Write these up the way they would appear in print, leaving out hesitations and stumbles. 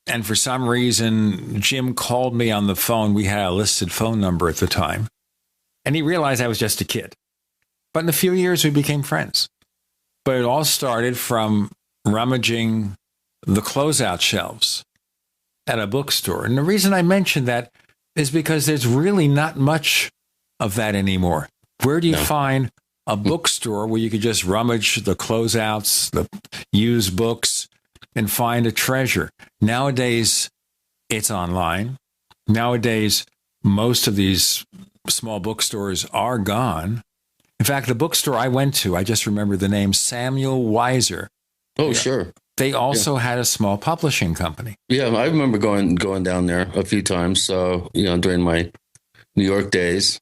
And for some reason, Jim called me on the phone. We had a listed phone number at the time. And he realized I was just a kid. But in a few years, we became friends. But it all started from rummaging the closeout shelves at a bookstore. And the reason I mention that is because there's really not much of that anymore. Where do you find a bookstore where you could just rummage the closeouts, the used books, and find a treasure? Nowadays, it's online. Nowadays, most of these small bookstores are gone. In fact, the bookstore I went to, I just remember the name, Samuel Weiser. Oh, sure. They also had a small publishing company. Yeah, I remember going down there a few times. During my New York days,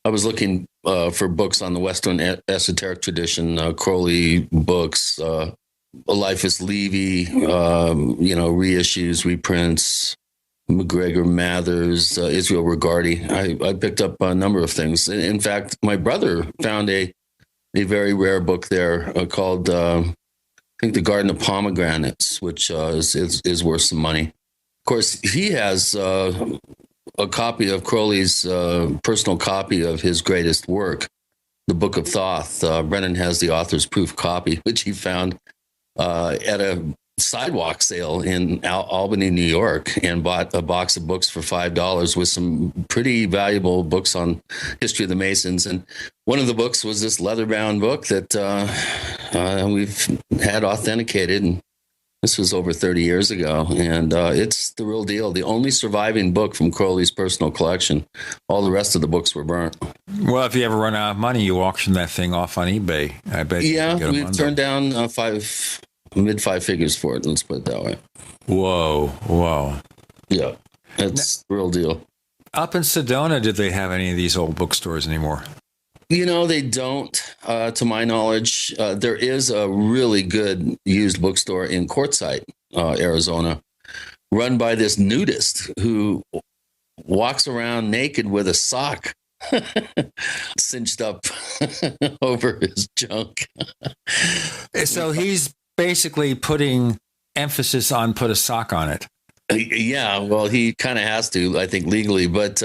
I was looking for books on the Western esoteric tradition, Crowley books, Eliphas Levi, reissues, reprints, McGregor Mathers, Israel Regardie. I picked up a number of things. In fact, my brother found a very rare book there called, I think, The Garden of Pomegranates, which is worth some money. Of course, he has a copy of Crowley's personal copy of his greatest work, The Book of Thoth. Brennan has the author's proof copy, which he found at a sidewalk sale in Albany, New York, and bought a box of books for $5 with some pretty valuable books on history of the Masons. And one of the books was this leather-bound book that we've had authenticated. And this was over 30 years ago. And it's the real deal. The only surviving book from Crowley's personal collection. All the rest of the books were burnt. Well, if you ever run out of money, you auction that thing off on eBay. I bet. Yeah, we've turned down mid five figures for it. Let's put it that way. Whoa. Yeah, that's the real deal. Up in Sedona, did they have any of these old bookstores anymore? They don't, to my knowledge. There is a really good used bookstore in Quartzsite, Arizona, run by this nudist who walks around naked with a sock cinched up over his junk. So he's basically putting emphasis on put a sock on it. Yeah, well, he kind of has to, I think, legally, but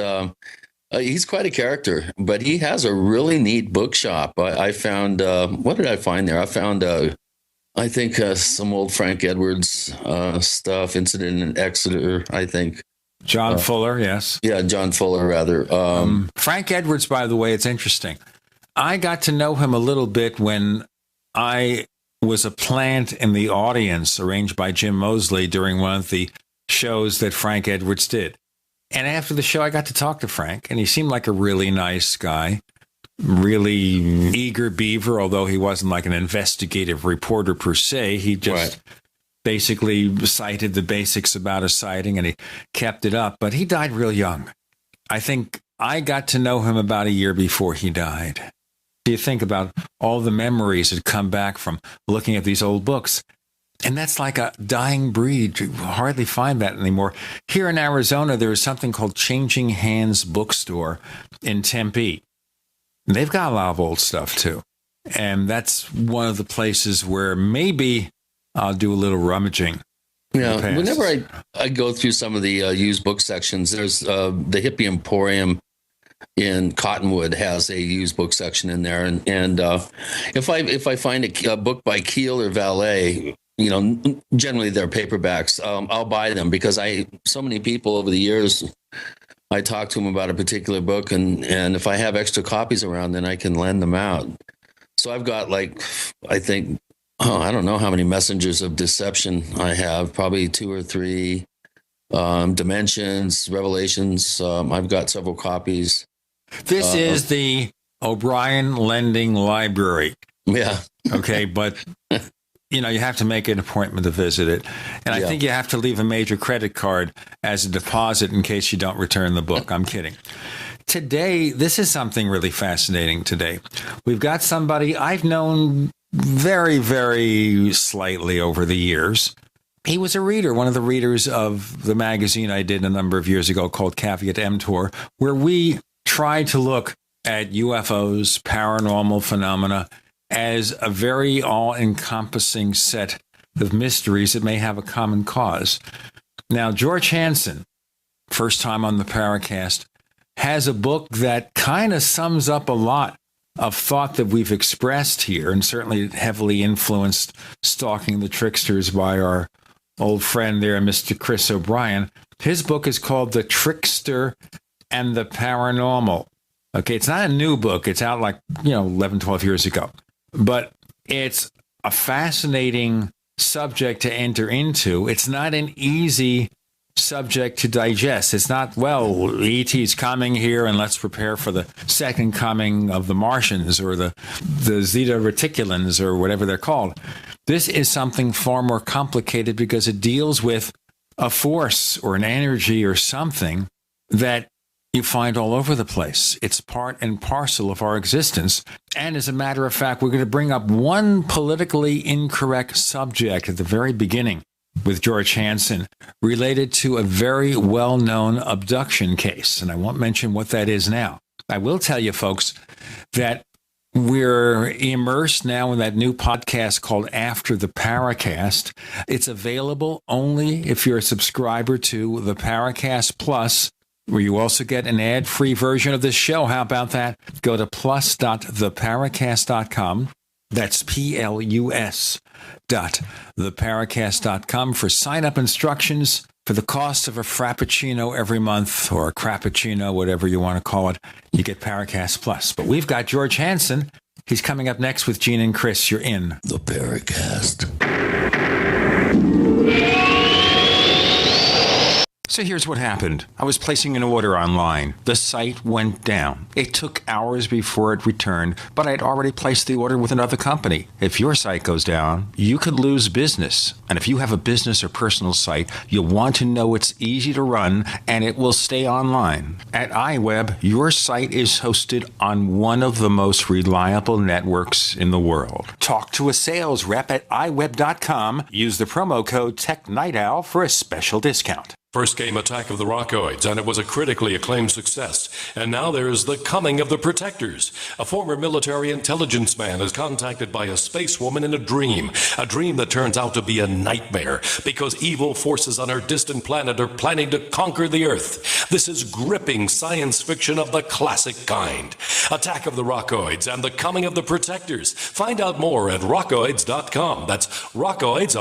he's quite a character. But he has a really neat bookshop. I found, what did I find there? I found, I think, some old Frank Edwards stuff, Incident in Exeter, I think. John Fuller, yes. Yeah, John Fuller, rather. Frank Edwards, by the way, it's interesting. I got to know him a little bit when I was a plant in the audience arranged by Jim Mosley during one of the shows that Frank Edwards did. And after the show, I got to talk to Frank, and he seemed like a really nice guy, really eager beaver, although he wasn't like an investigative reporter per se. He just basically cited the basics about a sighting, and he kept it up. But he died real young. I think I got to know him about a year before he died. You think about all the memories that come back from looking at these old books. And that's like a dying breed. You hardly find that anymore. Here in Arizona, there is something called Changing Hands Bookstore in Tempe. They've got a lot of old stuff, too. And that's one of the places where maybe I'll do a little rummaging. Yeah, whenever I go through some of the used book sections, there's the Hippie Emporium in Cottonwood has a used book section in there, and if I find a book by Keel or Valet, generally they're paperbacks, I'll buy them because so many people over the years, I talk to them about a particular book, and if I have extra copies around, then I can lend them out. So I've got I don't know how many Messengers of Deception I have, probably 2 or 3. Dimensions, Revelations. I've got several copies. This is the O'Brien Lending Library. Yeah. Okay, but you have to make an appointment to visit it. And I think you have to leave a major credit card as a deposit in case you don't return the book. I'm kidding. Today, this is something really fascinating today. We've got somebody I've known very, very slightly over the years. He was a reader, one of the readers of the magazine I did a number of years ago called Caveat Emptor, where we tried to look at UFOs, paranormal phenomena, as a very all-encompassing set of mysteries that may have a common cause. Now, George Hansen, first time on the Paracast, has a book that kind of sums up a lot of thought that we've expressed here, and certainly heavily influenced Stalking the Tricksters by our old friend there, Mr. Chris O'Brien. His book is called The Trickster and the Paranormal. Okay, it's not a new book. It's out 11, 12 years ago. But it's a fascinating subject to enter into. It's not an easy subject to digest. It's not, E.T.'s coming here and let's prepare for the second coming of the Martians or the Zeta Reticulans or whatever they're called. This is something far more complicated because it deals with a force or an energy or something that you find all over the place. It's part and parcel of our existence. And as a matter of fact, we're going to bring up one politically incorrect subject at the very beginning with George Hansen related to a very well-known abduction case. And I won't mention what that is now. I will tell you, folks, that we're immersed now in that new podcast called After the Paracast. It's available only if you're a subscriber to the Paracast Plus, where you also get an ad-free version of this show. How about that? Go to plus.theparacast.com. That's plus.theparacast.com for sign-up instructions for the cost of a Frappuccino every month, or a Crappuccino, whatever you want to call it. You get Paracast Plus. But we've got George Hansen. He's coming up next with Gene and Chris. You're in The Paracast. So here's what happened. I was placing an order online. The site went down. It took hours before it returned, but I'd already placed the order with another company. If your site goes down, you could lose business. And if you have a business or personal site, you'll want to know it's easy to run and it will stay online. At iWeb, your site is hosted on one of the most reliable networks in the world. Talk to a sales rep at iWeb.com. Use the promo code TechNightOwl for a special discount. First came Attack of the Rockoids, and it was a critically acclaimed success. And now there is The Coming of the Protectors. A former military intelligence man is contacted by a space woman in a dream that turns out to be a nightmare because evil forces on her distant planet are planning to conquer the Earth. This is gripping science fiction of the classic kind. Attack of the Rockoids and The Coming of the Protectors. Find out more at rockoids.com. That's Rockoids,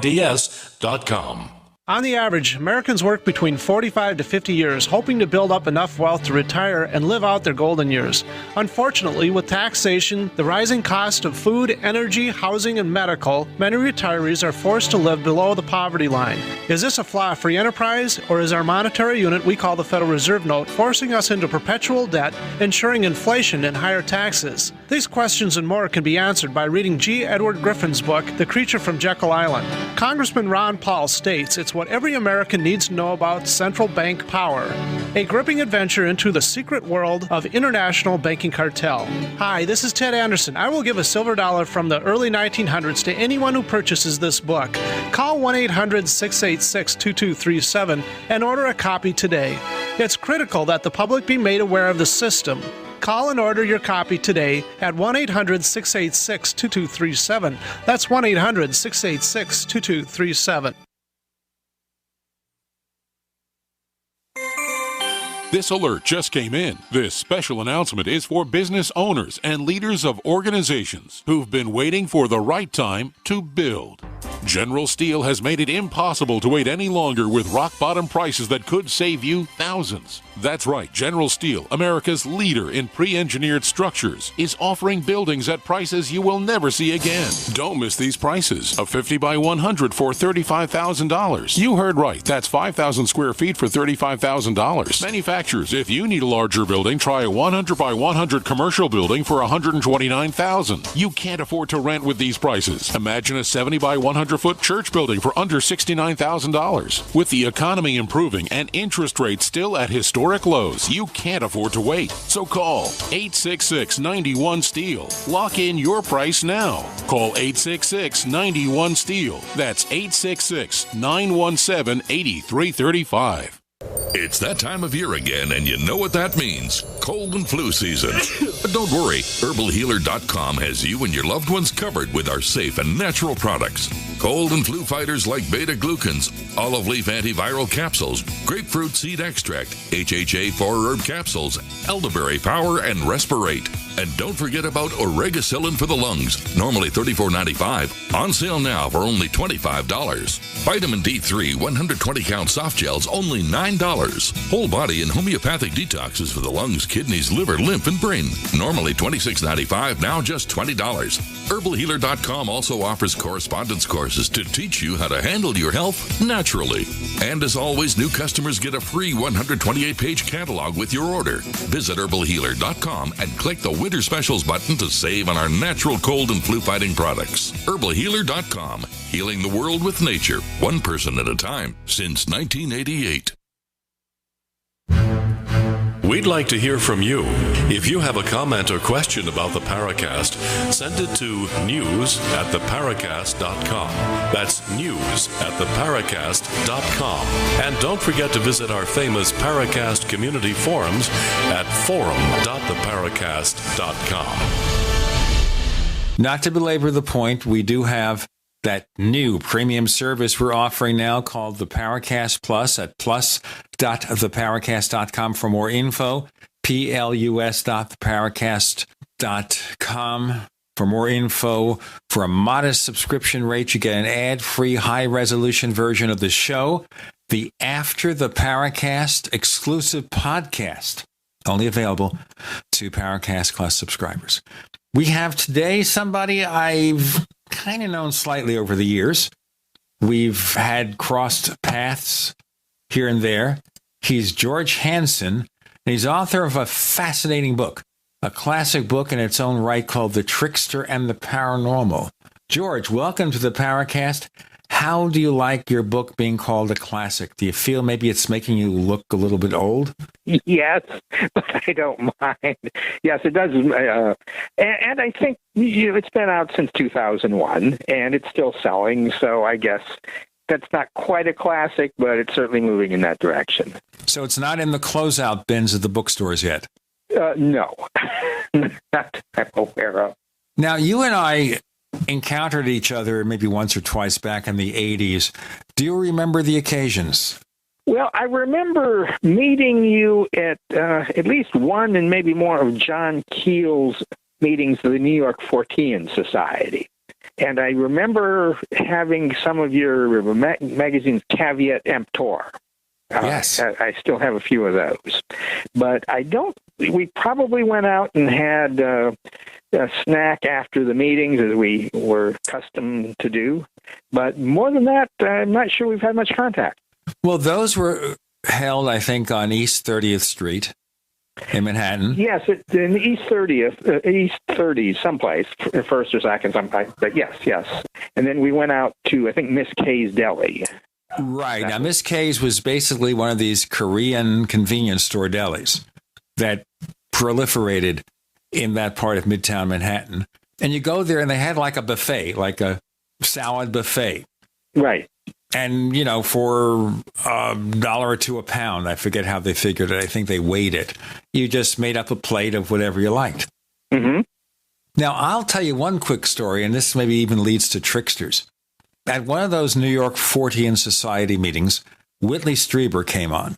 ROCKOIDS.com. On the average, Americans work between 45 to 50 years, hoping to build up enough wealth to retire and live out their golden years. Unfortunately, with taxation, the rising cost of food, energy, housing, and medical, many retirees are forced to live below the poverty line. Is this a flaw free enterprise, or is our monetary unit we call the Federal Reserve Note forcing us into perpetual debt, ensuring inflation and higher taxes? These questions and more can be answered by reading G. Edward Griffin's book, The Creature from Jekyll Island. Congressman Ron Paul states it's what every American needs to know about central bank power. A gripping adventure into the secret world of international banking cartel. Hi, this is Ted Anderson. I will give a silver dollar from the early 1900s to anyone who purchases this book. Call 1-800-686-2237 and order a copy today. It's critical that the public be made aware of the system. Call and order your copy today at 1-800-686-2237. That's 1-800-686-2237. This alert just came in. This special announcement is for business owners and leaders of organizations who've been waiting for the right time to build. General Steel has made it impossible to wait any longer with rock-bottom prices that could save you thousands. That's right, General Steel, America's leader in pre-engineered structures, is offering buildings at prices you will never see again. Don't miss these prices. A 50 by 100 for $35,000. You heard right, that's 5,000 square feet for $35,000. Manufacturers, if you need a larger building, try a 100 by 100 commercial building for $129,000. You can't afford to rent with these prices. Imagine a 70 by 100-foot church building for under $69,000. With the economy improving and interest rates still at historic lows, you can't afford to wait. So call 866-91-STEEL. Lock in your price now. Call 866-91-STEEL. That's 866-917-8335. It's that time of year again, and you know what that means. Cold and flu season. But don't worry, HerbalHealer.com has you and your loved ones covered with our safe and natural products. Cold and flu fighters like beta-glucans, olive leaf antiviral capsules, grapefruit seed extract, HHA 4-herb capsules, elderberry power, and respirate. And don't forget about Oregacillin for the lungs, normally $34.95, on sale now for only $25. Vitamin D3 120-count soft gels, only $9. Whole body and homeopathic detoxes for the lungs, kidneys, liver, lymph, and brain, normally $26.95, now just $20. HerbalHealer.com also offers correspondence courses to teach you how to handle your health naturally. And as always, new customers get a free 128-page catalog with your order. Visit HerbalHealer.com and click the Winter Specials button to save on our natural cold and flu fighting products. HerbalHealer.com, healing the world with nature, one person at a time, since 1988. We'd like to hear from you. If you have a comment or question about the Paracast, send it to news@theparacast.com. That's news@theparacast.com. And don't forget to visit our famous Paracast community forums at forum.theparacast.com. Not to belabor the point, we do have that new premium service we're offering now called the Paracast Plus at plus.theparacast.com for more info, plus.theparacast.com for more info. For a modest subscription rate, you get an ad-free, high-resolution version of the show, the After the Paracast exclusive podcast, only available to Paracast Plus subscribers. We have today somebody I've kind of known slightly over the years. We've had crossed paths here and there. He's George Hansen, and he's author of a fascinating book, a classic book in its own right called The Trickster and the Paranormal. George, welcome to the Paracast. How do you like your book being called a classic? Do you feel maybe it's making you look a little bit old? Yes, but I don't mind. Yes, it does. And I think it's been out since 2001, and it's still selling. So I guess that's not quite a classic, but it's certainly moving in that direction. So it's not in the closeout bins at the bookstores yet? No, not that I'm aware of. Now, you and I encountered each other maybe once or twice back in the 80s. Do you remember the occasions? Well, I remember meeting you at least one and maybe more of John Keel's meetings of the New York Fortean Society. And I remember having some of your magazine's Caveat Emptor. Yes. I still have a few of those. But we probably went out and had a snack after the meetings, as we were accustomed to do. But more than that, I'm not sure we've had much contact. Well, those were held, I think, on East 30th Street in Manhattan. Yes, in East 30, someplace, first or second, someplace. But yes. And then we went out to, I think, Miss Kay's Deli. Right. Now, Miss Kay's was basically one of these Korean convenience store delis that proliferated in that part of Midtown Manhattan. And you go there and they had like a buffet, like a salad buffet. Right. And, for $1 or $2 a pound, I forget how they figured it. I think they weighed it. You just made up a plate of whatever you liked. Mm-hmm. Now, I'll tell you one quick story, and this maybe even leads to Tricksters. At one of those New York Fortean Society meetings, Whitley Strieber came on.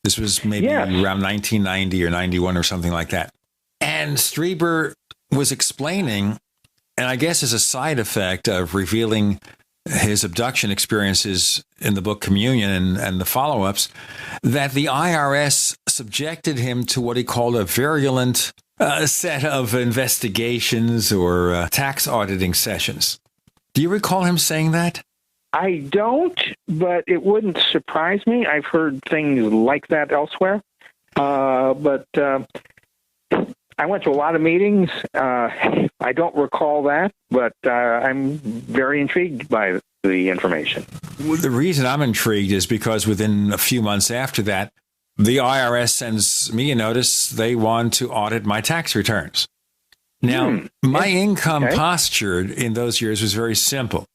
This was maybe around 1990 or 91 or something like that. And Strieber was explaining, and I guess as a side effect of revealing his abduction experiences in the book Communion and the follow-ups, that the IRS subjected him to what he called a virulent set of investigations or tax auditing sessions. Do you recall him saying that? I don't, but it wouldn't surprise me. I've heard things like that elsewhere. But I went to a lot of meetings. I don't recall that, but I'm very intrigued by the information. Well, the reason I'm intrigued is because within a few months after that, the IRS sends me a notice they want to audit my tax returns. Now, my income postured in those years was very simple.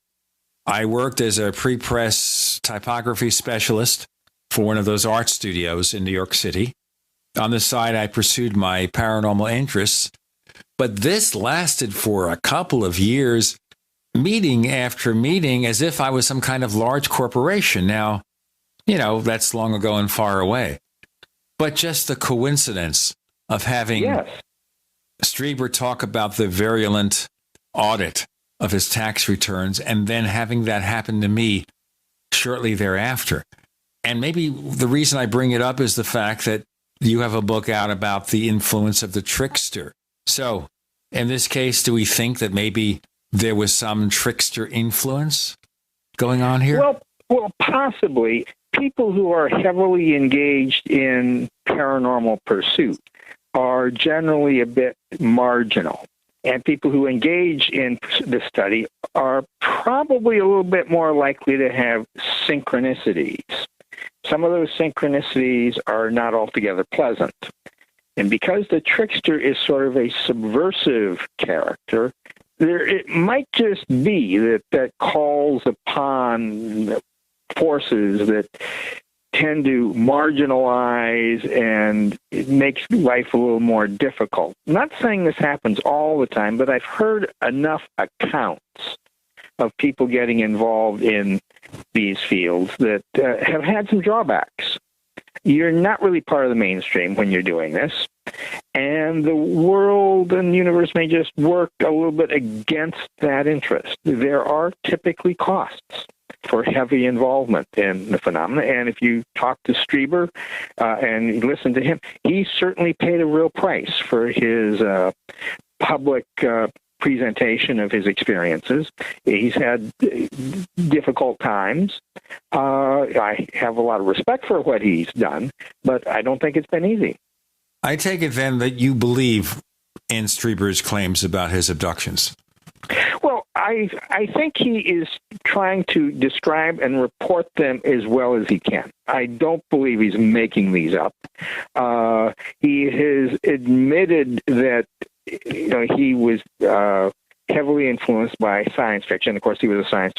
I worked as a pre-press typography specialist for one of those art studios in New York City. On the side, I pursued my paranormal interests, but this lasted for a couple of years, meeting after meeting as if I was some kind of large corporation. Now, that's long ago and far away. But just the coincidence of having Strieber talk about the virulent audit of his tax returns and then having that happen to me shortly thereafter. And maybe the reason I bring it up is the fact that you have a book out about the influence of the trickster. So in this case, do we think that maybe there was some trickster influence going on here? Well, possibly. People who are heavily engaged in paranormal pursuit are generally a bit marginal. And people who engage in the study are probably a little bit more likely to have synchronicities. Some of those synchronicities are not altogether pleasant. And because the trickster is sort of a subversive character, it might just be that calls upon forces that tend to marginalize and it makes life a little more difficult. I'm not saying this happens all the time, but I've heard enough accounts of people getting involved in these fields that have had some drawbacks. You're not really part of the mainstream when you're doing this, and the world and the universe may just work a little bit against that interest. There are typically costs for heavy involvement in the phenomena, and if you talk to Strieber and you listen to him, he certainly paid a real price for his public presentation of his experiences. He's had difficult times. I have a lot of respect for what he's done, but I don't think it's been easy. I take it then that you believe in Strieber's claims about his abductions. Well, I think he is trying to describe and report them as well as he can. I don't believe he's making these up. He has admitted that he was heavily influenced by science fiction. Of course, he was a science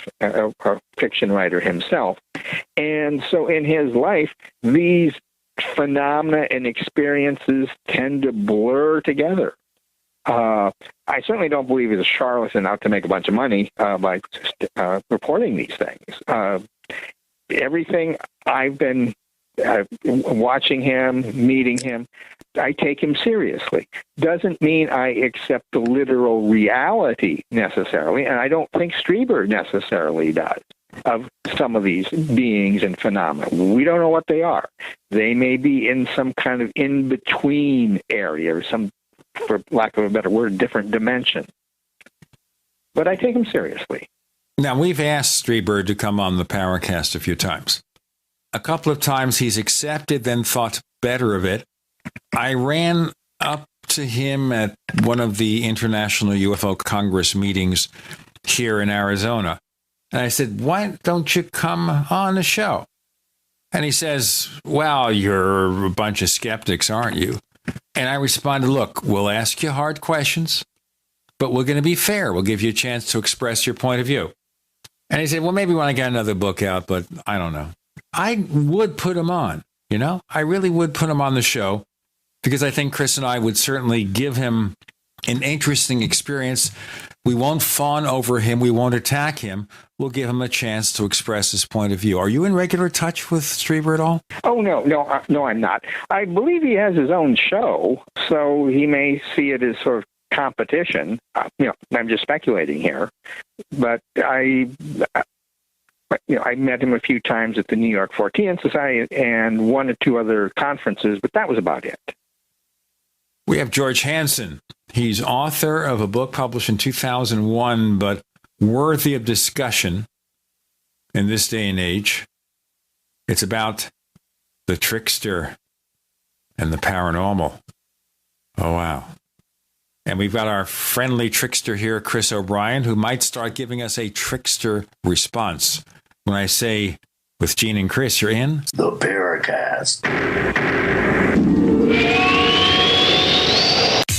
fiction writer himself. And so in his life, these phenomena and experiences tend to blur together. I certainly don't believe he's a charlatan out to make a bunch of money by reporting these things. Everything I've been watching him, meeting him, I take him seriously. Doesn't mean I accept the literal reality necessarily, and I don't think Strieber necessarily does, of some of these beings and phenomena. We don't know what they are. They may be in some kind of in-between area, or some, for lack of a better word, different dimension. But I take him seriously. Now, we've asked Strieber to come on the Paracast a few times. A couple of times he's accepted, then thought better of it. I ran up to him at one of the International UFO Congress meetings here in Arizona. And I said, why don't you come on the show? And he says, well, you're a bunch of skeptics, aren't you? And I responded, look, we'll ask you hard questions, but we're going to be fair. We'll give you a chance to express your point of view. And he said, well, maybe when I get another book out, but I don't know. I would put him on, I really would put him on the show, because I think Chris and I would certainly give him an interesting experience. We won't fawn over him. We won't attack him. We'll give him a chance to express his point of view. Are you in regular touch with Strieber at all? Oh, no, I'm not. I believe he has his own show, so he may see it as sort of competition. I'm just speculating here, but I met him a few times at the New York Fortean Society and one or two other conferences, but that was about it. We have George Hansen. He's author of a book published in 2001, but worthy of discussion in this day and age. It's about the trickster and the paranormal. Oh, wow. And we've got our friendly trickster here, Chris O'Brien, who might start giving us a trickster response. When I say, with Gene and Chris, you're in? The Paracast.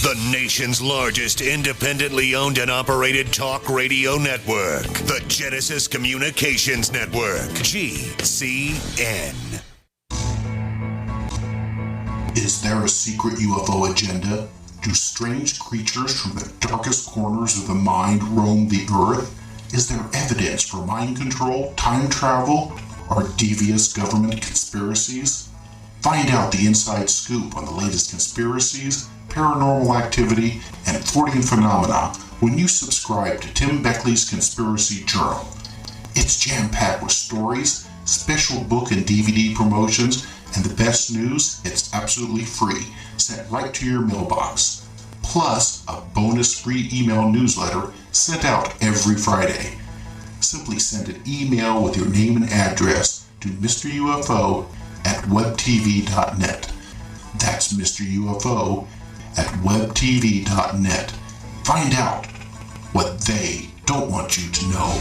The nation's largest independently owned and operated talk radio network. The Genesis Communications Network. GCN. Is there a secret UFO agenda? Do strange creatures from the darkest corners of the mind roam the earth? Is there evidence for mind control, time travel, or devious government conspiracies? Find out the inside scoop on the latest conspiracies, paranormal activity, and Freudian phenomena when you subscribe to Tim Beckley's Conspiracy Journal. It's jam-packed with stories, special book and DVD promotions, and the best news, it's absolutely free, sent right to your mailbox. Plus, a bonus free email newsletter sent out every Friday. Simply send an email with your name and address to Mr. UFO at webtv.net. That's Mr. UFO at webtv.net. Find out what they don't want you to know.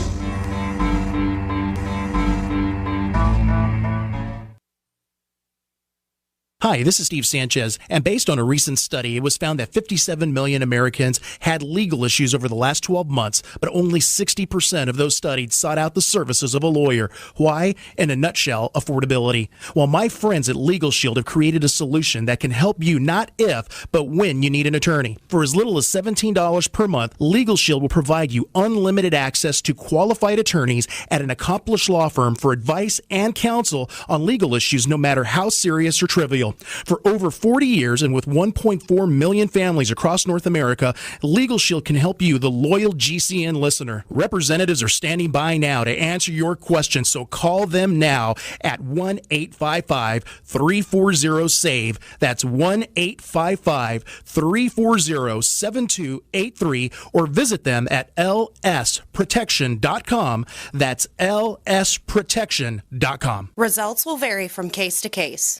Hi, this is Steve Sanchez, and based on a recent study, it was found that 57 million Americans had legal issues over the last 12 months, but only 60% of those studied sought out the services of a lawyer. Why? In a nutshell, affordability. Well, my friends at Legal Shield have created a solution that can help you not if, but when you need an attorney. For as little as $17 per month, Legal Shield will provide you unlimited access to qualified attorneys at an accomplished law firm for advice and counsel on legal issues, no matter how serious or trivial. For over 40 years and with 1.4 million families across North America, Legal Shield can help you, the loyal GCN listener. Representatives are standing by now to answer your questions, so call them now at 1-855-340-SAVE. That's 1-855-340-7283, or visit them at lsprotection.com. That's lsprotection.com. Results will vary from case to case.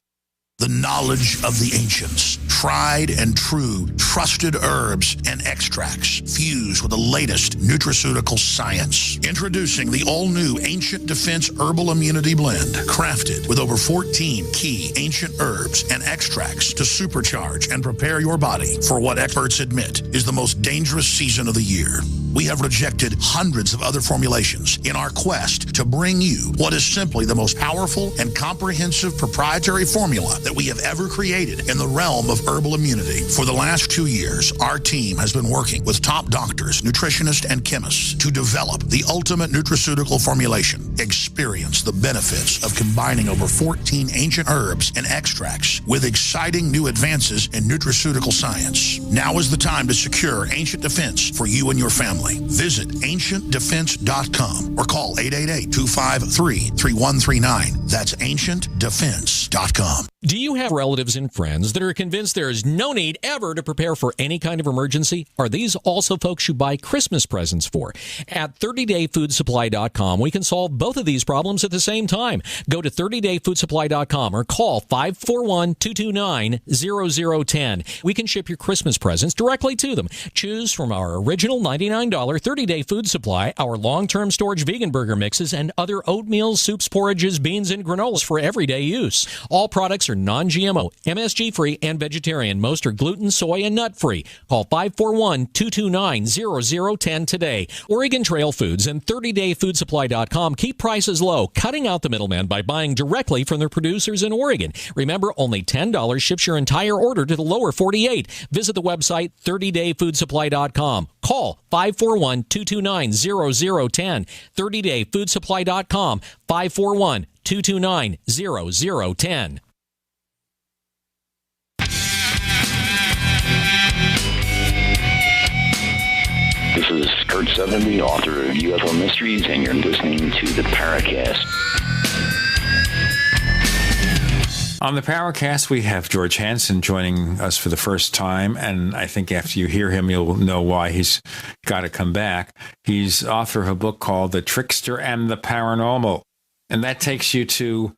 The knowledge of the ancients, tried and true, trusted herbs and extracts fused with the latest nutraceutical science. Introducing the all-new Ancient Defense Herbal Immunity Blend, crafted with over 14 key ancient herbs and extracts to supercharge and prepare your body for what experts admit is the most dangerous season of the year. We have rejected hundreds of other formulations in our quest to bring you what is simply the most powerful and comprehensive proprietary formula that we have ever created in the realm of herbal immunity. For the last 2 years, our team has been working with top doctors, nutritionists, and chemists to develop the ultimate nutraceutical formulation. Experience the benefits of combining over 14 ancient herbs and extracts with exciting new advances in nutraceutical science. Now is the time to secure Ancient Defense for you and your family. Visit ancientdefense.com or call 888-253-3139. That's ancientdefense.com. Do you have relatives and friends that are convinced there is no need ever to prepare for any kind of emergency? Are these also folks you buy Christmas presents for? At 30dayfoodsupply.com, we can solve both of these problems at the same time. Go to 30dayfoodsupply.com or call 541-229-0010. We can ship your Christmas presents directly to them. Choose from our original $99 30-day food supply, our long-term storage vegan burger mixes, and other oatmeal, soups, porridges, beans, and granolas for everyday use. All products are non-GMO, MSG-free, and vegetarian. Most are gluten, soy, and nut-free. Call 541-229-0010 today. Oregon Trail Foods and 30dayfoodsupply.com keep prices low, cutting out the middleman by buying directly from their producers in Oregon. Remember, only $10 ships your entire order to the lower 48. Visit the website 30dayfoodsupply.com. Call 541-229-0010. 30dayfoodsupply.com. 541-229-0010. This is Kurt Sotheby, author of UFO Mysteries, and you're listening to the Paracast. On the Paracast, we have George Hansen joining us for the first time, and I think after you hear him, you'll know why he's got to come back. He's author of a book called The Trickster and the Paranormal, and that takes you to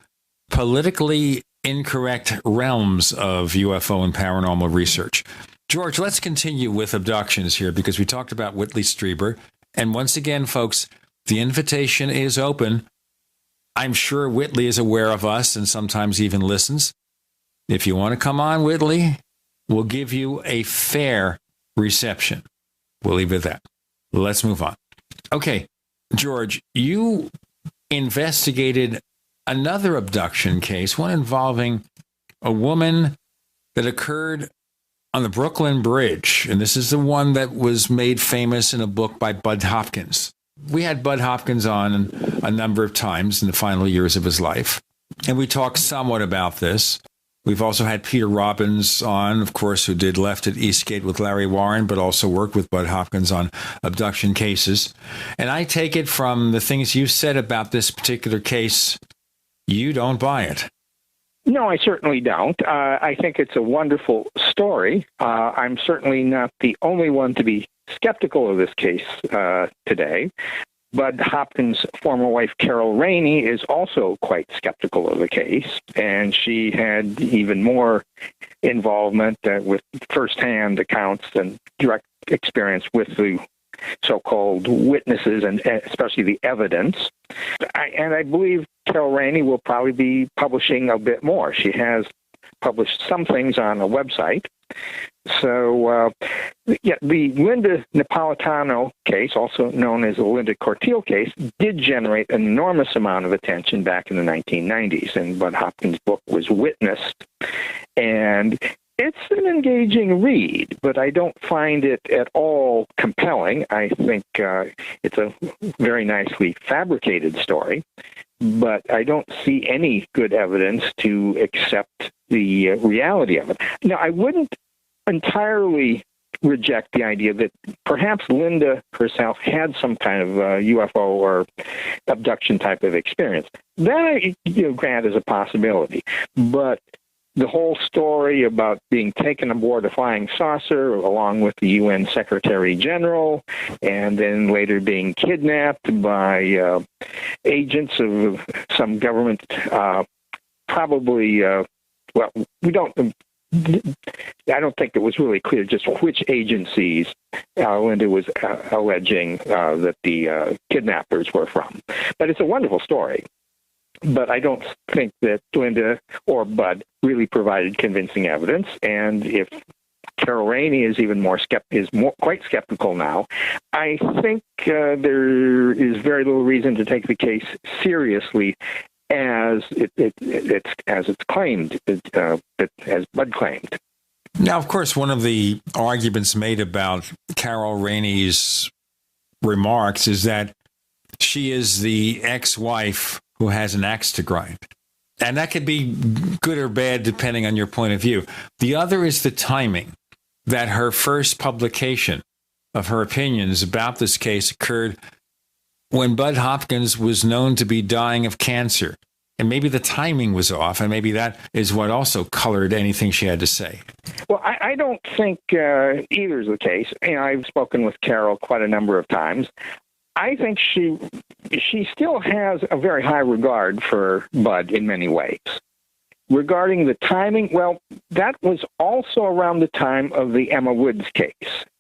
politically incorrect realms of UFO and paranormal research. George, let's continue with abductions here because we talked about Whitley Strieber. And once again, folks, the invitation is open. I'm sure Whitley is aware of us and sometimes even listens. If you want to come on, Whitley, we'll give you a fair reception. We'll leave it at that. Let's move on. Okay, George, you investigated another abduction case, one involving a woman that occurred on the Brooklyn Bridge. And this is the one that was made famous in a book by Bud Hopkins. We had Bud Hopkins on a number of times in the final years of his life, and we talked somewhat about this. We've also had Peter Robbins on, of course, who did Left at Eastgate with Larry Warren, but also worked with Bud Hopkins on abduction cases. And I take it from the things you said about this particular case, you don't buy it. No, I certainly don't. I think it's a wonderful story. I'm certainly not the only one to be skeptical of this case today. Bud Hopkins' former wife, Carol Rainey, is also quite skeptical of the case, and she had even more involvement with firsthand accounts and direct experience with the so-called witnesses and especially the evidence. And I believe Carol Rainey will probably be publishing a bit more. She has published some things on a website. So, the Linda Napolitano case, also known as the Linda Cortile case, did generate an enormous amount of attention back in the 1990s, and Bud Hopkins' book was witnessed. And it's an engaging read, but I don't find it at all compelling. I think it's a very nicely fabricated story, but I don't see any good evidence to accept the reality of it. Now, I wouldn't entirely reject the idea that perhaps Linda herself had some kind of UFO or abduction type of experience. That I grant is a possibility. But the whole story about being taken aboard a flying saucer along with the UN Secretary General and then later being kidnapped by agents of some government, probably, well, we don't... I don't think it was really clear just which agencies Linda was alleging that the kidnappers were from. But it's a wonderful story. But I don't think that Linda or Bud really provided convincing evidence. And if Carol Rainey is even more quite skeptical now, I think there is very little reason to take the case seriously as it's claimed, as Bud claimed. Now, of course, one of the arguments made about Carol Rainey's remarks is that she is the ex-wife who has an axe to grind. And that could be good or bad depending on your point of view. The other is the timing, that her first publication of her opinions about this case occurred when Bud Hopkins was known to be dying of cancer. And maybe the timing was off, and maybe that is what also colored anything she had to say. Well, I don't think either is the case. I've spoken with Carol quite a number of times. I think she still has a very high regard for Bud in many ways. Regarding the timing, well, that was also around the time of the Emma Woods case.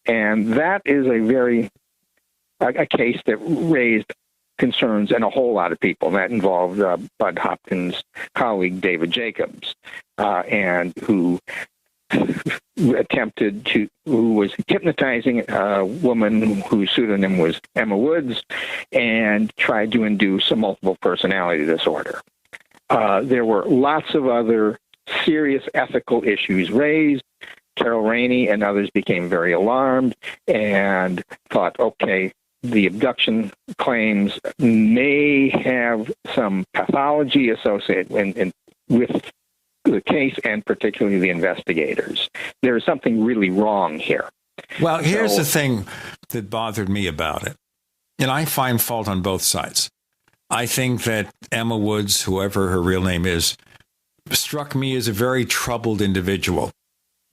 And that is a case that raised concerns in a whole lot of people. That involved Bud Hopkins' colleague, David Jacobs, and who was hypnotizing a woman whose pseudonym was Emma Woods and tried to induce a multiple personality disorder. There were lots of other serious ethical issues raised. Carol Rainey and others became very alarmed and thought, okay, the abduction claims may have some pathology associated with the case and particularly the investigators. There is something really wrong here. Well, here's the thing that bothered me about it. And I find fault on both sides. I think that Emma Woods, whoever her real name is, struck me as a very troubled individual.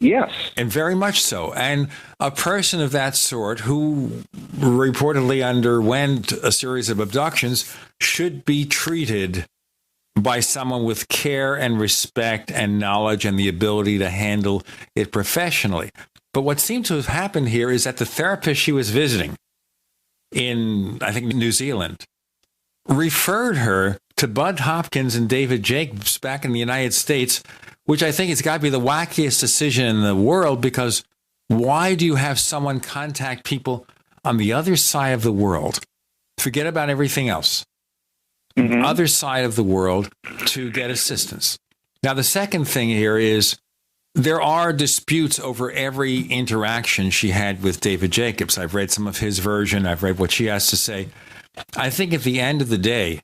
Yes. And very much so. And a person of that sort who reportedly underwent a series of abductions should be treated by someone with care and respect and knowledge and the ability to handle it professionally. But what seemed to have happened here is that the therapist she was visiting in, I think, New Zealand, referred her to Bud Hopkins and David Jacobs back in the United States, which I think has got to be the wackiest decision in the world, because why do you have someone contact people on the other side of the world? Forget about everything else. Mm-hmm. Other side of the world to get assistance. Now, the second thing here is there are disputes over every interaction she had with David Jacobs. I've read some of his version. I've read what she has to say. I think at the end of the day,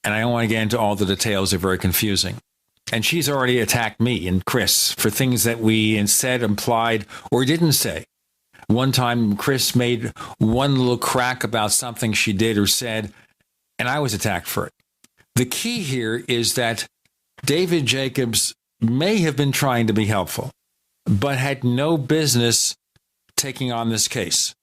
and I don't want to get into all the details, they're very confusing. And she's already attacked me and Chris for things that we said, implied, or didn't say. One time, Chris made one little crack about something she did or said, and I was attacked for it. The key here is that David Jacobs may have been trying to be helpful, but had no business taking on this case.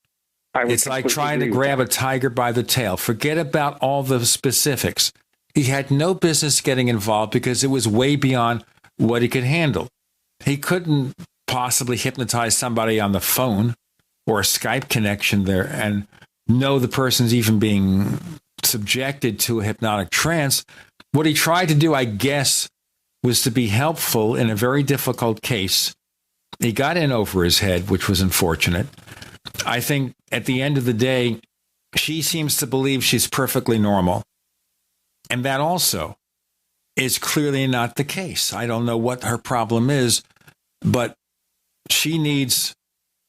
It's like trying to grab a tiger by the tail. Forget about all the specifics. He had no business getting involved because it was way beyond what he could handle. He couldn't possibly hypnotize somebody on the phone or a Skype connection there and know the person's even being subjected to a hypnotic trance. What he tried to do, I guess, was to be helpful in a very difficult case. He got in over his head, which was unfortunate. I think at the end of the day, she seems to believe she's perfectly normal. And that also is clearly not the case. I don't know what her problem is, but she needs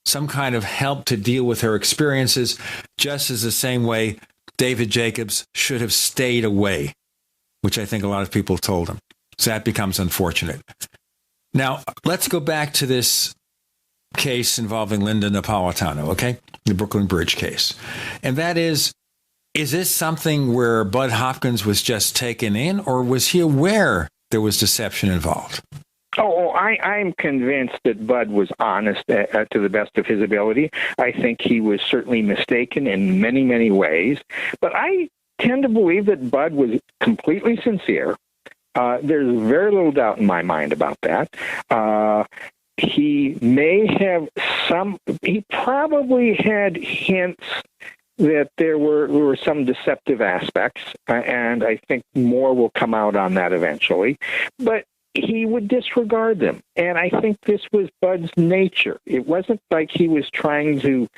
some kind of help to deal with her experiences, just as the same way David Jacobs should have stayed away, which I think a lot of people told him. So that becomes unfortunate. Now, let's go back to this case involving Linda Napolitano, okay? The Brooklyn Bridge case. And that is this something where Bud Hopkins was just taken in, or was he aware there was deception involved? I'm convinced that Bud was honest to the best of his ability. I think he was certainly mistaken in many, many ways. But I tend to believe that Bud was completely sincere. There's very little doubt in my mind about that. He may have he probably had hints that there were some deceptive aspects, and I think more will come out on that eventually. But he would disregard them, and I think this was Bud's nature. It wasn't like he was trying to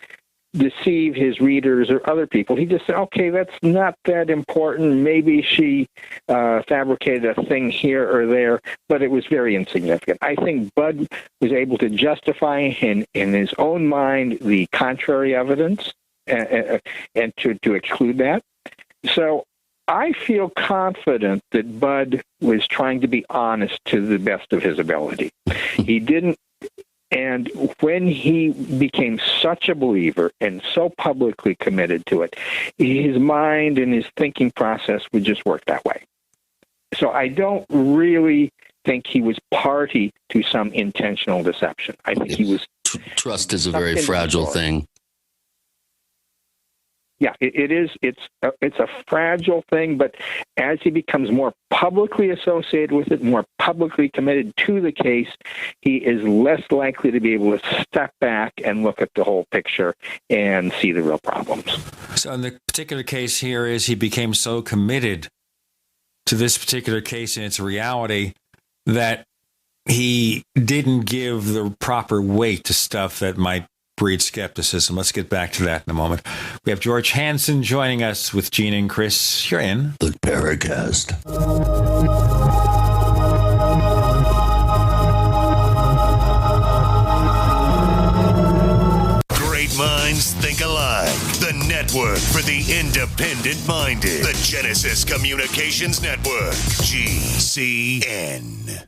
deceive his readers or other people. He just said, okay, that's not that important. Maybe she fabricated a thing here or there, but it was very insignificant. I think Bud was able to justify in his own mind the contrary evidence and to exclude that. So I feel confident that Bud was trying to be honest to the best of his ability. He didn't. And when he became such a believer and so publicly committed to it, his mind and his thinking process would just work that way. So I don't really think he was party to some intentional deception. I think he was... Trust is a very fragile thing. Yeah, it is. It's a fragile thing, but as he becomes more publicly associated with it, more publicly committed to the case, he is less likely to be able to step back and look at the whole picture and see the real problems. So in the particular case here is he became so committed to this particular case and its reality that he didn't give the proper weight to stuff that might breed skepticism. Let's get back to that in a moment. We have George Hansen joining us with Gene and Chris. You're in the Paracast. Great minds think alike. The network for the independent-minded. The Genesis Communications Network. GCN.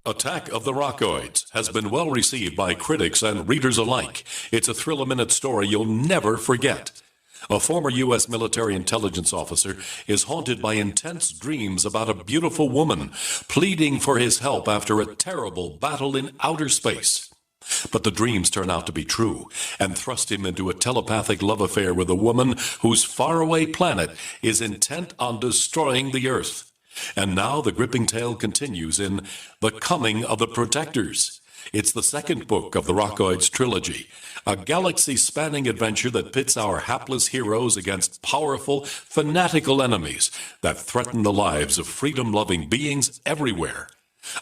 Attack of the Rockoids has been well received by critics and readers alike. It's a thrill-a-minute story you'll never forget. A former U.S. military intelligence officer is haunted by intense dreams about a beautiful woman pleading for his help after a terrible battle in outer space. But the dreams turn out to be true and thrust him into a telepathic love affair with a woman whose faraway planet is intent on destroying the Earth. And now the gripping tale continues in The Coming of the Protectors. It's the second book of the Rockoids trilogy, a galaxy-spanning adventure that pits our hapless heroes against powerful, fanatical enemies that threaten the lives of freedom-loving beings everywhere.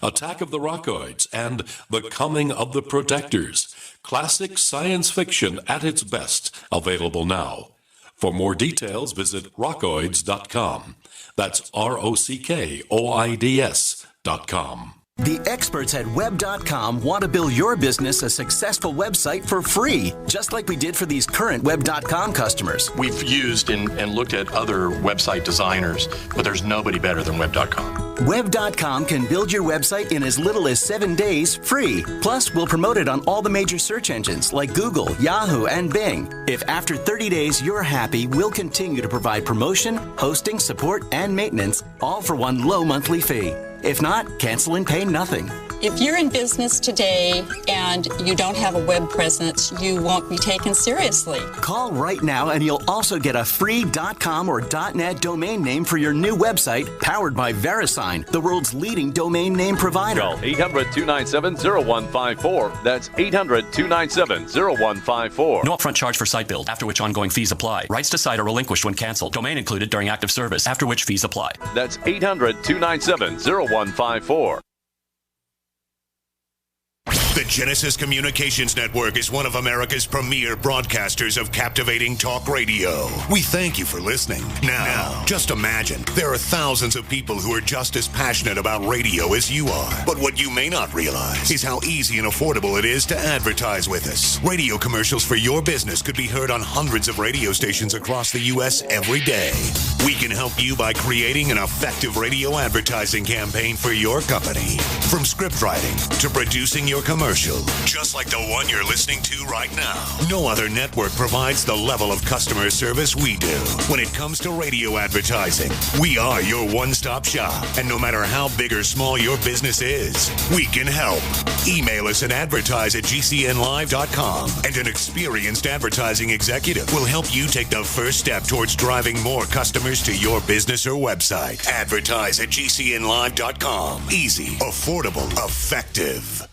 Attack of the Rockoids and The Coming of the Protectors. Classic science fiction at its best, available now. For more details, visit rockoids.com. That's ROCKOIDS.com. The experts at Web.com want to build your business a successful website for free, just like we did for these current Web.com customers. We've used and looked at other website designers, but there's nobody better than Web.com. Web.com can build your website in as little as 7 days free. Plus, we'll promote it on all the major search engines like Google, Yahoo, and Bing. If after 30 days you're happy, we'll continue to provide promotion, hosting, support, and maintenance, all for one low monthly fee. If not, cancel and pay nothing. If you're in business today and you don't have a web presence, you won't be taken seriously. Call right now and you'll also get a free .com or .net domain name for your new website, powered by VeriSign, the world's leading domain name provider. Call 800-297-0154. That's 800-297-0154. No upfront charge for site build, after which ongoing fees apply. Rights to site are relinquished when canceled. Domain included during active service, after which fees apply. That's 800-297-0154. The Genesis Communications Network is one of America's premier broadcasters of captivating talk radio. We thank you for listening. Now, just imagine, there are thousands of people who are just as passionate about radio as you are. But what you may not realize is how easy and affordable it is to advertise with us. Radio commercials for your business could be heard on hundreds of radio stations across the U.S. every day. We can help you by creating an effective radio advertising campaign for your company. From script writing to producing your commercial, just like the one you're listening to right now. No other network provides the level of customer service we do. When it comes to radio advertising, we are your one-stop shop. And no matter how big or small your business is, we can help. Email us at advertise@gcnlive.com, and an experienced advertising executive will help you take the first step towards driving more customers to your business or website. Advertise@gcnlive.com. Easy, affordable, effective.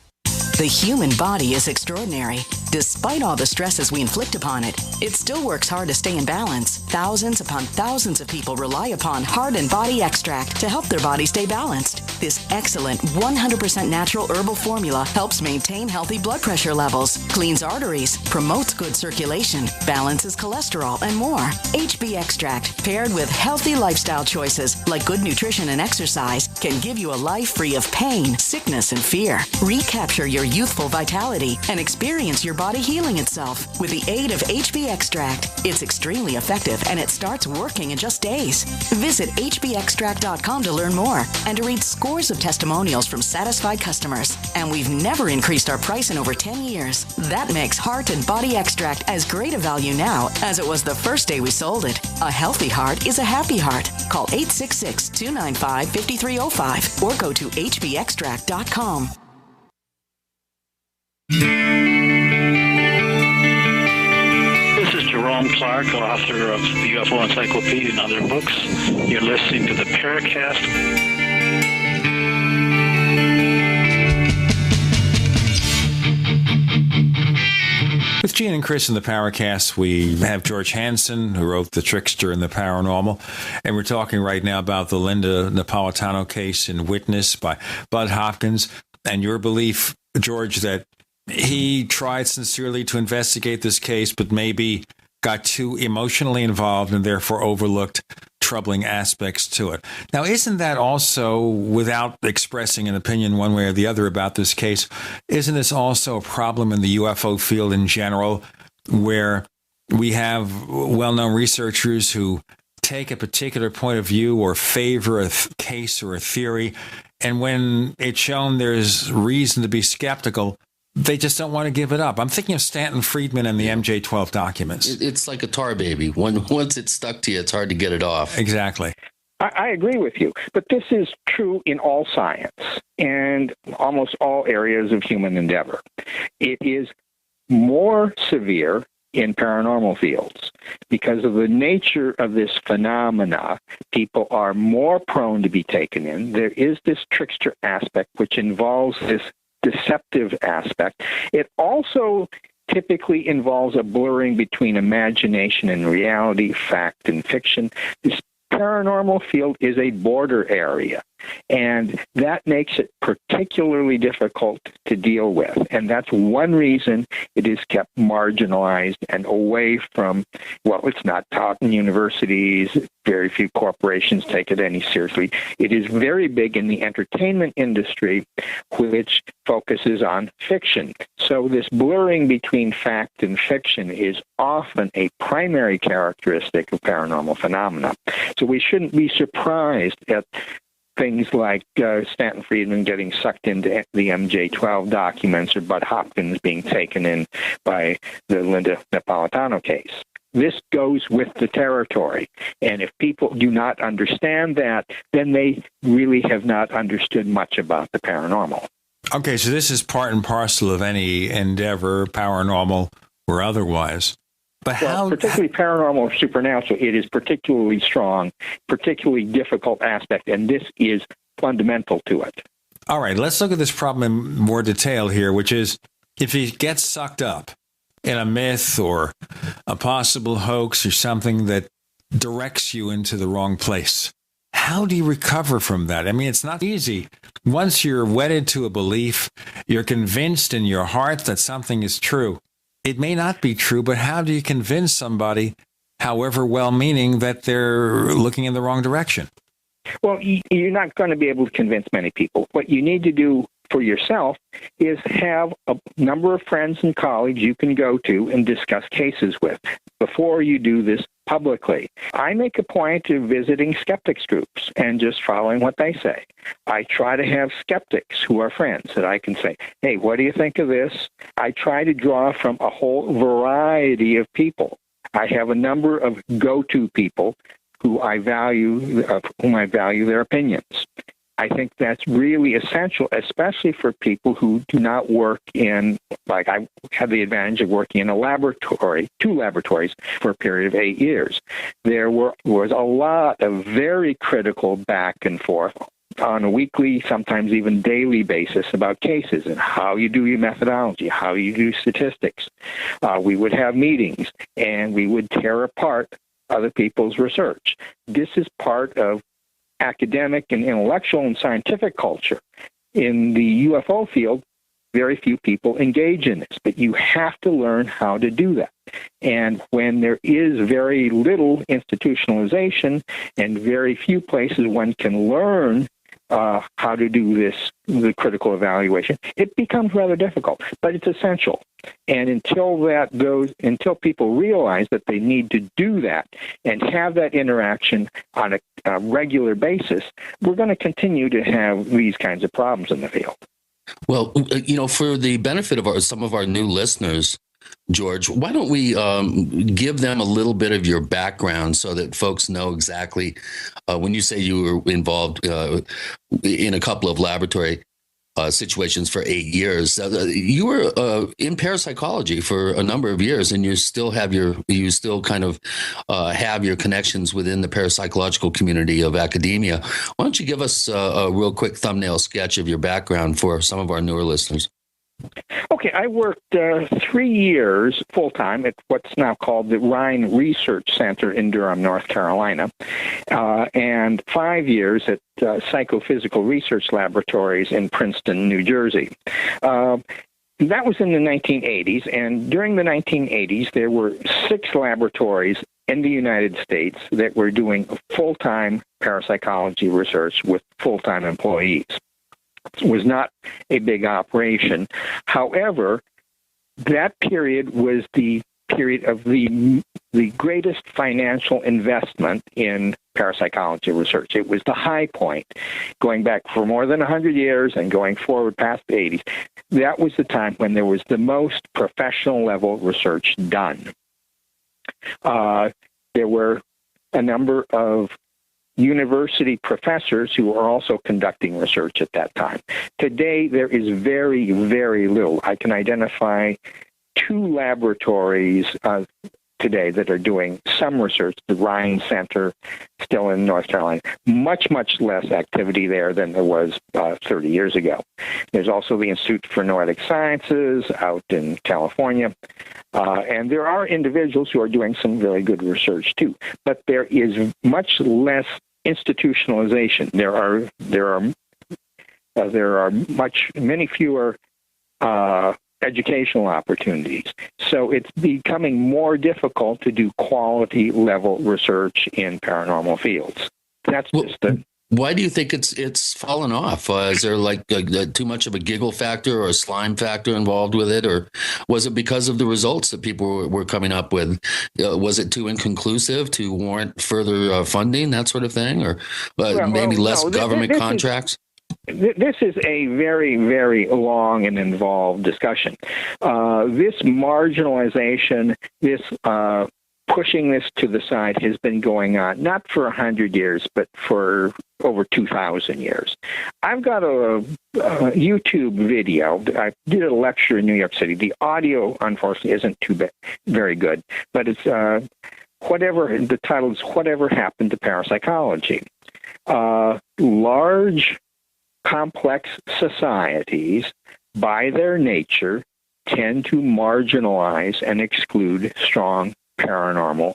The human body is extraordinary. Despite all the stresses we inflict upon it, it still works hard to stay in balance. Thousands upon thousands of people rely upon Heart and Body Extract to help their body stay balanced. This excellent 100% natural herbal formula helps maintain healthy blood pressure levels, cleans arteries, promotes good circulation, balances cholesterol, and more. HB Extract, paired with healthy lifestyle choices like good nutrition and exercise, can give you a life free of pain, sickness, and fear. Recapture your youthful vitality and experience your body healing itself with the aid of HB Extract. It's extremely effective and it starts working in just days. Visit hbextract.com to learn more and to read scores of testimonials from satisfied customers. And we've never increased our price in over 10 years. That makes Heart and Body Extract as great a value now as it was the first day we sold it. A healthy heart is a happy heart. Call 866-295-5305 or go to hbextract.com. This is Jerome Clark, author of the UFO Encyclopedia and other books. You're listening to the Paracast. With Gene and Chris in the Paracast, we have George Hansen, who wrote The Trickster and the Paranormal. And we're talking right now about the Linda Napolitano case in Witness by Bud Hopkins. And your belief, George, that he tried sincerely to investigate this case, but maybe got too emotionally involved and therefore overlooked troubling aspects to it. Now, isn't that also, without expressing an opinion one way or the other about this case, isn't this also a problem in the UFO field in general, where we have well-known researchers who take a particular point of view or favor a case or a theory, and when it's shown there's reason to be skeptical, they just don't want to give it up? I'm thinking of Stanton Friedman and the MJ-12 documents. It's like a tar baby. Once it's stuck to you, it's hard to get it off. Exactly. I agree with you, but this is true in all science and almost all areas of human endeavor. It is more severe in paranormal fields because of the nature of this phenomena. People are more prone to be taken in. There is this trickster aspect, which involves this deceptive aspect. It also typically involves a blurring between imagination and reality, fact and fiction. This paranormal field is a border area. And that makes it particularly difficult to deal with. And that's one reason it is kept marginalized and away from, well, it's not taught in universities. Very few corporations take it any seriously. It is very big in the entertainment industry, which focuses on fiction. So this blurring between fact and fiction is often a primary characteristic of paranormal phenomena. So we shouldn't be surprised at things like Stanton Friedman getting sucked into the MJ-12 documents or Bud Hopkins being taken in by the Linda Napolitano case. This goes with the territory. And if people do not understand that, then they really have not understood much about the paranormal. Okay, so this is part and parcel of any endeavor, paranormal or otherwise. But well, particularly paranormal or supernatural, it is particularly strong, particularly difficult aspect, and this is fundamental to it. All right, let's look at this problem in more detail here, which is if he gets sucked up in a myth or a possible hoax or something that directs you into the wrong place, how do you recover from that? I mean, it's not easy. Once you're wedded to a belief, you're convinced in your heart that something is true. It may not be true, but how do you convince somebody, however well-meaning, that they're looking in the wrong direction? Well, you're not going to be able to convince many people. What you need to do for yourself is have a number of friends and colleagues you can go to and discuss cases with before you do this publicly. I make a point of visiting skeptics groups and just following what they say. I try to have skeptics who are friends that I can say, hey, what do you think of this? I try to draw from a whole variety of people. I have a number of go-to people whom I value their opinions. I think that's really essential, especially for people who do not work in, like I had the advantage of working in a laboratory, 2 laboratories for a period of 8 years. There was a lot of very critical back and forth on a weekly, sometimes even daily basis about cases and how you do your methodology, how you do statistics. We would have meetings and we would tear apart other people's research. This is part of academic and intellectual and scientific culture. In the UFO field, very few people engage in this, but you have to learn how to do that. And when there is very little institutionalization and very few places one can learn how to do this, the critical evaluation, it becomes rather difficult, but it's essential. And until people realize that they need to do that and have that interaction on a regular basis, we're going to continue to have these kinds of problems in the field. Well, for the benefit of some of our new listeners, George, why don't we give them a little bit of your background so that folks know exactly when you say you were involved in a couple of laboratory situations for 8 years. You were in parapsychology for a number of years, and you still have your connections within the parapsychological community of academia. Why don't you give us a real quick thumbnail sketch of your background for some of our newer listeners? Okay, I worked 3 years full-time at what's now called the Rhine Research Center in Durham, North Carolina, and 5 years at Psychophysical Research Laboratories in Princeton, New Jersey. That was in the 1980s, and during the 1980s, there were 6 laboratories in the United States that were doing full-time parapsychology research with full-time employees. It was not a big operation. However, that period was the period of the greatest financial investment in parapsychology research. It was the high point, going back for more than 100 years and going forward past the 80s. That was the time when there was the most professional level research done. There were a number of university professors who are also conducting research at that time. Today, there is very, very little. I can identify 2 laboratories today that are doing some research, the Rhine Center, still in North Carolina. Much, much less activity there than there was 30 years ago. There's also the Institute for Noetic Sciences out in California. And there are individuals who are doing some very good research, too. But there is much less institutionalization. There are many fewer educational opportunities. So it's becoming more difficult to do quality level research in paranormal fields. That's just the. Why do you think it's fallen off? Is there like too much of a giggle factor or a slime factor involved with it, or was it because of the results that people were coming up with? Was it too inconclusive to warrant further funding, that sort of thing, or maybe less government contracts? This is a very, very long and involved discussion. This marginalization, this pushing this to the side has been going on, not for 100 years, but for over 2,000 years. I've got a YouTube video. I did a lecture in New York City. The audio, unfortunately, isn't very good, but it's the title is Whatever Happened to Parapsychology. Large, complex societies, by their nature, tend to marginalize and exclude strong paranormal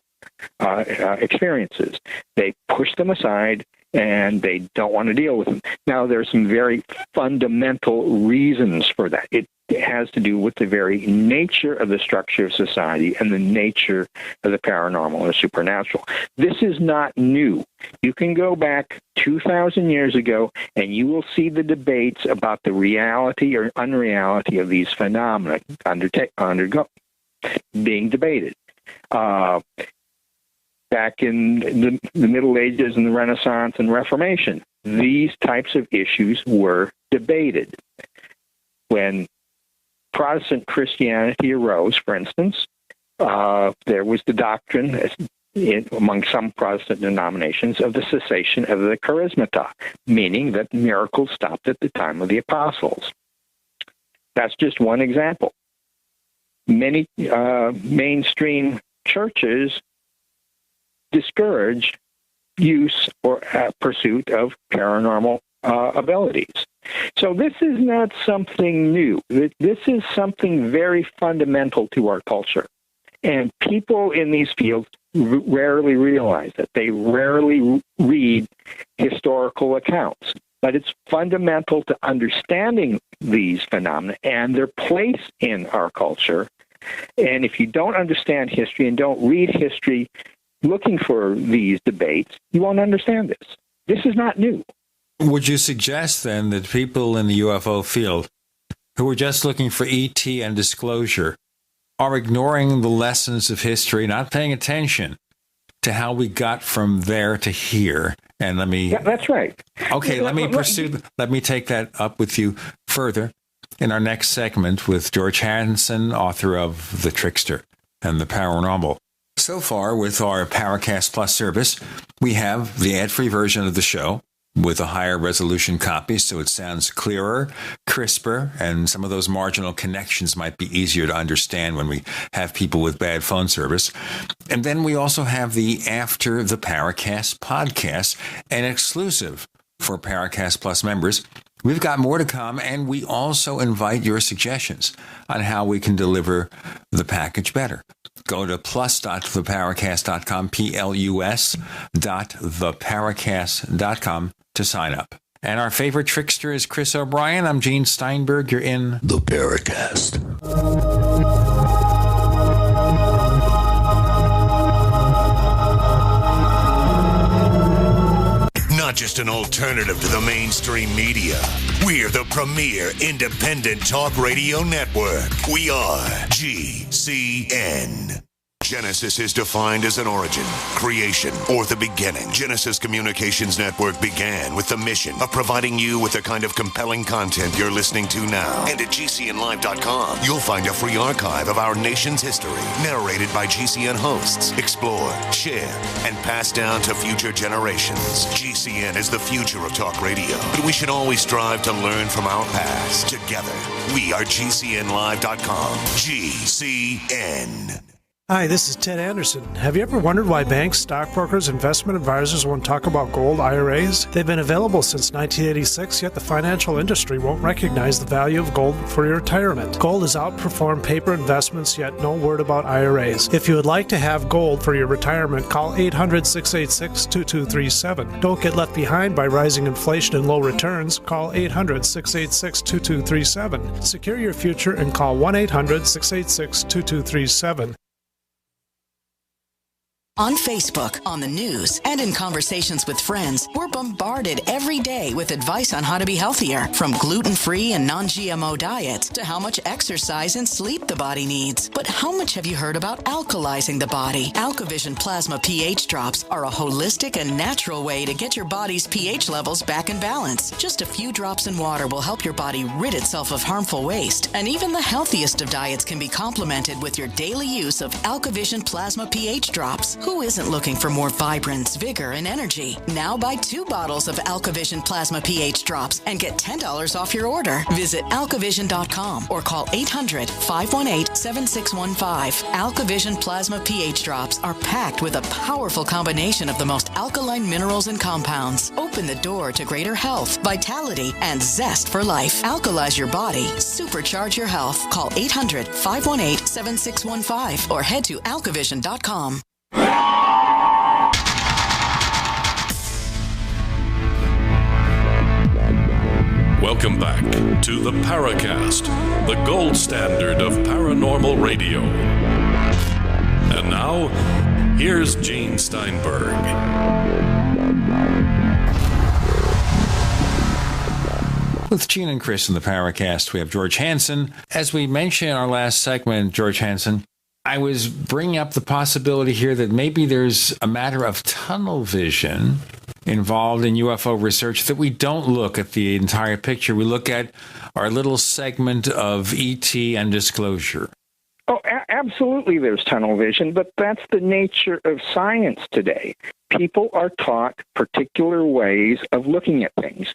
experiences. They push them aside and they don't want to deal with them. Now, there's some very fundamental reasons for that. It has to do with the very nature of the structure of society and the nature of the paranormal or supernatural. This is not new. You can go back 2,000 years ago and you will see the debates about the reality or unreality of these phenomena being debated. Back in the Middle Ages and the Renaissance and Reformation, these types of issues were debated. When Protestant Christianity arose, for instance, there was the doctrine among some Protestant denominations of the cessation of the charismata, meaning that miracles stopped at the time of the apostles. That's just one example. Many mainstream churches discourage use or pursuit of paranormal abilities. So this is not something new. This is something very fundamental to our culture. And people in these fields rarely realize that. They rarely read historical accounts. But it's fundamental to understanding these phenomena and their place in our culture. And if you don't understand history and don't read history looking for these debates, you won't understand this. This is not new. Would you suggest then that people in the UFO field who are just looking for ET and disclosure are ignoring the lessons of history, not paying attention to how we got from there to here? And Yeah, that's right. Okay, let me take that up with you further in our next segment with George Hansen, author of The Trickster and the Paranormal. So far, with our Paracast Plus service, we have the ad-free version of the show with a higher resolution copy, so it sounds clearer, crisper, and some of those marginal connections might be easier to understand when we have people with bad phone service. And then we also have the After the Paracast podcast, an exclusive for Paracast Plus members. We've got more to come, and we also invite your suggestions on how we can deliver the package better. Go to plus.theparacast.com, plus.theparacast.com to sign up. And our favorite trickster is Chris O'Brien. I'm Gene Steinberg. You're in The Paracast. Not just an alternative to the mainstream media. We're the premier independent talk radio network. We are GCN. Genesis is defined as an origin, creation, or the beginning. Genesis Communications Network began with the mission of providing you with the kind of compelling content you're listening to now. And at GCNlive.com, you'll find a free archive of our nation's history, narrated by GCN hosts, explored, shared, and passed down to future generations. GCN is the future of talk radio, but we should always strive to learn from our past. Together, we are GCNlive.com. GCN. Hi, this is Ted Anderson. Have you ever wondered why banks, stockbrokers, investment advisors won't talk about gold IRAs? They've been available since 1986, yet the financial industry won't recognize the value of gold for your retirement. Gold has outperformed paper investments, yet no word about IRAs. If you would like to have gold for your retirement, call 800-686-2237. Don't get left behind by rising inflation and low returns. Call 800-686-2237. Secure your future and call 1-800-686-2237. On Facebook, on the news, and in conversations with friends, we're bombarded every day with advice on how to be healthier, from gluten-free and non-GMO diets to how much exercise and sleep the body needs. But how much have you heard about alkalizing the body? AlkaVision Plasma pH drops are a holistic and natural way to get your body's pH levels back in balance. Just a few drops in water will help your body rid itself of harmful waste. And even the healthiest of diets can be complemented with your daily use of AlkaVision Plasma pH drops. Who isn't looking for more vibrance, vigor, and energy? Now buy 2 bottles of AlkaVision Plasma pH drops and get $10 off your order. Visit alkavision.com or call 800-518-7615. AlkaVision Plasma pH drops are packed with a powerful combination of the most alkaline minerals and compounds. Open the door to greater health, vitality, and zest for life. Alkalize your body. Supercharge your health. Call 800-518-7615 or head to alkavision.com. Welcome back to the Paracast, the gold standard of paranormal radio. And now, here's Gene Steinberg. With Gene and Chris in the Paracast, we have George Hansen. As we mentioned in our last segment, George Hansen, I was bringing up the possibility here that maybe there's a matter of tunnel vision involved in UFO research, that we don't look at the entire picture. We look at our little segment of ET and disclosure. Oh, absolutely there's tunnel vision, but that's the nature of science today. People are taught particular ways of looking at things.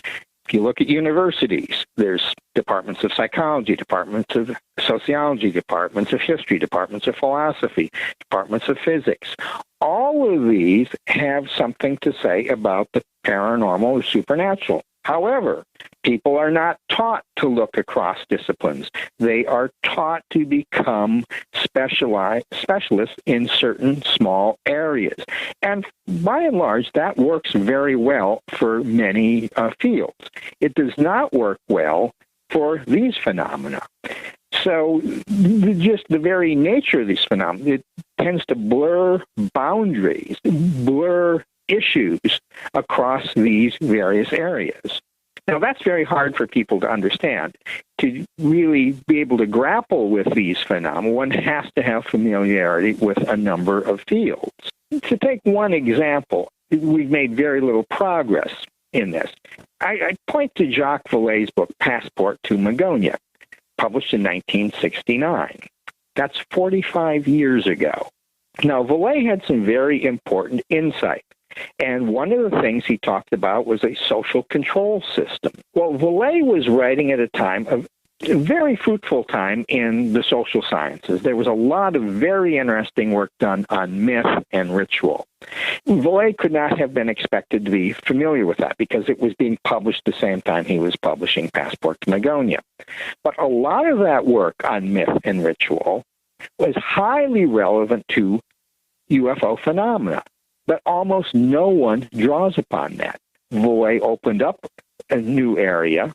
If you look at universities, there's departments of psychology, departments of sociology, departments of history, departments of philosophy, departments of physics. All of these have something to say about the paranormal or supernatural. However, people are not taught to look across disciplines. They are taught to become specialists in certain small areas. And by and large, that works very well for many fields. It does not work well for these phenomena. So just the very nature of these phenomena, it tends to blur boundaries, blur issues across these various areas. Now, that's very hard for people to understand. To really be able to grapple with these phenomena, one has to have familiarity with a number of fields. To take one example, we've made very little progress in this. I point to Jacques Vallée's book, Passport to Magonia, published in 1969. That's 45 years ago. Now, Vallée had some very important insight. And one of the things he talked about was a social control system. Well, Vallée was writing at a time of a very fruitful time in the social sciences. There was a lot of very interesting work done on myth and ritual. Vallée could not have been expected to be familiar with that because it was being published the same time he was publishing Passport to Magonia. But a lot of that work on myth and ritual was highly relevant to UFO phenomena. But almost no one draws upon that. Vallée opened up a new area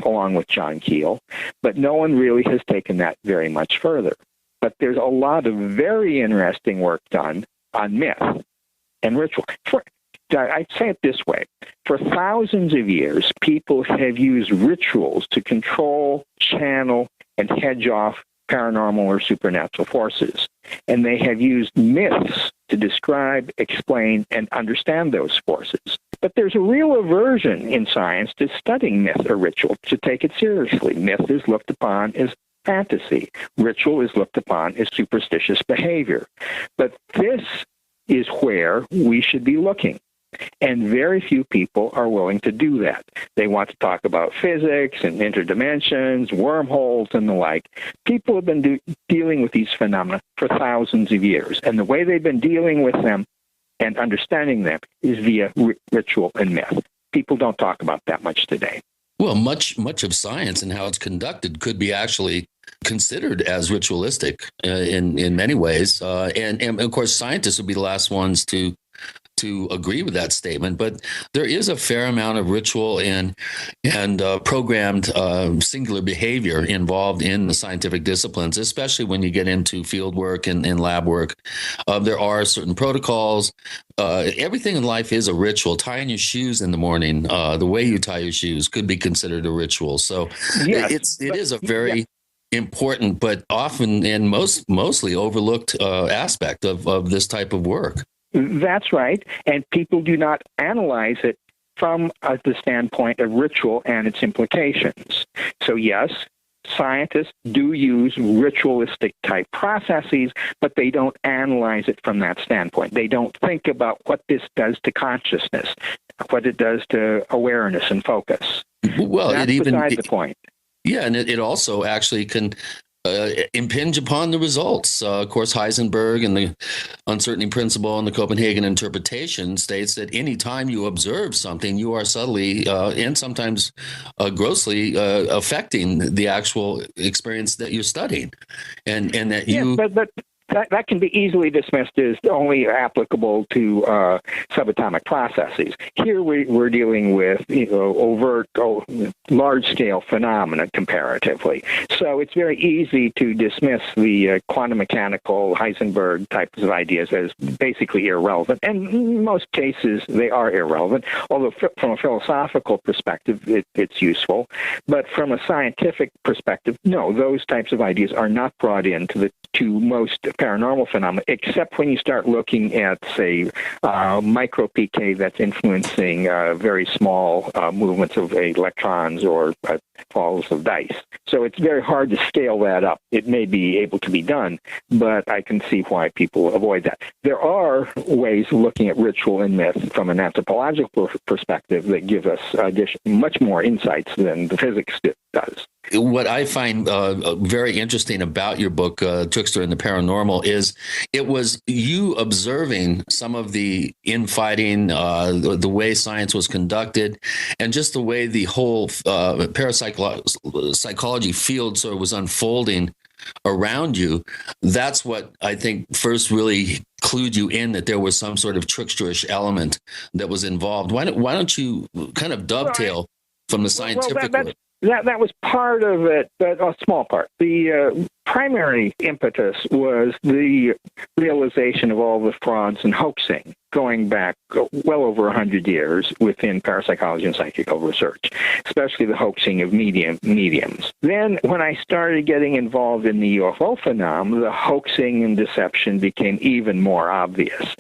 along with John Keel, but no one really has taken that very much further. But there's a lot of very interesting work done on myth and ritual. I'd say it this way. For thousands of years, people have used rituals to control, channel, and hedge off paranormal or supernatural forces. And they have used myths to describe, explain, and understand those forces. But there's a real aversion in science to studying myth or ritual, to take it seriously. Myth is looked upon as fantasy. Ritual is looked upon as superstitious behavior. But this is where we should be looking. And very few people are willing to do that. They want to talk about physics and interdimensions, wormholes, and the like. People have been dealing with these phenomena for thousands of years. And the way they've been dealing with them and understanding them is via ritual and myth. People don't talk about that much today. Well, much of science and how it's conducted could be actually considered as ritualistic in many ways. And of course, scientists would be the last ones to agree with that statement, but there is a fair amount of ritual and programmed singular behavior involved in the scientific disciplines, especially when you get into field work and lab work. There are certain protocols. Everything in life is a ritual. Tying your shoes in the morning, the way you tie your shoes could be considered a ritual. So yes, it is a very important, but often and mostly overlooked aspect of this type of work. That's right. And people do not analyze it from the standpoint of ritual and its implications. So yes, scientists do use ritualistic type processes, but they don't analyze it from that standpoint. They don't think about what this does to consciousness, what it does to awareness and focus. Well, that's beside the point. Yeah, and it also actually can impinge upon the results. Of course, Heisenberg and the uncertainty principle and the Copenhagen interpretation states that any time you observe something, you are subtly and sometimes grossly affecting the actual experience that you're studying, and that you. Yes, but that can be easily dismissed as only applicable to subatomic processes. Here we're dealing with overt, large-scale phenomena comparatively. So it's very easy to dismiss the quantum mechanical Heisenberg types of ideas as basically irrelevant. And in most cases, they are irrelevant, although from a philosophical perspective, it's useful. But from a scientific perspective, no, those types of ideas are not brought into to most paranormal phenomena, except when you start looking at, say, micro PK that's influencing very small movements of electrons or falls of dice. So it's very hard to scale that up. It may be able to be done, but I can see why people avoid that. There are ways of looking at ritual and myth from an anthropological perspective that give us much more insights than the physics does. What I find very interesting about your book, Trickster and the Paranormal, is it was you observing some of the infighting, the way science was conducted, and just the way the whole parapsychology field sort of was unfolding around you. That's what I think first really clued you in that there was some sort of tricksterish element that was involved. Why don't you kind of dovetail from the scientific work? That was part of it, but a small part. The primary impetus was the realization of all the frauds and hoaxing going back well over 100 years within parapsychology and psychical research, especially the hoaxing of mediums. Then when I started getting involved in the UFO phenomenon, the hoaxing and deception became even more obvious,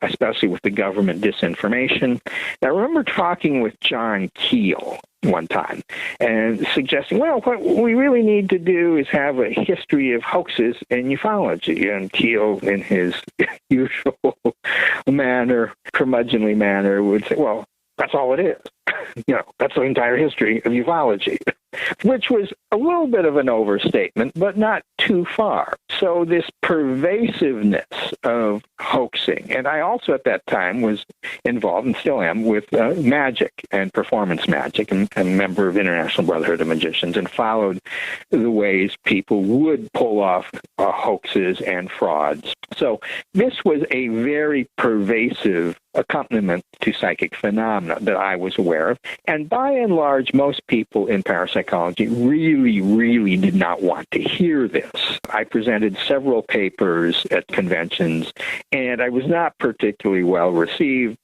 especially with the government disinformation. I remember talking with John Keel one time and suggesting, well, what we really need to do is have a history of hoaxes in ufology. And Keel, in his usual manner, curmudgeonly manner, would say, well, that's all it is. That's the entire history of ufology, which was a little bit of an overstatement, but not too far. So this pervasiveness of hoaxing, and I also at that time was involved, and still am, with magic and performance magic, and a member of International Brotherhood of Magicians, and followed the ways people would pull off hoaxes and frauds. So this was a very pervasive accompaniment to psychic phenomena that I was aware of. And by and large, most people in parapsychology really, really did not want to hear this. I presented several papers at conventions, and I was not particularly well received.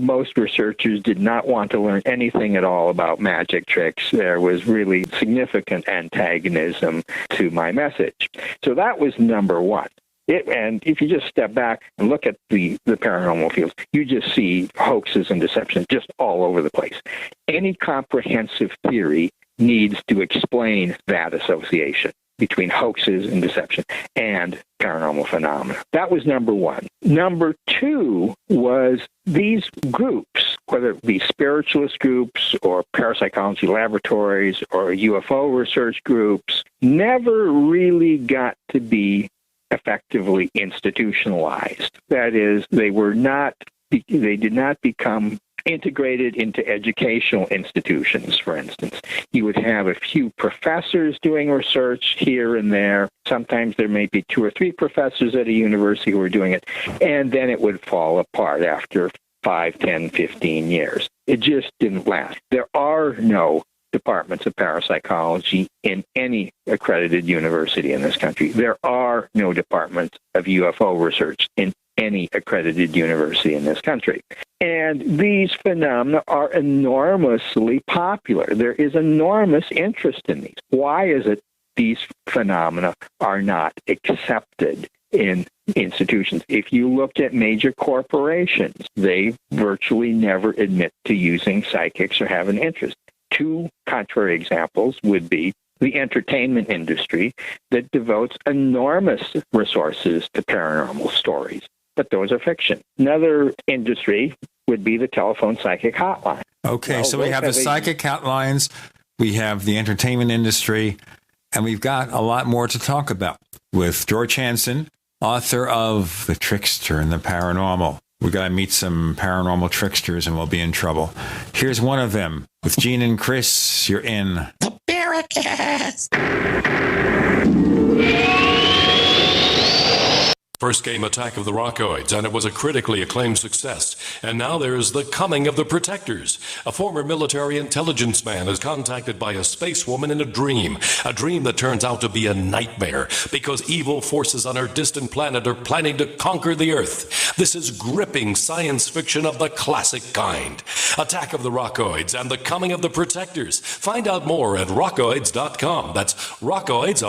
Most researchers did not want to learn anything at all about magic tricks. There was really significant antagonism to my message. So that was number one. And if you just step back and look at the paranormal fields, you just see hoaxes and deception just all over the place. Any comprehensive theory needs to explain that association. between hoaxes and deception and paranormal phenomena. That was number one. Number two was these groups, whether it be spiritualist groups or parapsychology laboratories or UFO research groups, never really got to be effectively institutionalized. That is, they did not become integrated into educational institutions, for instance. You would have a few professors doing research here and there. Sometimes there may be 2 or 3 professors at a university who are doing it, and then it would fall apart after 5, 10, 15 years. It just didn't last. There are no departments of parapsychology in any accredited university in this country. There are no departments of UFO research in any accredited university in this country. And these phenomena are enormously popular. There is enormous interest in these. Why is it these phenomena are not accepted in institutions? If you look at major corporations, they virtually never admit to using psychics or have an interest. 2 contrary examples would be the entertainment industry that devotes enormous resources to paranormal stories, but those are fiction. Another industry would be the telephone psychic hotline. Okay, Well, so we have the psychic hotlines, we have the entertainment industry, and we've got a lot more to talk about with George Hansen, author of The Trickster and the Paranormal. We got to meet some paranormal tricksters and we'll be in trouble. Here's one of them with Gene and Chris. You're in the Paracast. First came Attack of the Rockoids, and it was a critically acclaimed success. And now there is The Coming of the Protectors. A former military intelligence man is contacted by a space woman in a dream that turns out to be a nightmare because evil forces on her distant planet are planning to conquer the Earth. This is gripping science fiction of the classic kind. Attack of the Rockoids and The Coming of the Protectors. Find out more at rockoids.com. That's Rockoids,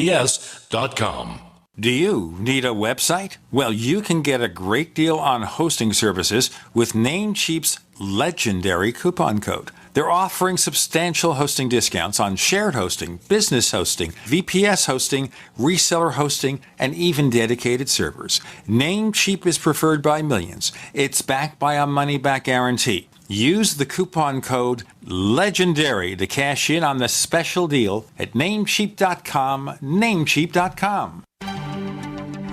ROCKOIDS.com. Do you need a website? Well, you can get a great deal on hosting services with Namecheap's legendary coupon code. They're offering substantial hosting discounts on shared hosting, business hosting, VPS hosting, reseller hosting, and even dedicated servers. Namecheap is preferred by millions. It's backed by a money-back guarantee. Use the coupon code LEGENDARY to cash in on the special deal at Namecheap.com, Namecheap.com.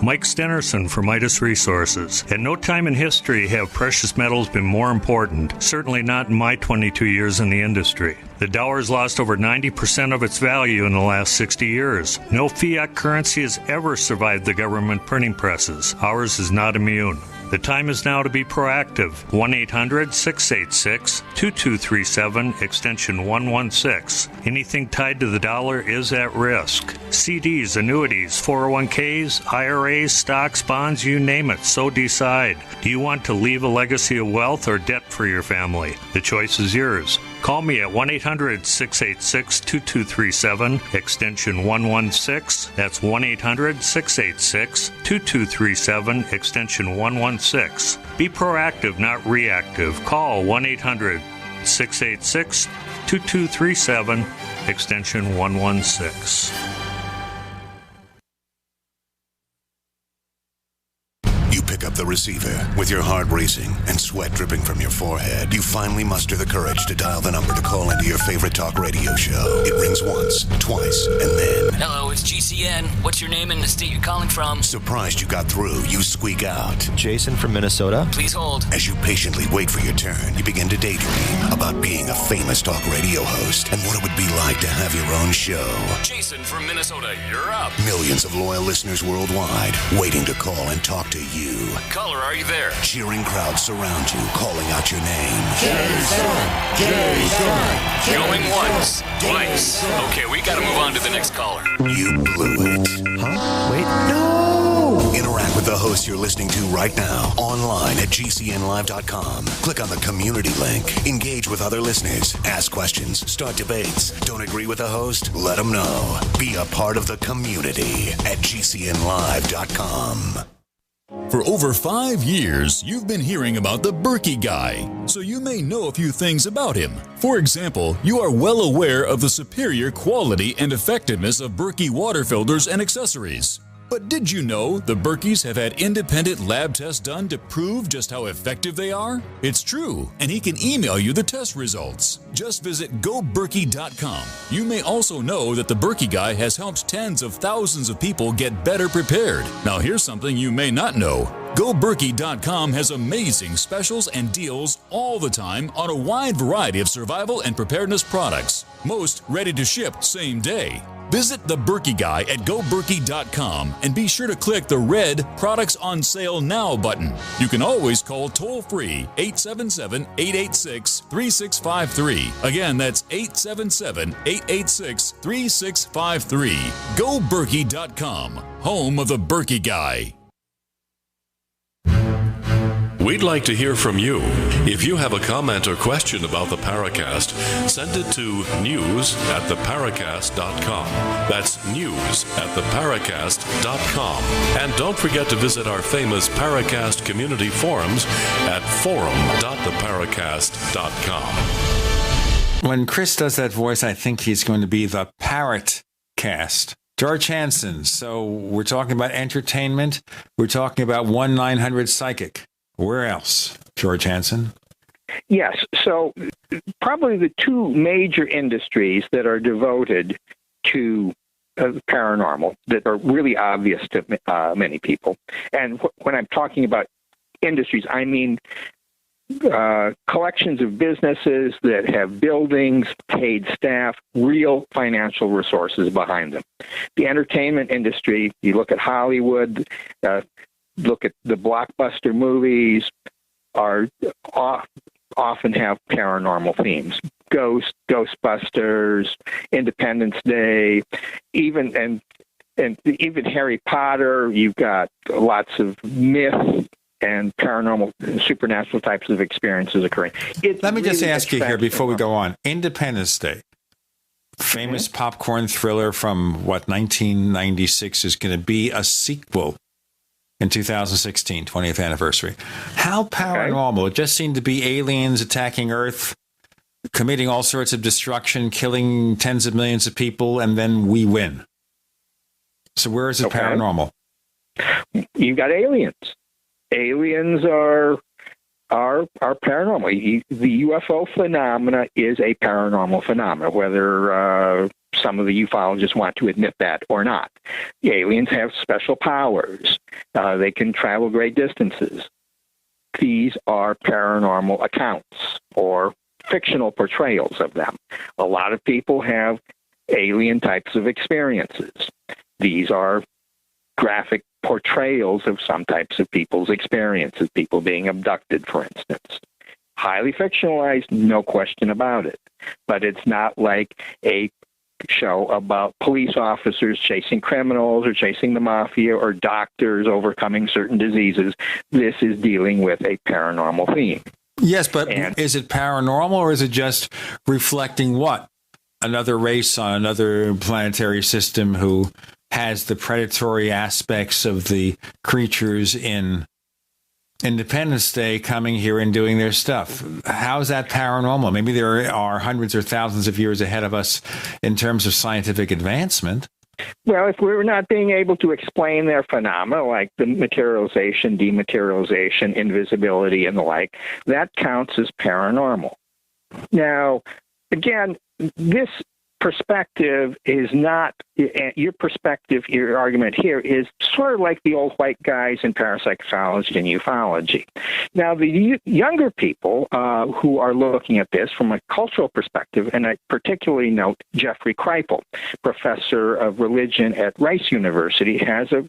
Mike Stenerson for Midas Resources. At no time in history have precious metals been more important, certainly not in my 22 years in the industry. The dollar has lost over 90% of its value in the last 60 years. No fiat currency has ever survived the government printing presses. Ours is not immune. The time is now to be proactive. 1-800-686-2237, extension 116. Anything tied to the dollar is at risk. CDs, annuities, 401ks, IRAs, stocks, bonds, you name it, so decide. Do you want to leave a legacy of wealth or debt for your family? The choice is yours. Call me at 1-800-686-2237, extension 116. That's 1-800-686-2237, extension 116. Be proactive, not reactive. Call 1-800-686-2237, extension 116. You pick up the receiver with your heart racing and sweat dripping from your forehead. You finally muster the courage to dial the number to call into your favorite talk radio show. It rings once, twice, and then... Hello, it's GCN. What's your name and the state you're calling from? Surprised you got through, you squeak out. Jason from Minnesota. Please hold. As you patiently wait for your turn, you begin to daydream about being a famous talk radio host and what it would be like to have your own show. Jason from Minnesota, you're up. Millions of loyal listeners worldwide waiting to call and talk to you. Caller, are you there? Cheering crowds surround you, calling out your name. Jason! Jason! Going once, twice. Okay, we gotta move on to the next caller. You blew it. Huh? Wait, no! Interact with the host you're listening to right now, online at GCNlive.com. Click on the community link. Engage with other listeners. Ask questions. Start debates. Don't agree with the host? Let them know. Be a part of the community at GCNlive.com. For over 5 years, you've been hearing about the Berkey Guy, so you may know a few things about him. For example, you are well aware of the superior quality and effectiveness of Berkey water filters and accessories. But did you know the Berkeys have had independent lab tests done to prove just how effective they are? It's true, and he can email you the test results. Just visit goberkey.com. You may also know that the Berkey Guy has helped tens of thousands of people get better prepared. Now here's something you may not know. GoBerkey.com has amazing specials and deals all the time on a wide variety of survival and preparedness products. Most ready to ship same day. Visit the Berkey Guy at GoBerkey.com and be sure to click the red Products on Sale Now button. You can always call toll-free 877-886-3653. Again, that's 877-886-3653. GoBerkey.com, home of the Berkey Guy. We'd like to hear from you. If you have a comment or question about the Paracast, send it to news@theparacast.com. That's news@theparacast.com. And don't forget to visit our famous Paracast community forums at forum.theparacast.com. When Chris does that voice, I think he's going to be the Paracast. George Hansen. So we're talking about entertainment. We're talking about 1-900 Psychic. Where else, George Hansen? Yes. So probably the two major industries that are devoted to paranormal that are really obvious to many people. And when I'm talking about industries, I mean collections of businesses that have buildings, paid staff, real financial resources behind them. The entertainment industry, you look at Hollywood, look at the blockbuster movies, are often have paranormal themes. Ghostbusters, Independence Day, even Harry Potter. You've got lots of myth and paranormal, supernatural types of experiences occurring. Let me just ask you here before we go on. Independence Day, famous popcorn thriller from 1996, is going to be a sequel in 2016, 20th anniversary. How paranormal? Okay. It just seemed to be aliens attacking Earth, committing all sorts of destruction, killing tens of millions of people, and then we win. So where is it paranormal? You've got aliens. Aliens are paranormal. The UFO phenomena is a paranormal phenomena, whether some of the ufologists want to admit that or not. The aliens have special powers. They can travel great distances. These are paranormal accounts or fictional portrayals of them. A lot of people have alien types of experiences. These are graphic portrayals of some types of people's experiences, people being abducted, for instance. Highly fictionalized, no question about it. But it's not like a show about police officers chasing criminals or chasing the mafia or doctors overcoming certain diseases. This is dealing with a paranormal theme. Yes, but is it paranormal or is it just reflecting what? Another race on another planetary system who has the predatory aspects of the creatures in Independence Day coming here and doing their stuff. How is that paranormal? Maybe there are hundreds or thousands of years ahead of us in terms of scientific advancement. Well, if we're not being able to explain their phenomena, like the materialization, dematerialization, invisibility, and the like, that counts as paranormal. Now, again, this perspective is not, your perspective, your argument here is sort of like the old white guys in parapsychology and ufology. Now, the younger people who are looking at this from a cultural perspective, and I particularly note Jeffrey Kripal, professor of religion at Rice University, has a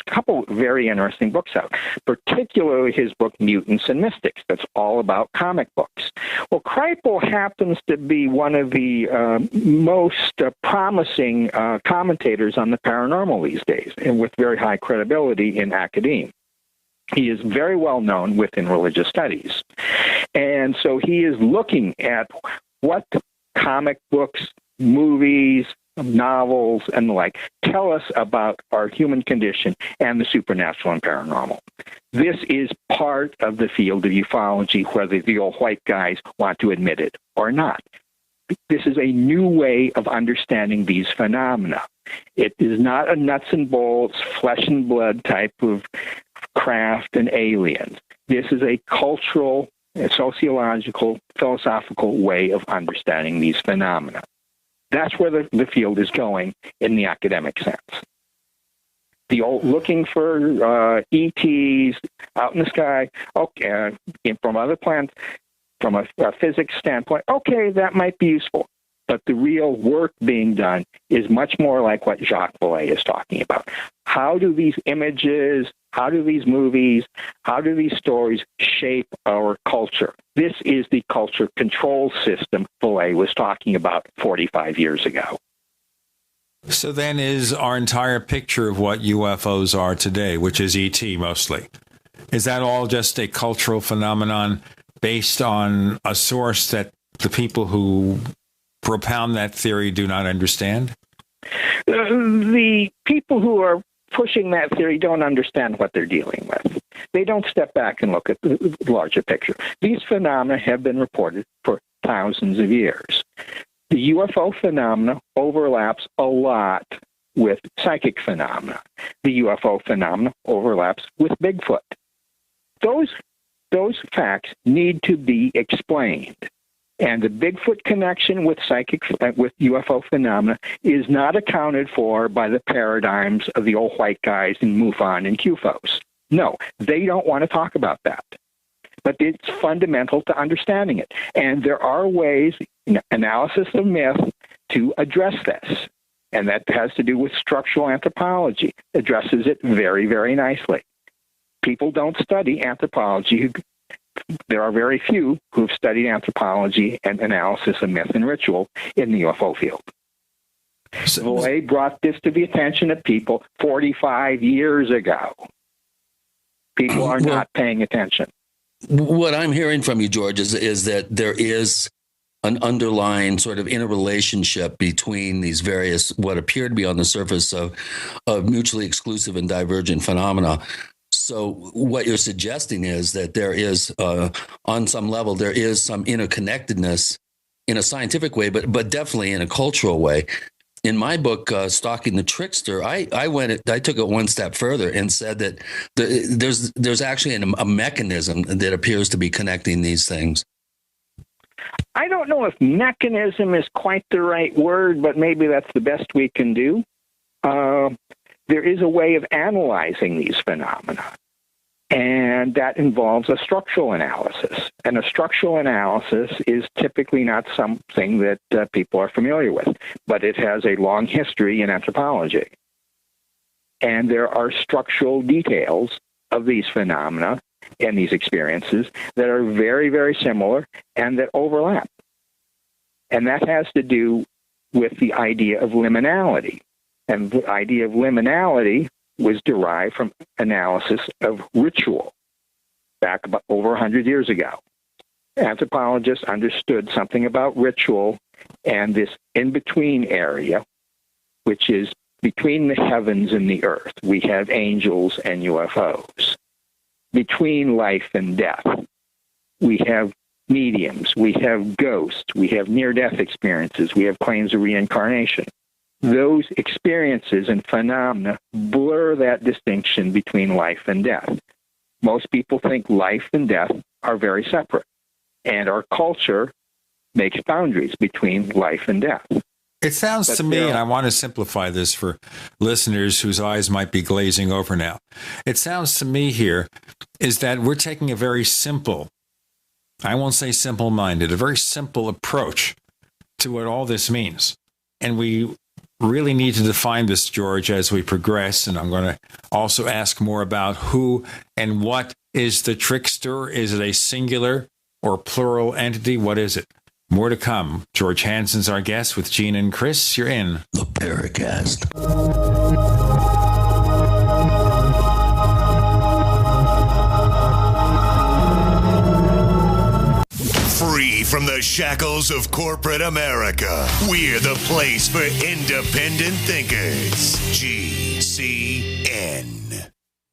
couple very interesting books out, particularly his book, Mutants and Mystics. That's all about comic books. Well, Kripal happens to be one of the most promising commentators on the paranormal these days, and with very high credibility in academia. He is very well known within religious studies. And so he is looking at what comic books, movies, novels, and the like tell us about our human condition and the supernatural and paranormal. This is part of the field of ufology, whether the old white guys want to admit it or not. This is a new way of understanding these phenomena. It is not a nuts and bolts, flesh and blood type of craft and aliens. This is a cultural, a sociological, philosophical way of understanding these phenomena. That's where the field is going in the academic sense. The old looking for ETs out in the sky, okay, from other planets, from a physics standpoint, okay, that might be useful. But the real work being done is much more like what Jacques Vallée is talking about. How do these images, how do these movies, how do these stories shape our culture? This is the culture control system Vallée was talking about 45 years ago. So then is our entire picture of what UFOs are today, which is ET mostly, is that all just a cultural phenomenon based on a source that the people who propound that theory do not understand? The people who are pushing that theory don't understand what they're dealing with. They don't step back and look at the larger picture. These phenomena have been reported for thousands of years. The UFO phenomena overlaps a lot with psychic phenomena. The UFO phenomena overlaps with Bigfoot. Those facts need to be explained. And the Bigfoot connection with with UFO phenomena is not accounted for by the paradigms of the old white guys in MUFON and QFOs. No, they don't want to talk about that. But it's fundamental to understanding it. And there are ways, analysis of myth, to address this. And that has to do with structural anthropology. Addresses it very, very nicely. People don't study anthropology. There are very few who've studied anthropology and analysis of myth and ritual in the UFO field. Vallée brought this to the attention of people 45 years ago. People are not paying attention. What I'm hearing from you, George, is that there is an underlying sort of interrelationship between these various, what appear to be on the surface of mutually exclusive and divergent phenomena. So what you're suggesting is that there is, on some level, there is some interconnectedness in a scientific way, but definitely in a cultural way. In my book, Stalking the Trickster, I took it one step further and said that there's actually a mechanism that appears to be connecting these things. I don't know if mechanism is quite the right word, but maybe that's the best we can do. There is a way of analyzing these phenomena, and that involves a structural analysis. And a structural analysis is typically not something that people are familiar with, but it has a long history in anthropology. And there are structural details of these phenomena and these experiences that are very, very similar and that overlap. And that has to do with the idea of liminality. And the idea of liminality was derived from analysis of ritual back about over 100 years ago. Anthropologists understood something about ritual and this in-between area, which is between the heavens and the earth. We have angels and UFOs. Between life and death, we have mediums, we have ghosts, we have near-death experiences, we have claims of reincarnation. Those experiences and phenomena blur that distinction between life and death. Most people think life and death are very separate, and our culture makes boundaries between life and death. It sounds to me, and I want to simplify this for listeners whose eyes might be glazing over now. It sounds to me here is that we're taking a very simple, I won't say simple-minded, a very simple approach to what all this means. And we really need to define this, George, as we progress. And I'm going to also ask more about who and what is the trickster. Is it a singular or plural entity? What is it? More to come. George Hansen's our guest with Gene and Chris. You're in the Paracast. Free from the shackles of corporate America. We're the place for independent thinkers. GCN.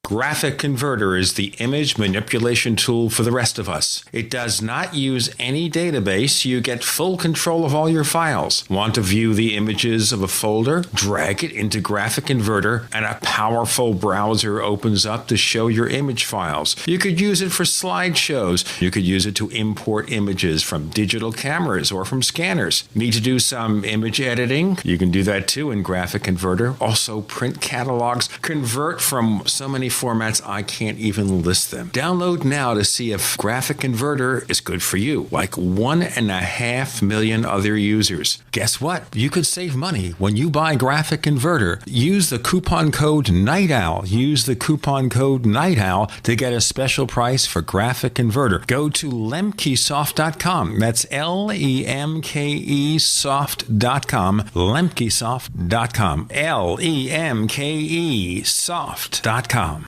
Graphic Converter is the image manipulation tool for the rest of us. It does not use any database. You get full control of all your files. Want to view the images of a folder? Drag it into Graphic Converter and a powerful browser opens up to show your image files. You could use it for slideshows. You could use it to import images from digital cameras or from scanners. Need to do some image editing? You can do that too in Graphic Converter. Also print catalogs. Convert from so many formats I can't even list them. Download now to see if Graphic Converter is good for you, like 1.5 million other users. Guess what? You could save money when you buy Graphic Converter. Use the coupon code Night Owl. Use the coupon code Night Owl to get a special price for Graphic Converter. Go to lemkesoft.com. That's LEMKEsoft.com. lemkesoft.com. LEMKEsoft.com.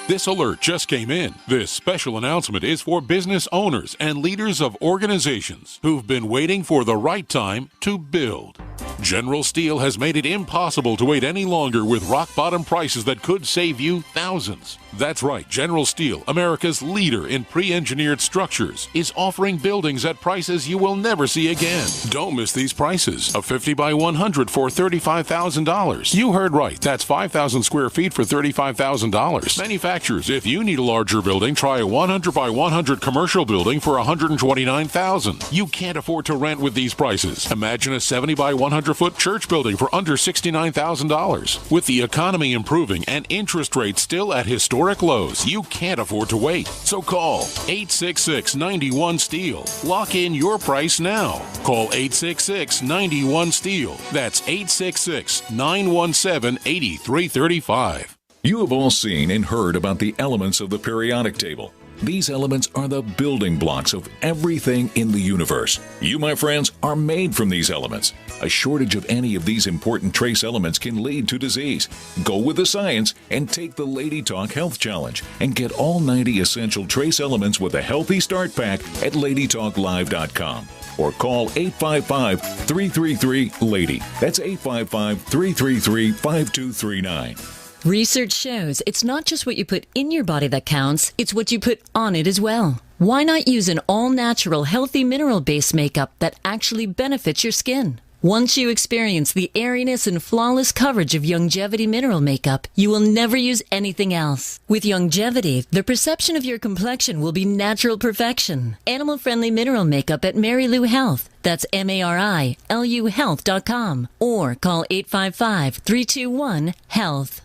This alert just came in. This special announcement is for business owners and leaders of organizations who've been waiting for the right time to build. General Steel has made it impossible to wait any longer with rock-bottom prices that could save you thousands. That's right, General Steel, America's leader in pre-engineered structures, is offering buildings at prices you will never see again. Don't miss these prices. A 50 by 100 for $35,000. You heard right, that's 5,000 square feet for $35,000. Manufacturers, if you need a larger building, try a 100 by 100 commercial building for $129,000. You can't afford to rent with these prices. Imagine a 70 by 100-foot church building for under $69,000. With the economy improving and interest rates still at historic lows, you can't afford to wait. So call 866-91-STEEL. Lock in your price now. Call 866-91-STEEL. That's 866-917-8335. You have all seen and heard about the elements of the periodic table. These elements are the building blocks of everything in the universe. You, my friends, are made from these elements. A shortage of any of these important trace elements can lead to disease. Go with the science and take the Lady Talk Health Challenge and get all 90 essential trace elements with a healthy start pack at LadyTalkLive.com. Or call 855-333-LADY. That's 855-333-5239. Research shows it's not just what you put in your body that counts, it's what you put on it as well. Why not use an all-natural, healthy mineral-based makeup that actually benefits your skin? Once you experience the airiness and flawless coverage of Longevity mineral makeup, you will never use anything else. With Longevity, the perception of your complexion will be natural perfection. Animal-friendly mineral makeup at Mary Lou Health. That's MARILU Health.com. Or call 855-321-HEALTH.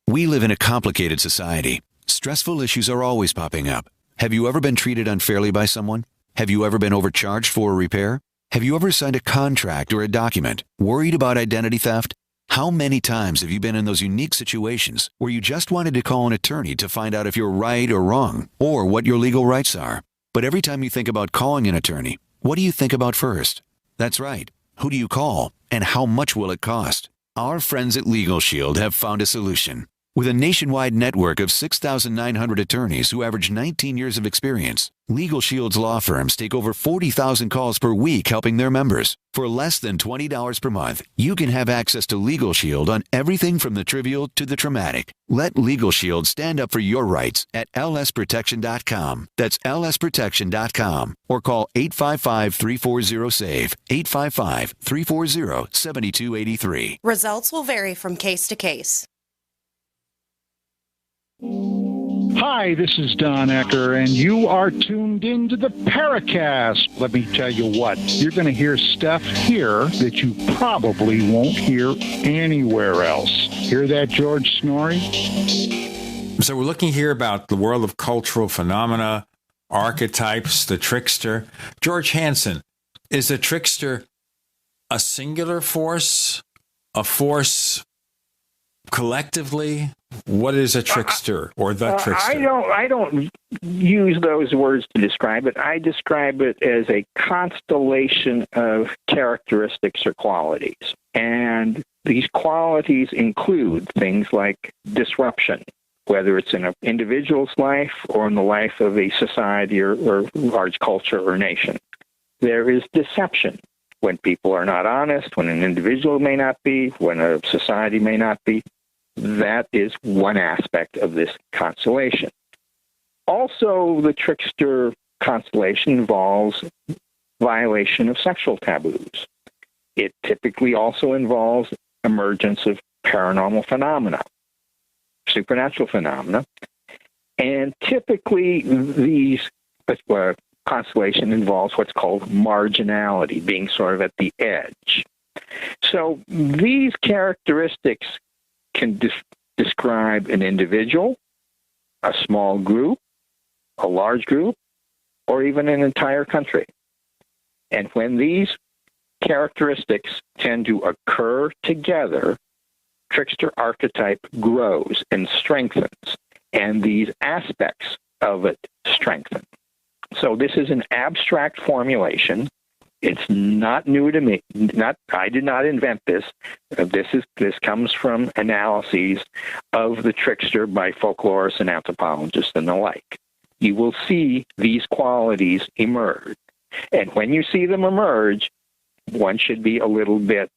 We live in a complicated society. Stressful issues are always popping up. Have you ever been treated unfairly by someone? Have you ever been overcharged for a repair? Have you ever signed a contract or a document? Worried about identity theft? How many times have you been in those unique situations where you just wanted to call an attorney to find out if you're right or wrong, or what your legal rights are? But every time you think about calling an attorney, what do you think about first? That's right. Who do you call, and how much will it cost? Our friends at Legal Shield have found a solution. With a nationwide network of 6,900 attorneys who average 19 years of experience, Legal Shield's law firms take over 40,000 calls per week helping their members. For less than $20 per month, you can have access to Legal Shield on everything from the trivial to the traumatic. Let Legal Shield stand up for your rights at lsprotection.com. That's lsprotection.com. Or call 855-340-SAVE, 855-340-7283. Results will vary from case to case. Hi, this is Don Ecker, and you are tuned into the Paracast. Let me tell you what, you're going to hear stuff here that you probably won't hear anywhere else. Hear that, George Snorri? So we're looking here about the world of cultural phenomena, archetypes, the trickster. George Hansen, is the trickster a singular force, a force collectively? What is a trickster or the trickster? I don't use those words to describe it. I describe it as a constellation of characteristics or qualities. And these qualities include things like disruption, whether it's in an individual's life or in the life of a society or large culture or nation. There is deception when people are not honest, when an individual may not be, when a society may not be. That is one aspect of this constellation. Also, the trickster constellation involves violation of sexual taboos. It typically also involves emergence of paranormal phenomena, supernatural phenomena, and typically these constellation involves what's called marginality, being sort of at the edge. So these characteristics can describe an individual, a small group, a large group, or even an entire country. And when these characteristics tend to occur together, trickster archetype grows and strengthens, and these aspects of it strengthen. So this is an abstract formulation. It's not new to me. I did not invent this. This comes from analyses of the trickster by folklorists and anthropologists and the like. You will see these qualities emerge. And when you see them emerge, one should be a little bit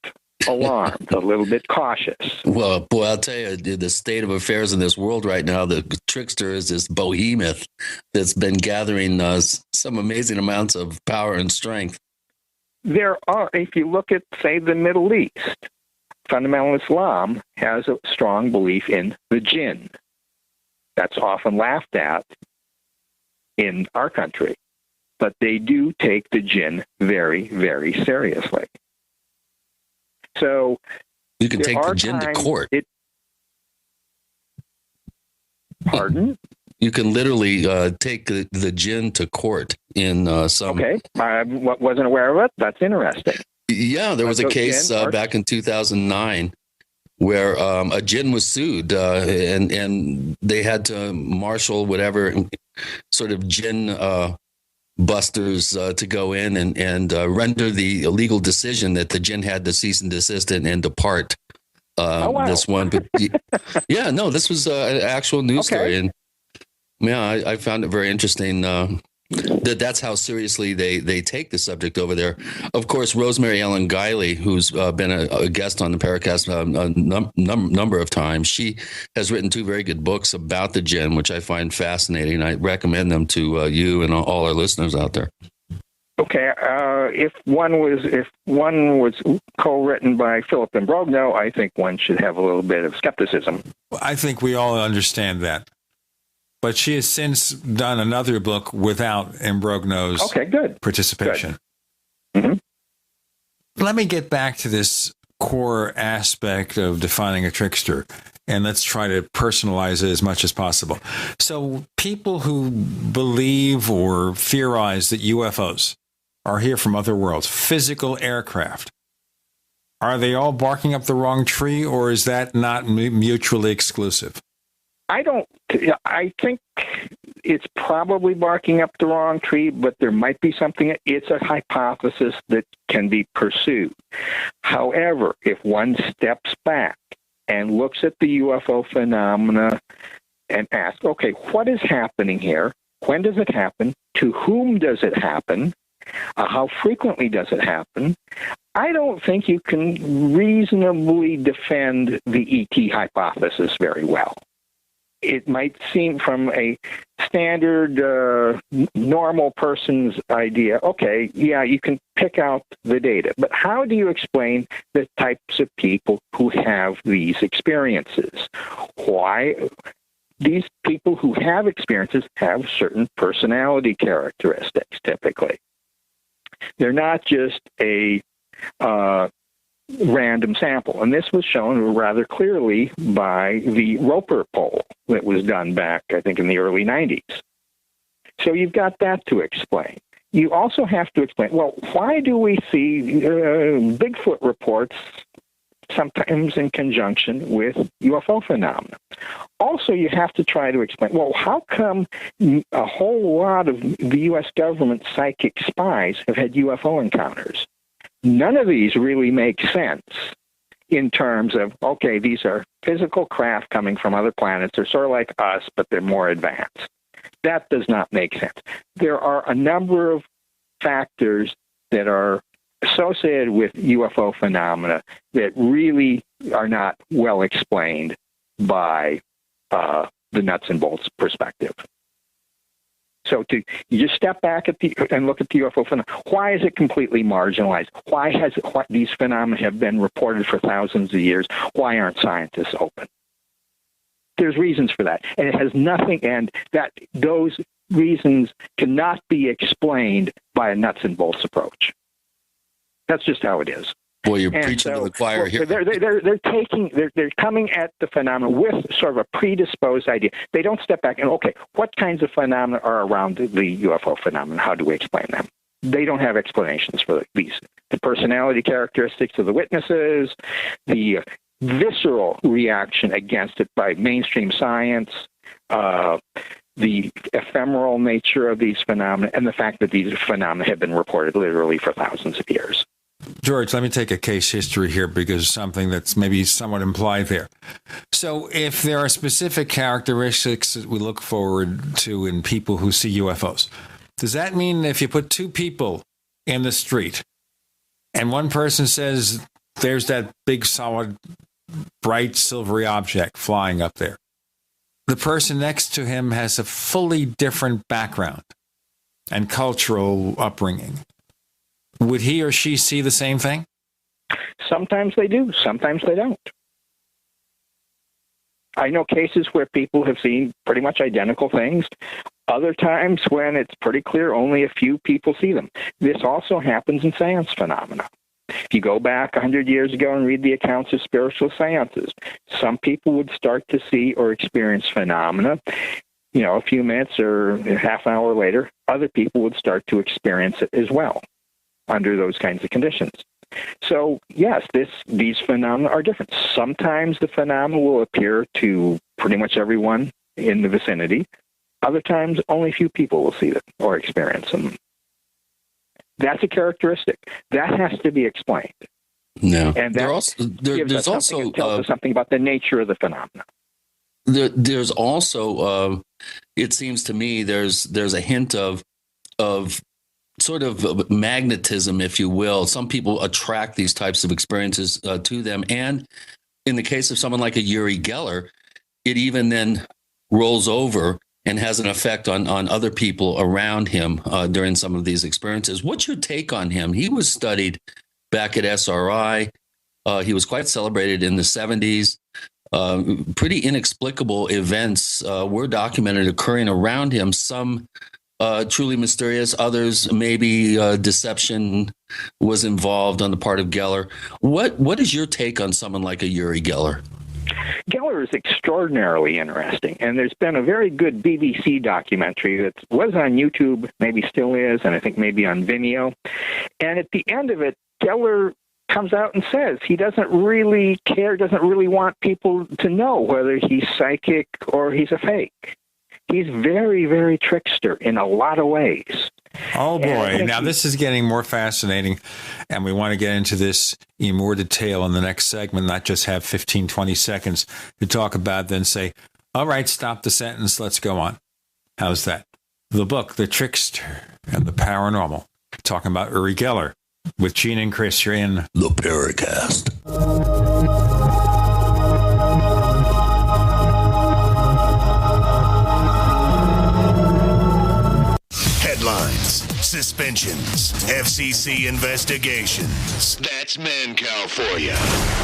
alarmed, a little bit cautious. Well, boy, I'll tell you, the state of affairs in this world right now, the trickster is this behemoth that's been gathering some amazing amounts of power and strength. There are, if you look at, say, the Middle East, fundamental Islam has a strong belief in the jinn. That's often laughed at in our country, but they do take the jinn very, very seriously. So you can take the jinn to court. Pardon? You can literally take the jinn to court in some. Okay, I wasn't aware of it. That's interesting. Yeah, there was a case back in 2009 where a jinn was sued, and they had to marshal whatever sort of jinn busters to go in and render the illegal decision that the jinn had to cease and desist and depart. Wow. This one, but yeah, no, this was an actual news story, and yeah, I found it very interesting that's how seriously they take the subject over there. Of course, Rosemary Ellen Guiley, who's been a guest on the Paracast a number of times, she has written 2 very good books about the jinn, which I find fascinating. I recommend them to you and all our listeners out there. Okay, if one was co-written by Philip Imbrogno, I think one should have a little bit of skepticism. I think we all understand that. But she has since done another book without Imbrogno's participation. Good. Mm-hmm. Let me get back to this core aspect of defining a trickster, and let's try to personalize it as much as possible. So people who believe or theorize that UFOs are here from other worlds, physical aircraft, are they all barking up the wrong tree, or is that not mutually exclusive? I think it's probably barking up the wrong tree, but there might be something. It's a hypothesis that can be pursued. However, if one steps back and looks at the UFO phenomena and asks, okay, what is happening here? When does it happen? To whom does it happen? How frequently does it happen? I don't think you can reasonably defend the ET hypothesis very well. It might seem from a standard normal person's idea, okay, yeah, you can pick out the data. But how do you explain the types of people who have these experiences? Why? These people who have experiences have certain personality characteristics, typically. They're not just a random sample. And this was shown rather clearly by the Roper poll that was done back, I think, in the early 90s. So you've got that to explain. You also have to explain, well, why do we see Bigfoot reports sometimes in conjunction with UFO phenomena? Also, you have to try to explain, well, how come a whole lot of the U.S. government psychic spies have had UFO encounters? None of these really make sense in terms of, okay, these are physical craft coming from other planets. They're sort of like us, but they're more advanced. That does not make sense. There are a number of factors that are associated with UFO phenomena that really are not well explained by the nuts and bolts perspective. So you just step back and look at the UFO phenomena. Why is it completely marginalized? Why these phenomena have been reported for thousands of years? Why aren't scientists open? There's reasons for that, and it has nothing. And those reasons cannot be explained by a nuts and bolts approach. That's just how it is. Boy, you're preaching to the choir here. They're coming at the phenomena with sort of a predisposed idea. They don't step back and, okay, what kinds of phenomena are around the UFO phenomenon? How do we explain them? They don't have explanations for these. The personality characteristics of the witnesses, the visceral reaction against it by mainstream science, the ephemeral nature of these phenomena, and the fact that these phenomena have been reported literally for thousands of years. George, let me take a case history here because something that's maybe somewhat implied there. So if there are specific characteristics that we look forward to in people who see UFOs, does that mean if you put two people in the street and one person says, there's that big, solid, bright, silvery object flying up there, the person next to him has a fully different background and cultural upbringing, would he or she see the same thing? Sometimes they do. Sometimes they don't. I know cases where people have seen pretty much identical things. Other times when it's pretty clear only a few people see them. This also happens in seance phenomena. If you go back 100 years ago and read the accounts of spiritual seances, some people would start to see or experience phenomena. A few minutes or a half an hour later, other people would start to experience it as well under those kinds of conditions. So, yes, these phenomena are different. Sometimes the phenomena will appear to pretty much everyone in the vicinity. Other times, only a few people will see them or experience them. That's a characteristic. That has to be explained. No. And there's also tells us something about the nature of the phenomena. There's also, it seems to me, there's a hint of sort of magnetism, if you will. Some people attract these types of experiences to them. And in the case of someone like a Uri Geller, it even then rolls over and has an effect on other people around him during some of these experiences. What's your take on him? He was studied back at SRI. He was quite celebrated in the 70s. Pretty inexplicable events were documented occurring around him. Some truly mysterious, others maybe deception was involved on the part of Geller. What is your take on someone like a Uri Geller? Geller is extraordinarily interesting, and there's been a very good BBC documentary that was on YouTube, maybe still is, and I think maybe on Vimeo. And at the end of it, Geller comes out and says he doesn't really care, doesn't really want people to know whether he's psychic or he's a fake. He's very, very trickster in a lot of ways. Oh, boy. Now, this is getting more fascinating, and we want to get into this in more detail in the next segment, not just have 15, 20 seconds to talk about, then say, all right, stop the sentence, let's go on. How's that? The book, The Trickster and the Paranormal, talking about Uri Geller with Gene and Chris. You're in the Paracast. Headlines, suspensions, FCC investigations. That's Mancow for you.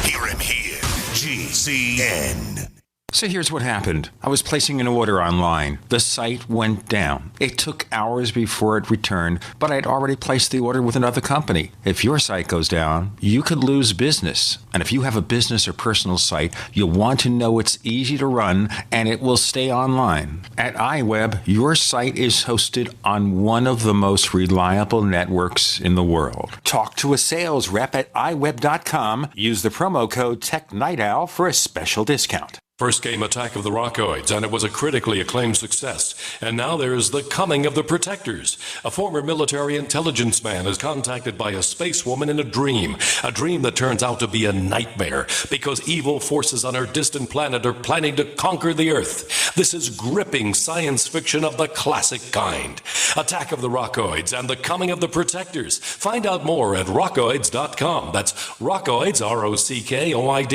Hear him here. GCN. So here's what happened. I was placing an order online. The site went down. It took hours before it returned, but I'd already placed the order with another company. If your site goes down, you could lose business. And if you have a business or personal site, you'll want to know it's easy to run and it will stay online. At iWeb, your site is hosted on one of the most reliable networks in the world. Talk to a sales rep at iWeb.com. Use the promo code TechNightOwl for a special discount. First came Attack of the Rockoids, and it was a critically acclaimed success. And now there's The Coming of the Protectors. A former military intelligence man is contacted by a space woman in a dream that turns out to be a nightmare because evil forces on her distant planet are planning to conquer the Earth. This is gripping science fiction of the classic kind. Attack of the Rockoids and The Coming of the Protectors. Find out more at rockoids.com. That's Rockoids,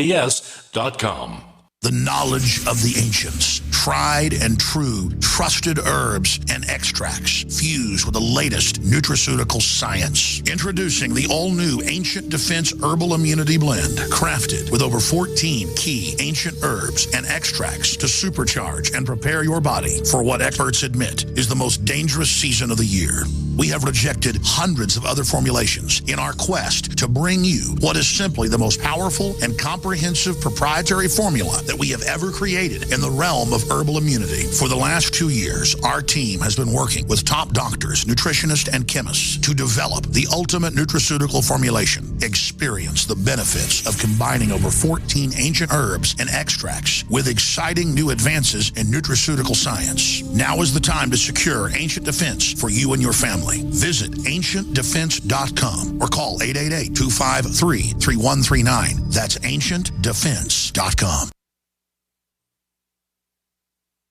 ROCKOIDS.com. The knowledge of the ancients, tried and true, trusted herbs and extracts fused with the latest nutraceutical science. Introducing the all-new Ancient Defense Herbal Immunity Blend, crafted with over 14 key ancient herbs and extracts to supercharge and prepare your body for what experts admit is the most dangerous season of the year. We have rejected hundreds of other formulations in our quest to bring you what is simply the most powerful and comprehensive proprietary formula that we have ever created in the realm of herbal immunity. For the last 2 years, our team has been working with top doctors, nutritionists, and chemists to develop the ultimate nutraceutical formulation. Experience the benefits of combining over 14 ancient herbs and extracts with exciting new advances in nutraceutical science. Now is the time to secure Ancient Defense for you and your family. Visit ancientdefense.com or call 888-253-3139. That's ancientdefense.com.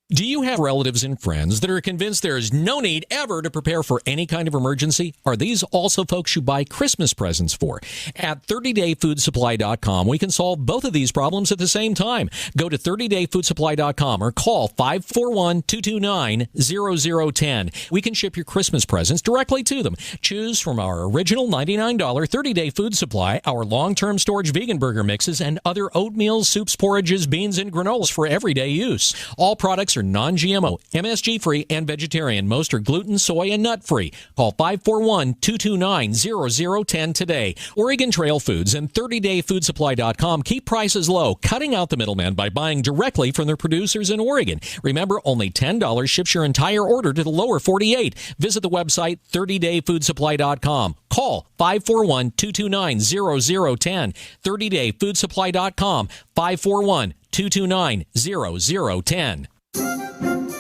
Do you have relatives and friends that are convinced there is no need ever to prepare for any kind of emergency? Are these also folks you buy Christmas presents for? At 30dayfoodsupply.com, we can solve both of these problems at the same time. Go to 30dayfoodsupply.com or call 541-229-0010. We can ship your Christmas presents directly to them. Choose from our original $99 30-day food supply, our long-term storage vegan burger mixes, and other oatmeal, soups, porridges, beans, and granolas for everyday use. All products are non-GMO, MSG-free, and vegetarian. Most are gluten, soy, and nut-free. Call 541-229-0010 today. Oregon Trail Foods and 30dayfoodsupply.com keep prices low, cutting out the middleman by buying directly from their producers in Oregon. Remember, only $10 ships your entire order to the lower 48. Visit the website 30dayfoodsupply.com. Call 541-229-0010. 30dayfoodsupply.com. 541-229-0010.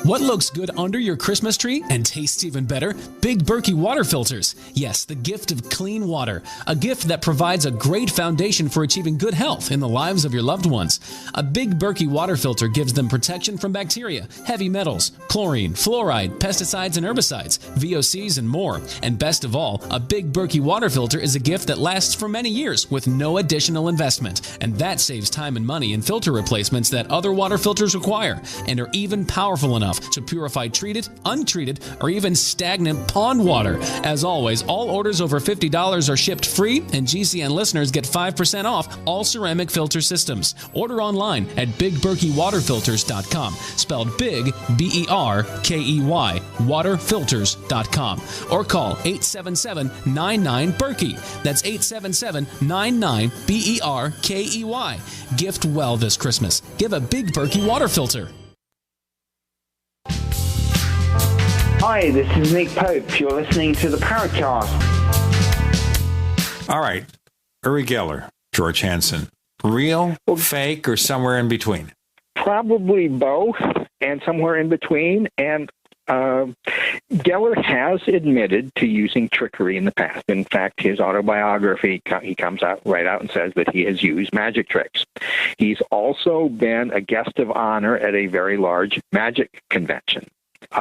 What looks good under your Christmas tree and tastes even better? Big Berkey water filters. Yes, the gift of clean water. A gift that provides a great foundation for achieving good health in the lives of your loved ones. A Big Berkey water filter gives them protection from bacteria, heavy metals, chlorine, fluoride, pesticides and herbicides, VOCs and more. And best of all, a Big Berkey water filter is a gift that lasts for many years with no additional investment. And that saves time and money in filter replacements that other water filters require and are even powerful enough to purify treated, untreated, or even stagnant pond water. As always, all orders over $50 are shipped free, and GCN listeners get 5% off all ceramic filter systems. Order online at BigBerkeyWaterFilters.com, spelled Big, B-E-R-K-E-Y, waterfilters.com, or call 877-99-BERKEY. That's 877-99-B-E-R-K-E-Y. Gift well this Christmas. Give a Big Berkey water filter. Hi, this is Nick Pope. You're listening to the Paracast. All right. Uri Geller, George Hansen. Real, fake, or somewhere in between? Probably both and somewhere in between. And Geller has admitted to using trickery in the past. In fact, his autobiography, he comes out and says that he has used magic tricks. He's also been a guest of honor at a very large magic convention. He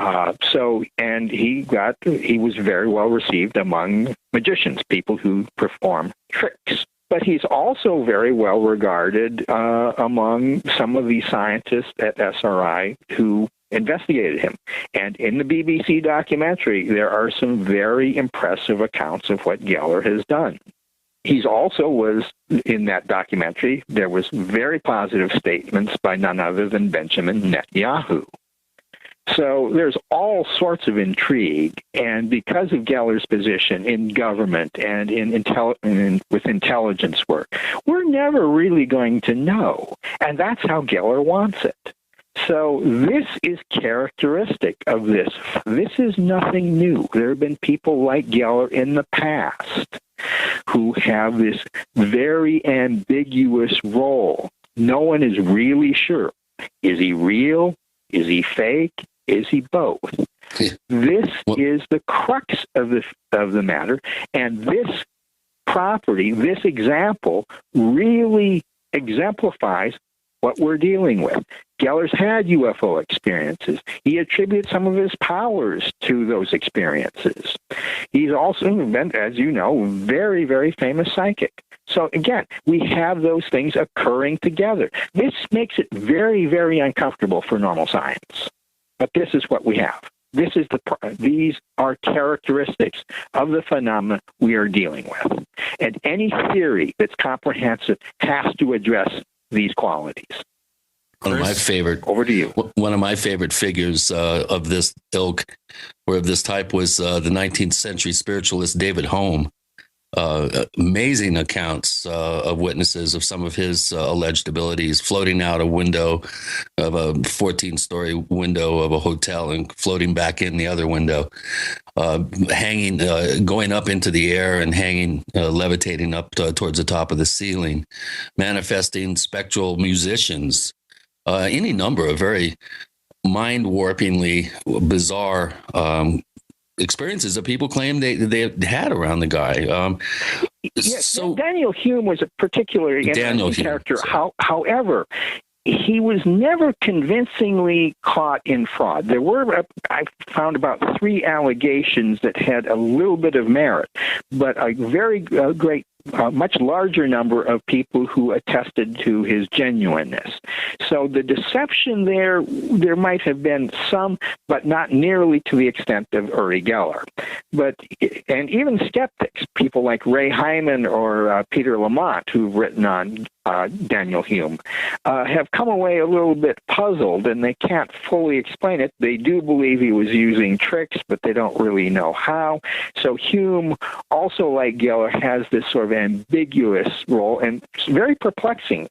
was very well received among magicians, people who perform tricks. But he's also very well regarded among some of the scientists at SRI who investigated him. And in the BBC documentary, there are some very impressive accounts of what Geller has done. He's also was, in that documentary, there was very positive statements by none other than Benjamin Netanyahu. So there's all sorts of intrigue, and because of Geller's position in government and with intelligence work, we're never really going to know, and that's how Geller wants it. So this is characteristic of this. This is nothing new. There have been people like Geller in the past who have this very ambiguous role. No one is really sure. Is he real? Is he fake? Is he both? This is the crux of the matter, and this property, this example, really exemplifies what we're dealing with. Geller's had UFO experiences. He attributes some of his powers to those experiences. He's also been, as you know, very, very famous psychic. So again, we have those things occurring together. This makes it very, very uncomfortable for normal science. But this is what we have. These are characteristics of the phenomena we are dealing with. And any theory that's comprehensive has to address these qualities. One of my favorite. Over to you. One of my favorite figures of this ilk or of this type was the 19th century spiritualist David Hume. Amazing accounts of witnesses of some of his alleged abilities, floating out a window of a 14-story window of a hotel and floating back in the other window, hanging, going up into the air and hanging, levitating up towards the top of the ceiling, manifesting spectral musicians, any number of very mind-warpingly bizarre experiences that people claim they had around the guy. Yes, so Daniel Hume was a particularly interesting character. However, he was never convincingly caught in fraud. There were, I found about 3 allegations that had a little bit of merit, but a very great much larger number of people who attested to his genuineness. So the deception there might have been some, but not nearly to the extent of Uri Geller. And even skeptics, people like Ray Hyman or Peter Lamont, who've written on Daniel Hume, have come away a little bit puzzled, and they can't fully explain it. They do believe he was using tricks, but they don't really know how. So Hume, also like Geller, has this sort of ambiguous role and very perplexing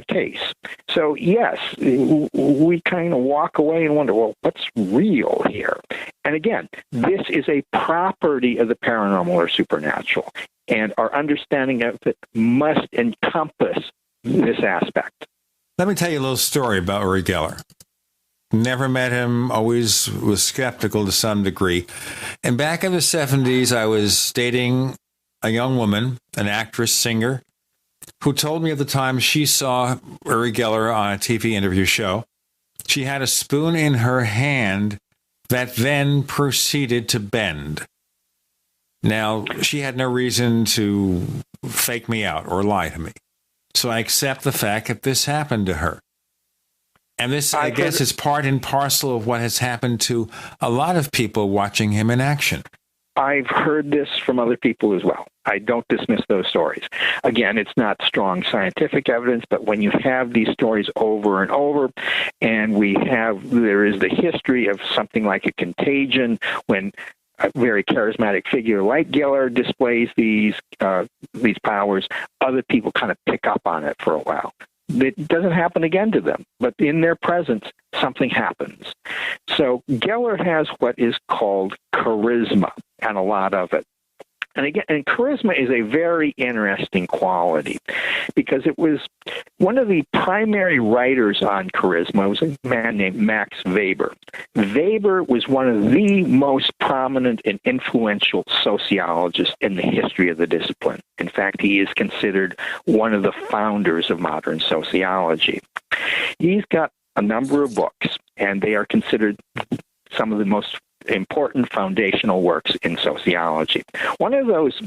case. So yes, we kind of walk away and wonder, well, what's real here? And again, this is a property of the paranormal or supernatural, and our understanding of it must encompass this aspect. Let me tell you a little story about Uri Geller. Never met him, always was skeptical to some degree. And back in the 70s, I was dating a young woman, an actress, singer, who told me at the time she saw Uri Geller on a TV interview show. She had a spoon in her hand that then proceeded to bend. Now, she had no reason to fake me out or lie to me. So I accept the fact that this happened to her. And this, I guess, is part and parcel of what has happened to a lot of people watching him in action. I've heard this from other people as well. I don't dismiss those stories. Again, it's not strong scientific evidence, but when you have these stories over and over, and there is the history of something like a contagion when a very charismatic figure like Geller displays these powers, other people kind of pick up on it for a while. It doesn't happen again to them, but in their presence, something happens. So Geller has what is called charisma, and a lot of it. And again, charisma is a very interesting quality because it was one of the primary writers on charisma was a man named Max Weber. Weber was one of the most prominent and influential sociologists in the history of the discipline. In fact, he is considered one of the founders of modern sociology. He's got a number of books, and they are considered some of the most important foundational works in sociology. One of those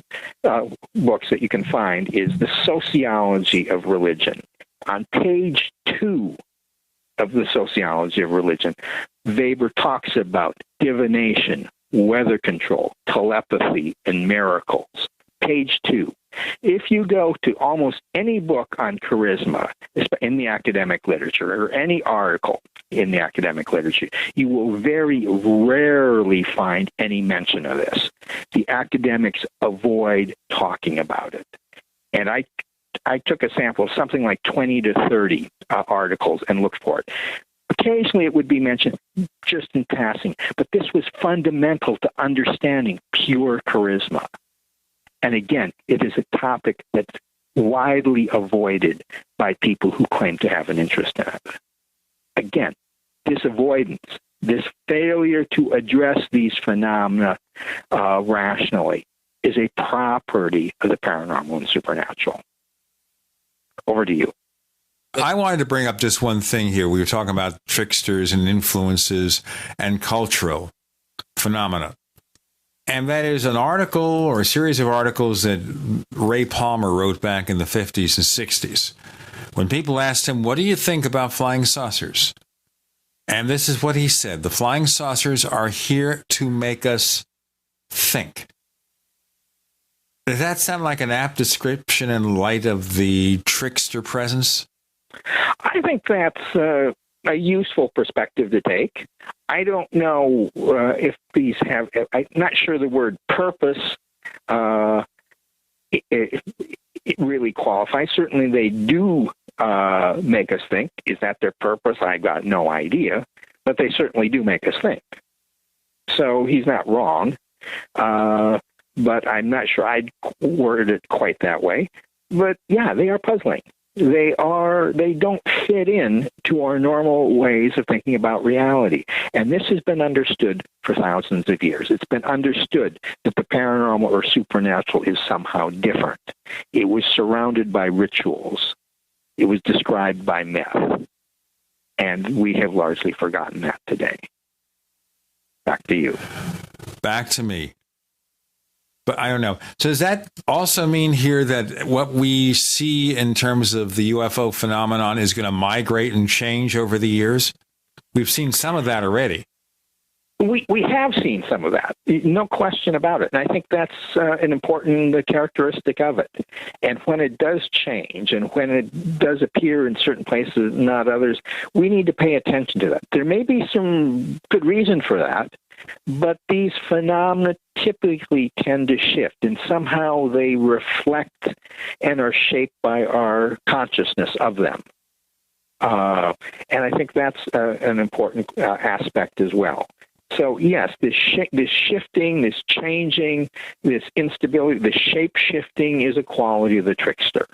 books that you can find is The Sociology of Religion. On page 2 of The Sociology of Religion, Weber talks about divination, weather control, telepathy, and miracles. Page 2. If you go to almost any book on charisma in the academic literature or any article in the academic literature, you will very rarely find any mention of this. The academics avoid talking about it. And I took a sample of something like 20 to 30 articles and looked for it. Occasionally it would be mentioned just in passing, but this was fundamental to understanding pure charisma. And again, it is a topic that's widely avoided by people who claim to have an interest in it. again, this avoidance, this failure to address these phenomena rationally is a property of the paranormal and supernatural. Over to you. I wanted to bring up just one thing here. We were talking about tricksters and influences and cultural phenomena. And that is an article or a series of articles that Ray Palmer wrote back in the 50s and 60s when people asked him, what do you think about flying saucers? And this is what he said. The flying saucers are here to make us think. Does that sound like an apt description in light of the trickster presence? I think that's a useful perspective to take. I don't know if these have, I'm not sure the word purpose it really qualifies. Certainly they do make us think. Is that their purpose? I got no idea. But they certainly do make us think. So he's not wrong. But I'm not sure I'd word it quite that way. But yeah, they are puzzling. They don't fit in to our normal ways of thinking about reality. And this has been understood for thousands of years. It's been understood that the paranormal or supernatural is somehow different. It was surrounded by rituals. It was described by myth. And we have largely forgotten that today. Back to you. Back to me. But I don't know. So does that also mean here that what we see in terms of the UFO phenomenon is going to migrate and change over the years? We've seen some of that already. We have seen some of that, no question about it. And I think that's an important characteristic of it. And when it does change and when it does appear in certain places, not others, we need to pay attention to that. There may be some good reason for that, but these phenomena typically tend to shift, and somehow they reflect and are shaped by our consciousness of them. And I think that's an important aspect as well. So, yes, this shifting, this changing, this instability, this shape-shifting is a quality of the trickster.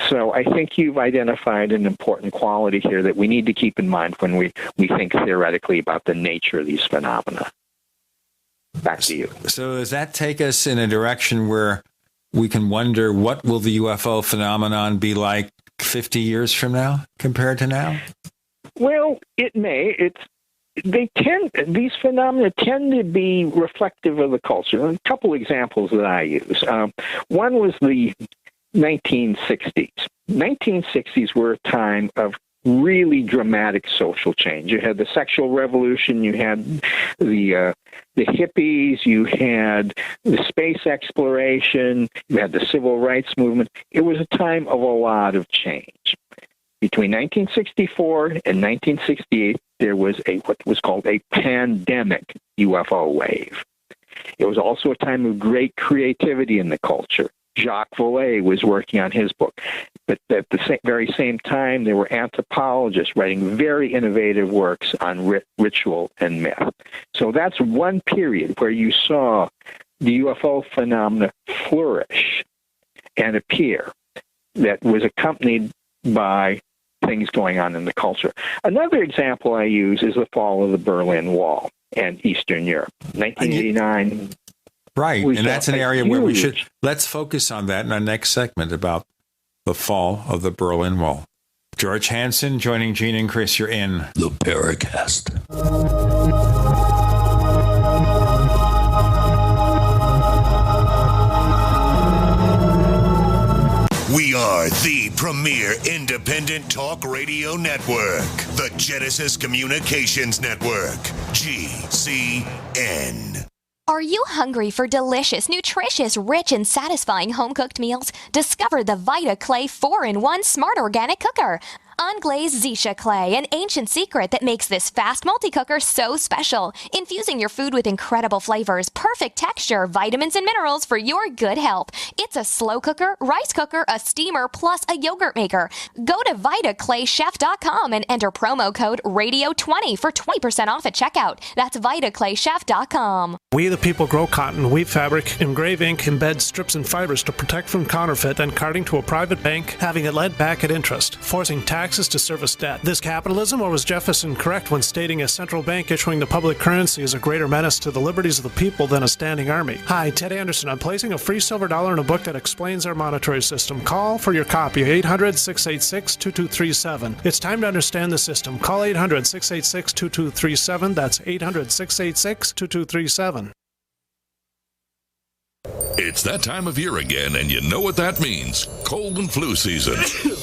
So I think you've identified an important quality here that we need to keep in mind when we think theoretically about the nature of these phenomena. Back to you. So does that take us in a direction where we can wonder what will the UFO phenomenon be like 50 years from now compared to now? Well, it may. These phenomena tend to be reflective of the culture. A couple examples that I use. One was the 1960s. 1960s were a time of really dramatic social change. You had the sexual revolution, you had the hippies, you had the space exploration, you had the civil rights movement. It was a time of a lot of change. Between 1964 and 1968, there was what was called a pandemic UFO wave. It was also a time of great creativity in the culture. Jacques Vallée was working on his book. But at the very same time, there were anthropologists writing very innovative works on ritual and myth. So that's one period where you saw the UFO phenomena flourish and appear that was accompanied by things going on in the culture. Another example I use is the fall of the Berlin Wall and Eastern Europe. 1989. Right, and that's an area where we should, let's focus on that in our next segment about the fall of the Berlin Wall. George Hansen joining Gene and Chris, you're in the Paracast. We are the premier independent talk radio network, the Genesis Communications Network, GCN. Are you hungry for delicious, nutritious, rich, and satisfying home-cooked meals? Discover the Vita Clay 4-in-1 Smart Organic Cooker. Unglazed Zisha clay, an ancient secret that makes this fast multi-cooker so special. Infusing your food with incredible flavors, perfect texture, vitamins, and minerals for your good health. It's a slow cooker, rice cooker, a steamer, plus a yogurt maker. Go to VitaClayChef.com and enter promo code RADIO20 for 20% off at checkout. That's VitaClayChef.com. We the people grow cotton, weave fabric, engrave ink, embed strips and fibers to protect from counterfeit, then carting to a private bank, having it lent back at interest, forcing tax taxes to service debt. This capitalism, or was Jefferson correct when stating a central bank issuing the public currency is a greater menace to the liberties of the people than a standing army? Hi, Ted Anderson. I'm placing a free silver dollar in a book that explains our monetary system. Call for your copy, 800-686-2237. It's time to understand the system. Call 800-686-2237. That's 800-686-2237. It's that time of year again, and you know what that means. Cold and flu season.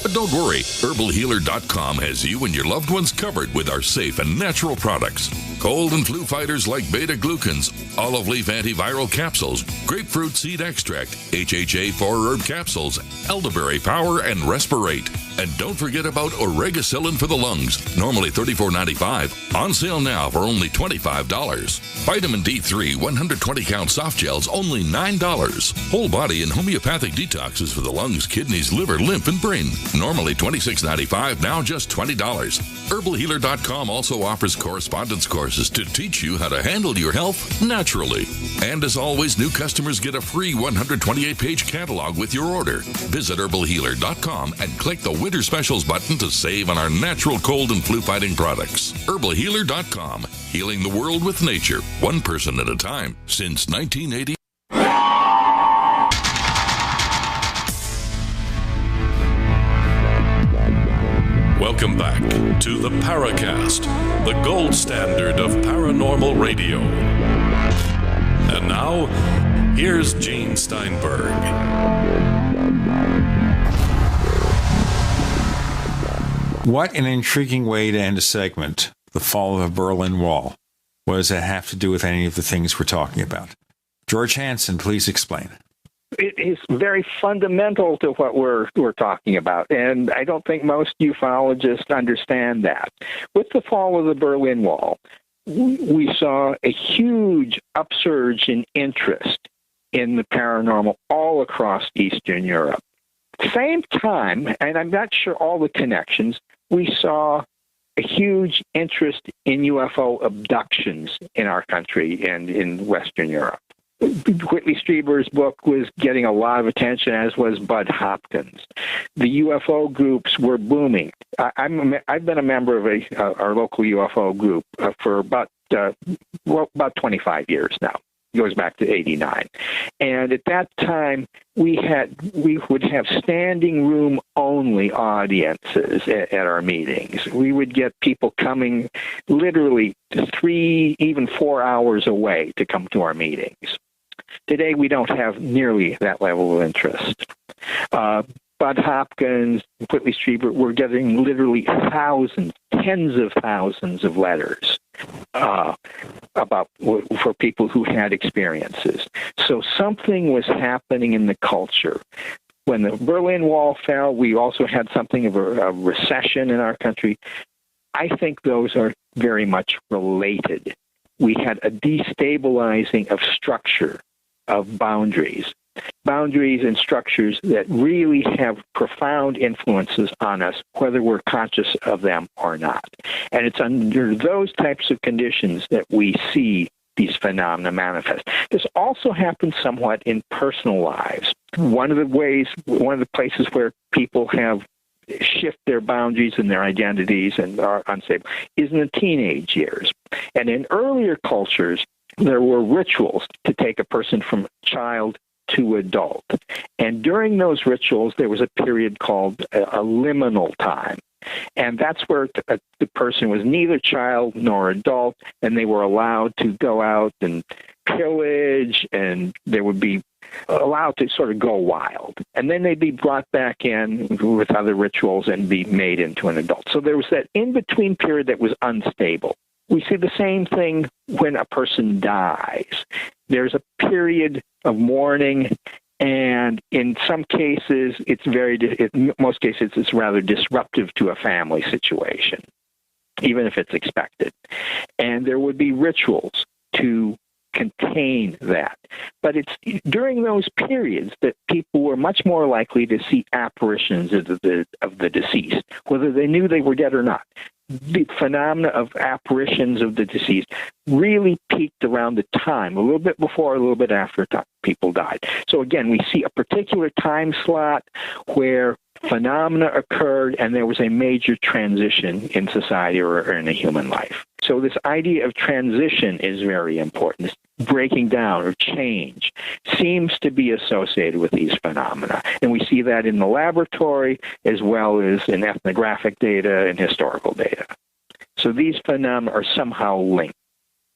But don't worry, herbalhealer.com has you and your loved ones covered with our safe and natural products. Cold and flu fighters like beta-glucans, olive leaf antiviral capsules, grapefruit seed extract, HHA 4-herb capsules, elderberry power, and respirate. And don't forget about oregacillin for the lungs, normally $34.95, on sale now for only $25. Vitamin D3 120-count soft gels, only $9. Whole body and homeopathic detoxes for the lungs, kidneys, liver, lymph, and brain, normally $26.95, now just $20. Herbalhealer.com also offers correspondence courses to teach you how to handle your health naturally. And as always, new customers get a free 128-page catalog with your order. Visit herbalhealer.com and click the Winter Specials button to save on our natural cold and flu fighting products. Herbalhealer.com, healing the world with nature, one person at a time, since 1980. Welcome back to the Paracast, the gold standard of paranormal radio. And now, here's Gene Steinberg. What an intriguing way to end a segment. The fall of the Berlin Wall. What does that have to do with any of the things we're talking about? George Hansen, please explain. It is very fundamental to what we're talking about, and I don't think most ufologists understand that. With the fall of the Berlin Wall, we saw a huge upsurge in interest in the paranormal all across Eastern Europe. Same time, and I'm not sure all the connections, we saw a huge interest in UFO abductions in our country and in Western Europe. Whitley Strieber's book was getting a lot of attention, as was Bud Hopkins. The UFO groups were booming. I've been a member of our local UFO group for about 25 years now. It goes back to '89, and at that time we would have standing room only audiences at our meetings. We would get people coming literally 3, even 4 hours away to come to our meetings. Today, we don't have nearly that level of interest. Bud Hopkins, Whitley Strieber, we're getting literally thousands, tens of thousands of letters for people who had experiences. So something was happening in the culture. When the Berlin Wall fell, we also had something of a recession in our country. I think those are very much related. We had a destabilizing of structure, of boundaries and structures that really have profound influences on us, whether we're conscious of them or not. And it's under those types of conditions that we see these phenomena manifest. This also happens somewhat in personal lives. One of the places where people have shift their boundaries and their identities and are unstable is in the teenage years. And in earlier cultures, there were rituals to take a person from child to adult. And during those rituals, there was a period called a liminal time. And that's where the person was neither child nor adult, and they were allowed to go out and pillage, and they would be allowed to sort of go wild. And then they'd be brought back in with other rituals and be made into an adult. So there was that in-between period that was unstable. We see the same thing when a person dies. There's a period of mourning, and in some cases, in most cases, it's rather disruptive to a family situation, even if it's expected. And there would be rituals to contain that. But it's during those periods that people were much more likely to see apparitions of the deceased, whether they knew they were dead or not. The phenomena of apparitions of the deceased really peaked around the time, a little bit before, a little bit after people died. So again, we see a particular time slot where phenomena occurred and there was a major transition in society or in a human life. So this idea of transition is very important. This breaking down or change seems to be associated with these phenomena. And we see that in the laboratory as well as in ethnographic data and historical data. So these phenomena are somehow linked.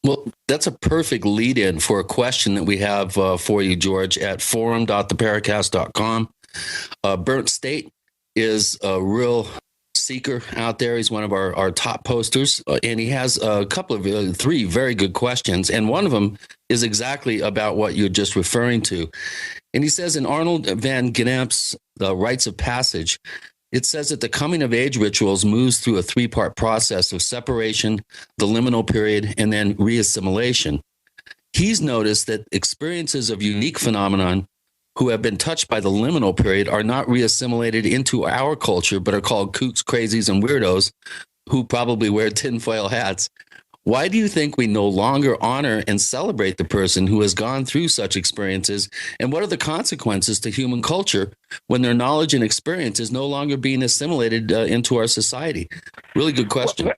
Well, that's a perfect lead-in for a question that we have for you, George, at forum.theparacast.com. Burnt State is a real seeker out there. He's one of our top posters, and he has a couple of three very good questions, and one of them is exactly about what you're just referring to. And he says in Arnold van Gennep's Rites of Passage, it says that the coming-of-age rituals moves through a three-part process of separation, the liminal period, and then reassimilation. He's noticed that experiences of unique phenomenon who have been touched by the liminal period are not reassimilated into our culture, but are called kooks, crazies, and weirdos who probably wear tinfoil hats. Why do you think we no longer honor and celebrate the person who has gone through such experiences? And what are the consequences to human culture when their knowledge and experience is no longer being assimilated into our society? Really good question.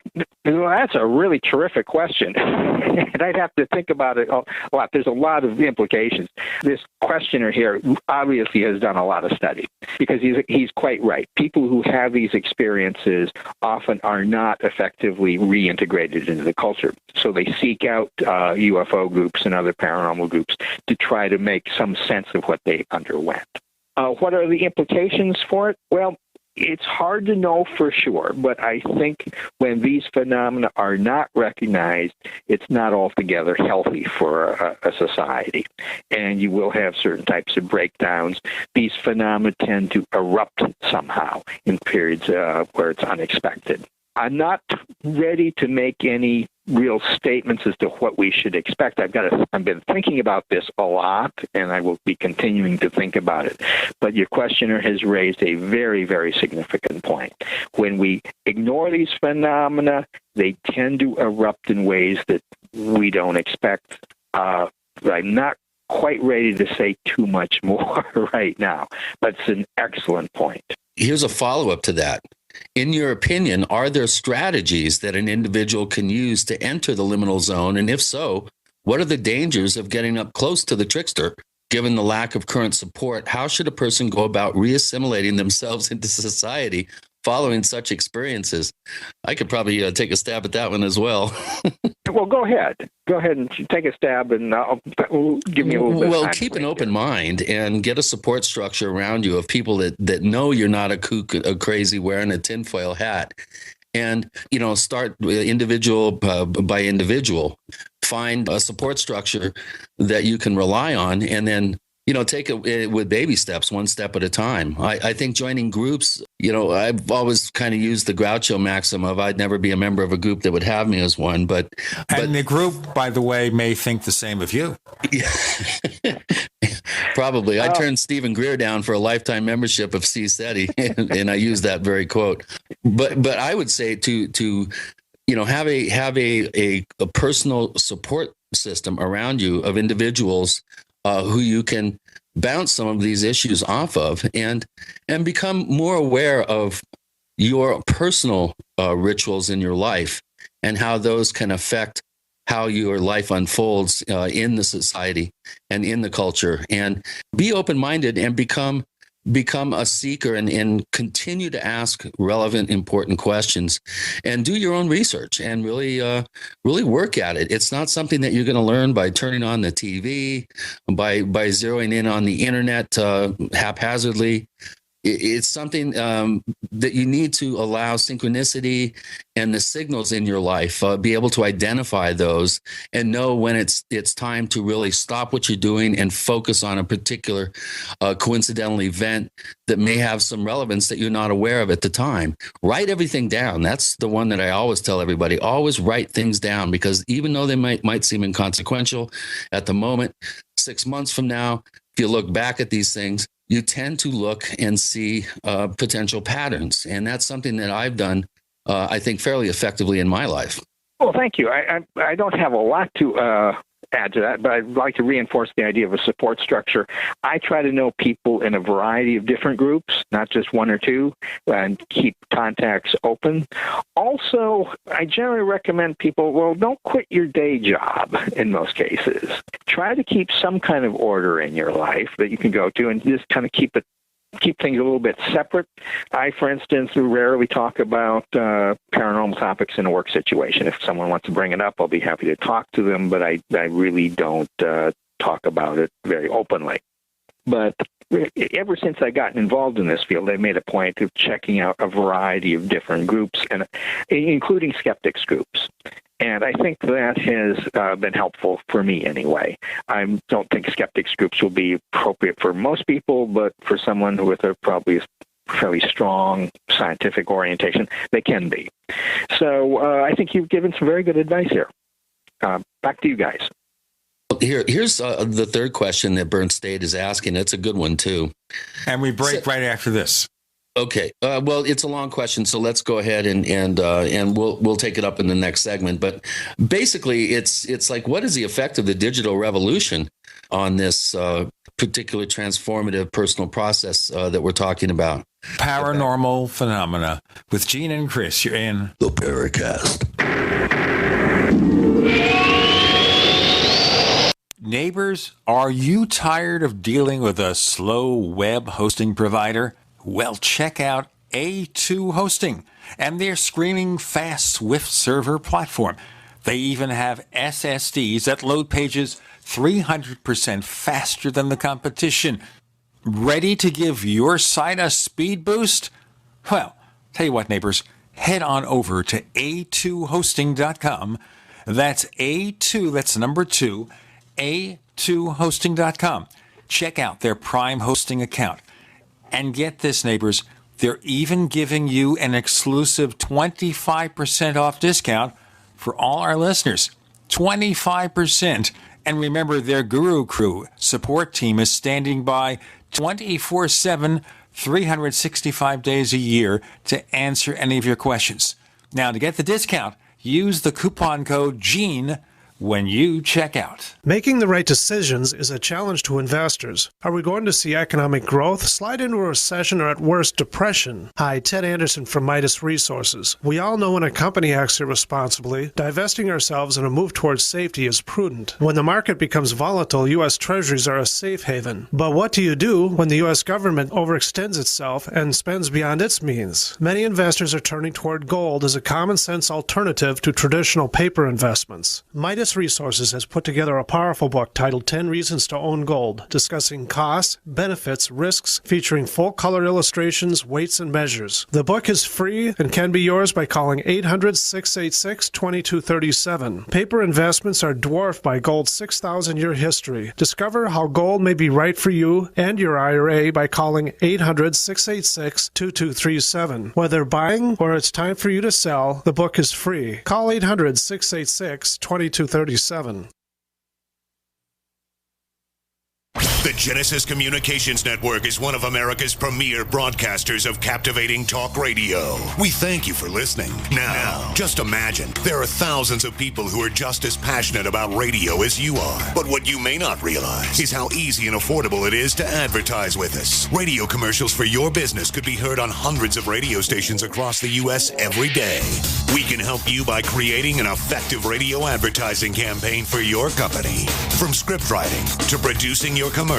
Well, that's a really terrific question. And I'd have to think about it a lot. There's a lot of implications. This questioner here obviously has done a lot of study because he's quite right. People who have these experiences often are not effectively reintegrated into the culture. So they seek out UFO groups and other paranormal groups to try to make some sense of what they underwent. What are the implications for it? Well, it's hard to know for sure, but I think when these phenomena are not recognized, it's not altogether healthy for a society. And you will have certain types of breakdowns. These phenomena tend to erupt somehow in periods where it's unexpected. I'm not ready to make any real statements as to what we should expect. I've been thinking about this a lot, and I will be continuing to think about it. But your questioner has raised a very, very significant point. When we ignore these phenomena, they tend to erupt in ways that we don't expect. I'm not quite ready to say too much more right now, but it's an excellent point. Here's a follow-up to that. In your opinion, are there strategies that an individual can use to enter the liminal zone? And if so, what are the dangers of getting up close to the trickster? Given the lack of current support, how should a person go about reassimilating themselves into society following such experiences? I could probably take a stab at that one as well. Well, go ahead. Go ahead and take a stab, and give me a little bit of time. Well, keep an open mind and get a support structure around you of people that know you're not a kook, a crazy wearing a tinfoil hat. And, start individual by individual. Find a support structure that you can rely on, and then take it with baby steps, one step at a time. I think joining groups, I've always kind of used the Groucho maxim of I'd never be a member of a group that would have me as one. But the group, by the way, may think the same of you. Probably. I turned Stephen Greer down for a lifetime membership of CSETI, and I use that very quote. But I would say to have a personal support system around you of individuals who you can bounce some of these issues off of and become more aware of your personal rituals in your life and how those can affect how your life unfolds in the society and in the culture, and be open-minded and become a seeker and continue to ask relevant, important questions, and do your own research and really work at it. It's not something that you're going to learn by turning on the TV, by zeroing in on the internet haphazardly. It's something that you need to allow synchronicity and the signals in your life, be able to identify those and know when it's time to really stop what you're doing and focus on a particular coincidental event that may have some relevance that you're not aware of at the time. Write everything down. That's the one that I always tell everybody. Always write things down, because even though they might seem inconsequential at the moment, 6 months from now, if you look back at these things, you tend to look and see potential patterns. And that's something that I've done, I think, fairly effectively in my life. Well, thank you. I don't have a lot to add to that, but I'd like to reinforce the idea of a support structure. I try to know people in a variety of different groups, not just one or two, and keep contacts open. Also, I generally recommend people, well, don't quit your day job in most cases. Try to keep some kind of order in your life that you can go to and just kind of keep things a little bit separate. I, for instance, rarely talk about paranormal topics in a work situation. If someone wants to bring it up, I'll be happy to talk to them, but I really don't talk about it very openly. But ever since I got involved in this field, I made a point of checking out a variety of different groups, and including skeptics groups. And I think that has been helpful for me anyway. I don't think skeptics groups will be appropriate for most people, but for someone with a probably fairly strong scientific orientation, they can be. So I think you've given some very good advice here. Back to you guys. Here's the third question that Burnt State is asking. It's a good one, too. And we break right after this. Okay. Well, it's a long question, so let's go ahead and we'll take it up in the next segment. But basically, it's like, what is the effect of the digital revolution on this particular transformative personal process that we're talking about? Paranormal phenomena with Gene and Chris. You're in the Paracast. Neighbors, are you tired of dealing with a slow web hosting provider? Well, check out A2 Hosting and their screaming fast Swift server platform. They even have SSDs that load pages 300% faster than the competition. Ready to give your site a speed boost? Well, tell you what, neighbors, head on over to a2hosting.com. That's A2, that's number 2, a2hosting.com. Check out their Prime hosting account. And get this, neighbors, they're even giving you an exclusive 25% off discount for all our listeners. 25%. And remember, their Guru Crew support team is standing by 24/7, 365 days a year to answer any of your questions. Now, to get the discount, use the coupon code GENE when you check out. Making the right decisions is a challenge to investors. Are we going to see economic growth, slide into a recession, or at worst, depression? Hi, Ted Anderson from Midas Resources. We all know when a company acts irresponsibly, divesting ourselves in a move towards safety is prudent. When the market becomes volatile, U.S. Treasuries are a safe haven. But what do you do when the U.S. government overextends itself and spends beyond its means? Many investors are turning toward gold as a common-sense alternative to traditional paper investments. Midas Resources has put together a powerful book titled 10 Reasons to Own Gold, discussing costs, benefits, risks, featuring full-color illustrations, weights, and measures. The book is free and can be yours by calling 800-686-2237. Paper investments are dwarfed by gold's 6,000-year history. Discover how gold may be right for you and your IRA by calling 800-686-2237. Whether buying or it's time for you to sell, the book is free. Call 800-686-2237. The Genesis Communications Network is one of America's premier broadcasters of captivating talk radio. We thank you for listening. Now, just imagine, there are thousands of people who are just as passionate about radio as you are. But what you may not realize is how easy and affordable it is to advertise with us. Radio commercials for your business could be heard on hundreds of radio stations across the U.S. every day. We can help you by creating an effective radio advertising campaign for your company. From script writing to producing your commercial,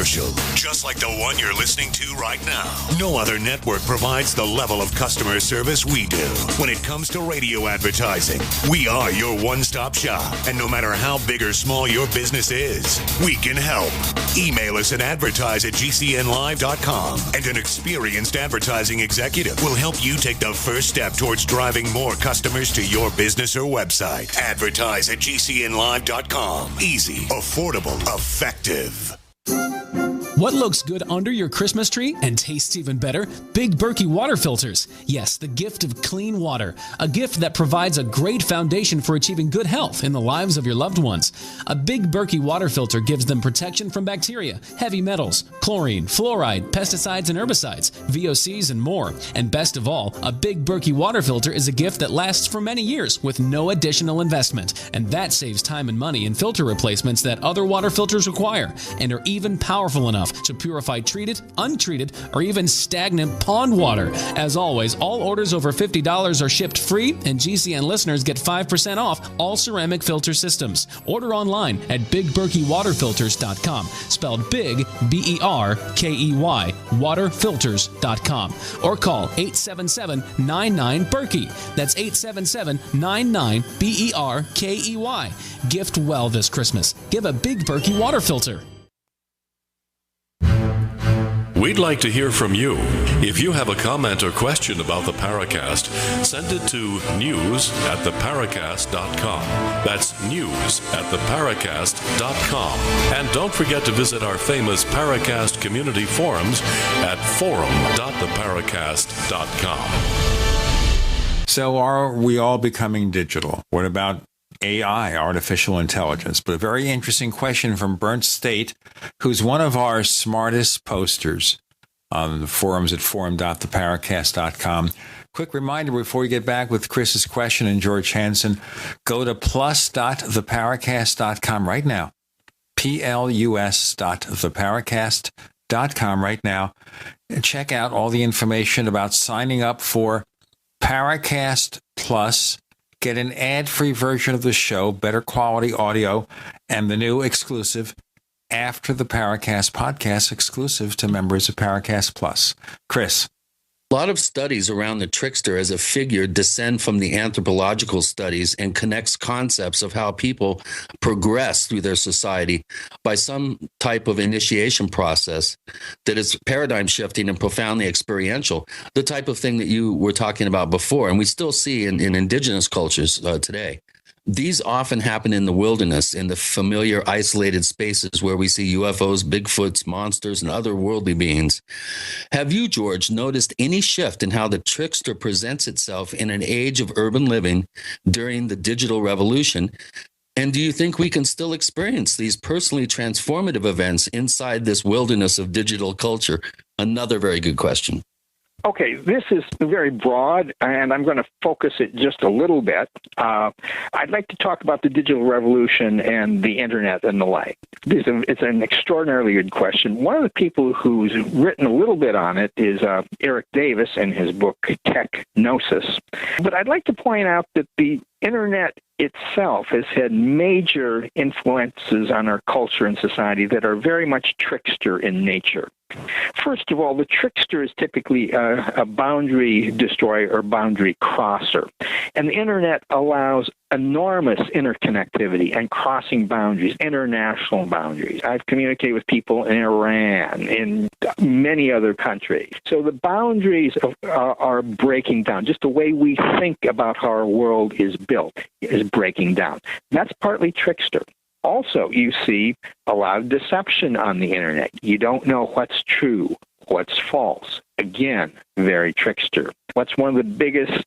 just like the one you're listening to right now. No other network provides the level of customer service we do. When it comes to radio advertising, we are your one-stop shop. And no matter how big or small your business is, we can help. Email us at advertise@gcnlive.com, and an experienced advertising executive will help you take the first step towards driving more customers to your business or website. Advertise@gcnlive.com. Easy, affordable, effective. What looks good under your Christmas tree and tastes even better? Big Berkey water filters. Yes, the gift of clean water. A gift that provides a great foundation for achieving good health in the lives of your loved ones. A Big Berkey water filter gives them protection from bacteria, heavy metals, chlorine, fluoride, pesticides and herbicides, VOCs and more. And best of all, a Big Berkey water filter is a gift that lasts for many years with no additional investment. And that saves time and money in filter replacements that other water filters require and are even powerful enough to purify treated, untreated, or even stagnant pond water. As always, all orders over $50 are shipped free, and GCN listeners get 5% off all ceramic filter systems. Order online at BigBerkeyWaterFilters.com, spelled Big, B-E-R-K-E-Y, waterfilters.com, or call 877-99-BERKEY. That's 877-99-BERKEY. Gift well this Christmas. Give a Big Berkey water filter. We'd like to hear from you. If you have a comment or question about the Paracast, send it to news@theparacast.com. That's news@theparacast.com. And don't forget to visit our famous Paracast community forums at forum.theparacast.com. So are we all becoming digital? What about AI, artificial intelligence? But a very interesting question from Burnt State, who's one of our smartest posters on the forums at forum.theparacast.com. Quick reminder before we get back with Chris's question and George Hansen, go to plus.theparacast.com right now. plus.theparacast.com right now. And check out all the information about signing up for Paracast Plus. Get an ad-free version of the show, better quality audio, and the new exclusive After the Paracast podcast exclusive to members of Paracast Plus. Chris. A lot of studies around the trickster as a figure descend from the anthropological studies and connects concepts of how people progress through their society by some type of initiation process that is paradigm shifting and profoundly experiential, the type of thing that you were talking about before, and we still see in indigenous cultures today. These often happen in the wilderness, in the familiar isolated spaces where we see UFOs, Bigfoots, monsters, and other worldly beings. Have you, George, noticed any shift in how the trickster presents itself in an age of urban living during the digital revolution? And do you think we can still experience these personally transformative events inside this wilderness of digital culture? Another very good question. Okay, this is very broad, and I'm going to focus it just a little bit. I'd like to talk about the digital revolution and the Internet and the like. It's an extraordinarily good question. One of the people who's written a little bit on it is Eric Davis in his book, Technosis. But I'd like to point out that the Internet itself has had major influences on our culture and society that are very much trickster in nature. First of all, the trickster is typically a boundary destroyer or boundary crosser. And the Internet allows enormous interconnectivity and crossing boundaries, international boundaries. I've communicated with people in Iran, in many other countries. So the boundaries are breaking down. Just the way we think about how our world is built is breaking down. That's partly trickster. Also, you see a lot of deception on the Internet. You don't know what's true, what's false. Again, very trickster. What's one of the biggest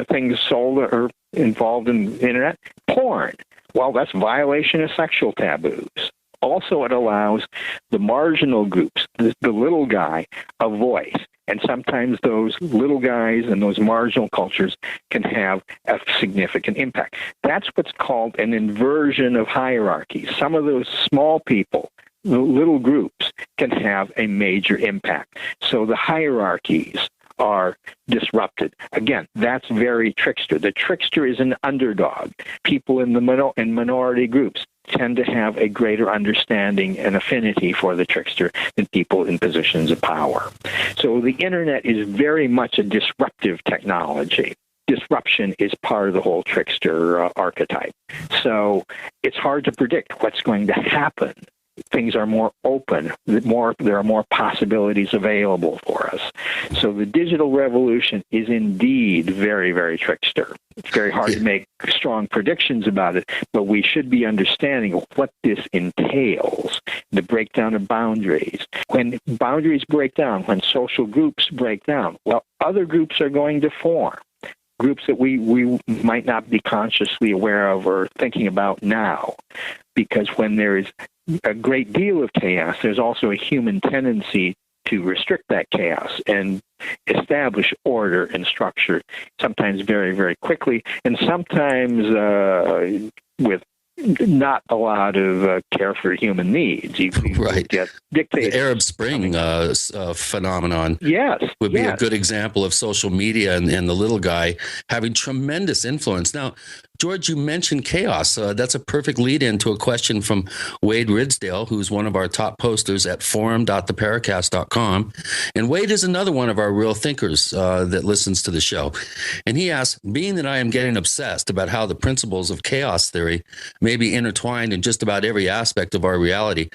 things sold or involved in the Internet? Porn. Well, that's violation of sexual taboos. Also, it allows the marginal groups, the little guy, a voice. And sometimes those little guys and those marginal cultures can have a significant impact. That's what's called an inversion of hierarchy. Some of those small people, the little groups, can have a major impact. So the hierarchies are disrupted. Again, that's very trickster. The trickster is an underdog. People in the minority groups tend to have a greater understanding and affinity for the trickster than people in positions of power. So the Internet is very much a disruptive technology. Disruption is part of the whole trickster archetype. So it's hard to predict what's going to happen things are more open. There are more possibilities available for us. So the digital revolution is indeed very, very trickster. It's very hard to make strong predictions about it, but we should be understanding what this entails, the breakdown of boundaries. When boundaries break down, when social groups break down, well, other groups are going to form. Groups that we might not be consciously aware of or thinking about now. Because when there is a great deal of chaos, there's also a human tendency to restrict that chaos and establish order and structure, sometimes very, very quickly, and sometimes with not a lot of care for human needs. You get dictated. The Arab Spring phenomenon would be a good example of social media and the little guy having tremendous influence. Now, George, you mentioned chaos. That's a perfect lead-in to a question from Wade Ridsdale, who's one of our top posters at forum.theparacast.com. And Wade is another one of our real thinkers that listens to the show. And he asks, being that I am getting obsessed about how the principles of chaos theory may be intertwined in just about every aspect of our reality,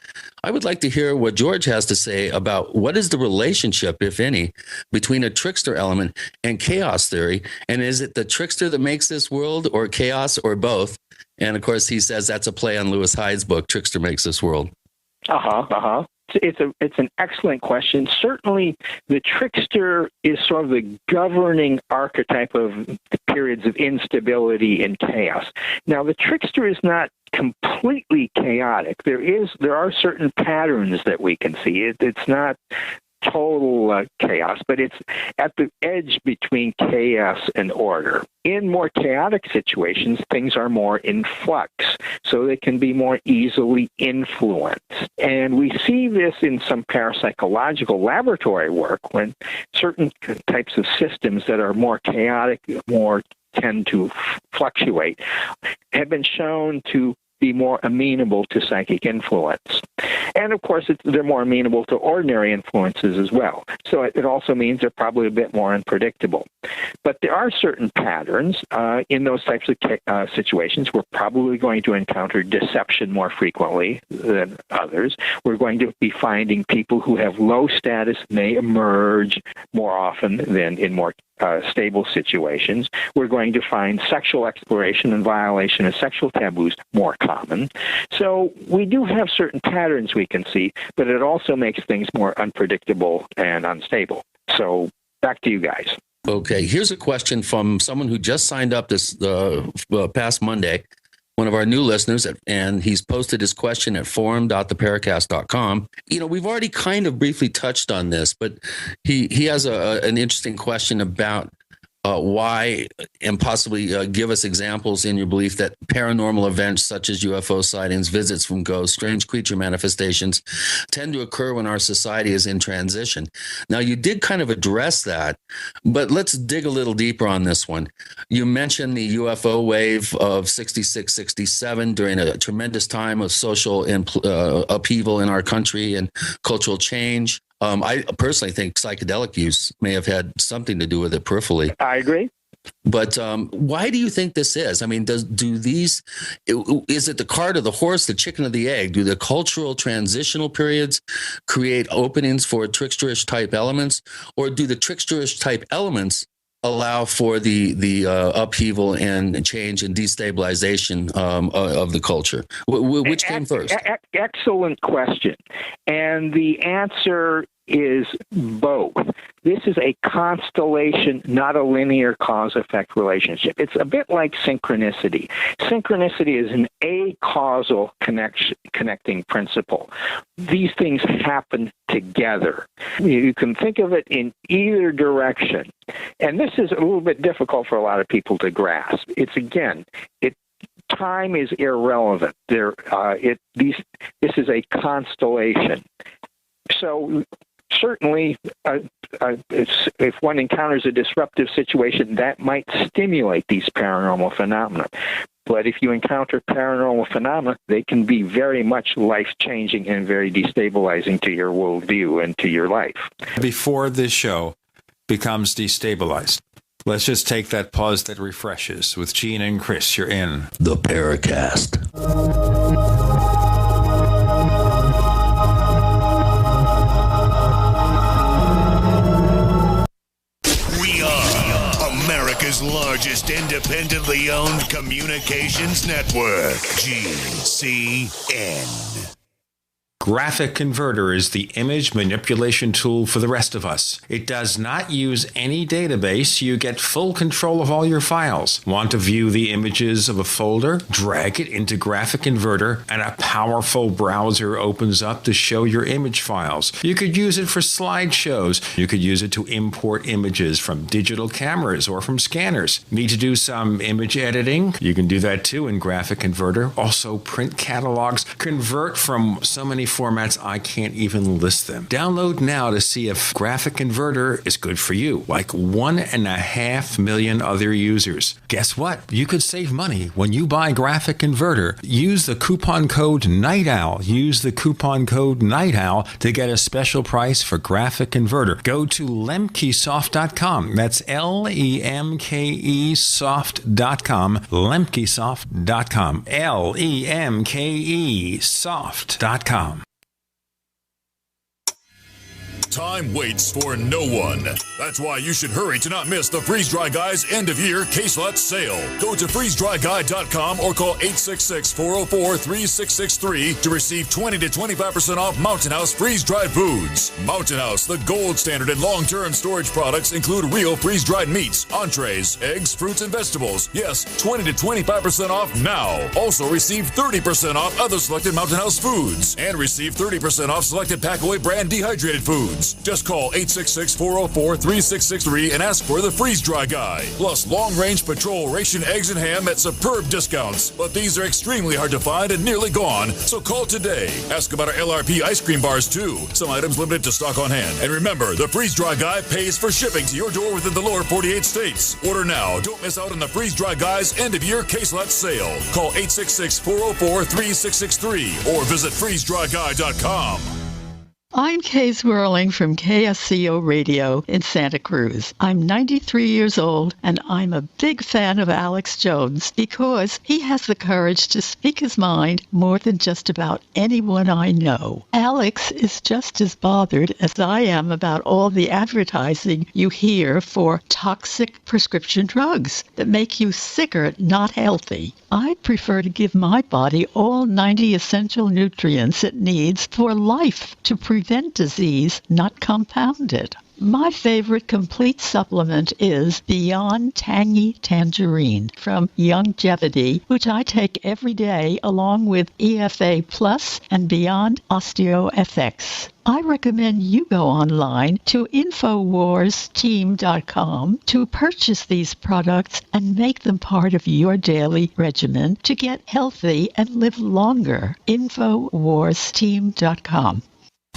I would like to hear what George has to say about what is the relationship, if any, between a trickster element and chaos theory. And is it the trickster that makes this world, or chaos, or both? And of course, he says that's a play on Lewis Hyde's book, Trickster Makes This World. It's an excellent question. Certainly, the trickster is sort of the governing archetype of periods of instability and chaos. Now, the trickster is not completely chaotic. There are certain patterns that we can see. It's not total chaos, but it's at the edge between chaos and order. In more chaotic situations, things are more in flux, so they can be more easily influenced. And we see this in some parapsychological laboratory work when certain types of systems that are more chaotic, more tend to fluctuate, have been shown to be more amenable to psychic influence. And of course, they're more amenable to ordinary influences as well. So it also means they're probably a bit more unpredictable. But there are certain patterns in those types of situations. We're probably going to encounter deception more frequently than others. We're going to be finding people who have low status may emerge more often than in more stable situations. We're going to find sexual exploration and violation of sexual taboos more common. So we do have certain patterns we can see, but it also makes things more unpredictable and unstable. So back to you guys. Okay, here's a question from someone who just signed up this past Monday, one of our new listeners, and he's posted his question at forum.theparacast.com. You know, we've already kind of briefly touched on this, but he has an interesting question about why, and possibly give us examples in your belief that paranormal events such as UFO sightings, visits from ghosts, strange creature manifestations tend to occur when our society is in transition. Now, you did kind of address that, but let's dig a little deeper on this one. You mentioned the UFO wave of 66, 67 during a tremendous time of social upheaval in our country and cultural change. I personally think psychedelic use may have had something to do with it peripherally. I agree. But why do you think this is? I mean, is it the cart or the horse, the chicken or the egg? Do the cultural transitional periods create openings for tricksterish type elements, or do the tricksterish type elements allow for the upheaval and change and destabilization of the culture? Which came first? Excellent question. And the answer is both. This is a constellation, not a linear cause-effect relationship. It's a bit like synchronicity. Synchronicity is an acausal connecting principle. These things happen together. You can think of it in either direction. And this is a little bit difficult for a lot of people to grasp. Time is irrelevant. This is a constellation. So certainly, if one encounters a disruptive situation, that might stimulate these paranormal phenomena. But if you encounter paranormal phenomena, they can be very much life-changing and very destabilizing to your worldview and to your life. Before this show becomes destabilized, let's just take that pause that refreshes. With Gene and Chris, you're in the Paracast. America's largest independently owned communications network, GCN. Graphic Converter is the image manipulation tool for the rest of us. It does not use any database. You get full control of all your files. Want to view the images of a folder? Drag it into Graphic Converter and a powerful browser opens up to show your image files. You could use it for slideshows. You could use it to import images from digital cameras or from scanners. Need to do some image editing? You can do that too in Graphic Converter. Also print catalogs. Convert from so many formats I can't even list them. Download now to see if Graphic Converter is good for you, like 1.5 million other users. Guess what? You could save money when you buy Graphic Converter. Use the coupon code Night Owl. Use the coupon code Night Owl to get a special price for Graphic Converter. Go to lemkesoft.com. That's LEMKEsoft.com. lemkesoft.com. LEMKEsoft.com. Time waits for no one. That's why you should hurry to not miss the Freeze Dry Guy's end-of-year case lot sale. Go to freezedryguy.com or call 866-404-3663 to receive 20 to 25% off Mountain House freeze-dried foods. Mountain House, the gold standard in long-term storage products, include real freeze-dried meats, entrees, eggs, fruits, and vegetables. Yes, 20 to 25% off now. Also receive 30% off other selected Mountain House foods and receive 30% off selected Packaway brand dehydrated foods. Just call 866-404-3663 and ask for the Freeze Dry Guy. Plus long-range patrol ration eggs and ham at superb discounts. But these are extremely hard to find and nearly gone, so call today. Ask about our LRP ice cream bars too. Some items limited to stock on hand. And remember, the Freeze Dry Guy pays for shipping to your door within the lower 48 states. Order now. Don't miss out on the Freeze Dry Guy's end-of-year case lot sale. Call 866-404-3663 or visit freezedryguy.com. I'm Kay Swirling from KSCO Radio in Santa Cruz. I'm 93 years old, and I'm a big fan of Alex Jones because he has the courage to speak his mind more than just about anyone I know. Alex is just as bothered as I am about all the advertising you hear for toxic prescription drugs that make you sicker, not healthy. I prefer to give my body all 90 essential nutrients it needs for life to prevent disease, not compound it. My favorite complete supplement is Beyond Tangy Tangerine from Youngevity, which I take every day along with EFA Plus and Beyond OsteoFX. I recommend you go online to InfoWarsTeam.com to purchase these products and make them part of your daily regimen to get healthy and live longer. InfoWarsTeam.com.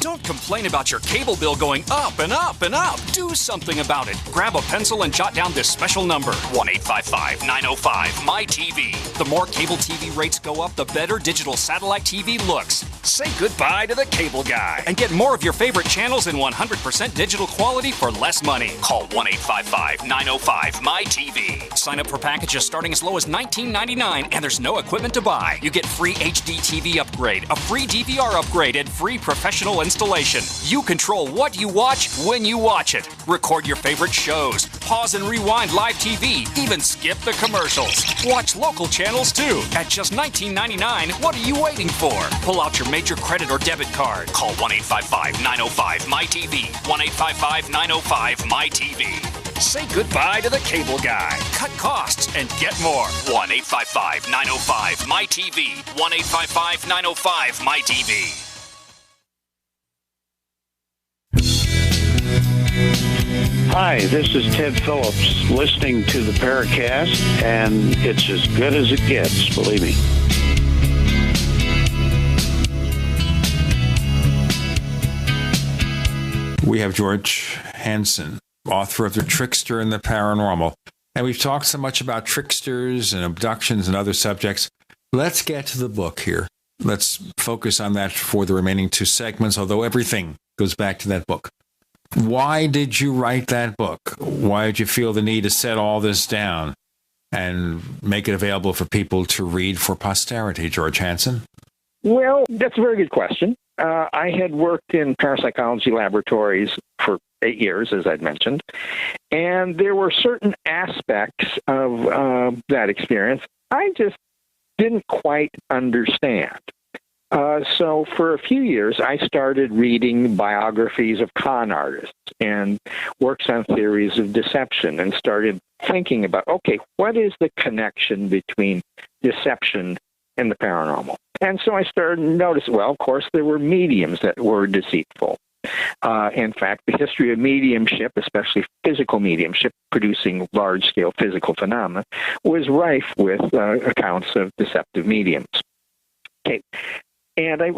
Don't complain about your cable bill going up and up and up. Do something about it. Grab a pencil and jot down this special number, 1-855-905-MY-TV. The more cable TV rates go up, the better digital satellite TV looks. Say goodbye to the cable guy and get more of your favorite channels in 100% digital quality for less money. Call 1-855-905-MY-TV. Sign up for packages starting as low as $19.99 and there's no equipment to buy. You get free HD TV upgrade, a free DVR upgrade, and free professional installation. You control what you watch when you watch it. Record your favorite shows, pause and rewind live TV, even skip the commercials. Watch local channels too. At just $19.99, what are you waiting for? Pull out your major credit or debit card. Call 1-855-905-MY-TV. 1-855-905-MY-TV. Say goodbye to the cable guy. Cut costs and get more. 1-855-905-MY-TV. 1-855-905-MY-TV. Hi, this is Ted Phillips listening to the Paracast, and it's as good as it gets, believe me. We have George Hansen, author of The Trickster and the Paranormal. And we've talked so much about tricksters and abductions and other subjects. Let's get to the book here. Let's focus on that for the remaining two segments, although everything goes back to that book. Why did you write that book? Why did you feel the need to set all this down and make it available for people to read for posterity, George Hansen? Well, that's a very good question. I had worked in parapsychology laboratories for 8 years, as I'd mentioned. And there were certain aspects of that experience I just didn't quite understand. So for a few years, I started reading biographies of con artists and works on theories of deception, and started thinking about, okay, what is the connection between deception and the paranormal? And so I started to notice, well, of course, there were mediums that were deceitful. In fact, the history of mediumship, especially physical mediumship, producing large-scale physical phenomena, was rife with accounts of deceptive mediums. Okay. And I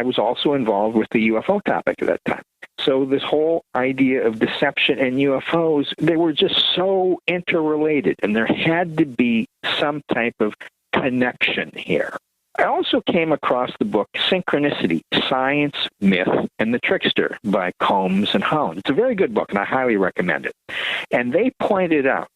was also involved with the UFO topic at that time. So this whole idea of deception and UFOs, they were just so interrelated, and there had to be some type of connection here. I also came across the book Synchronicity, Science, Myth, and the Trickster by Combs and Holland. It's a very good book, and I highly recommend it. And they pointed out,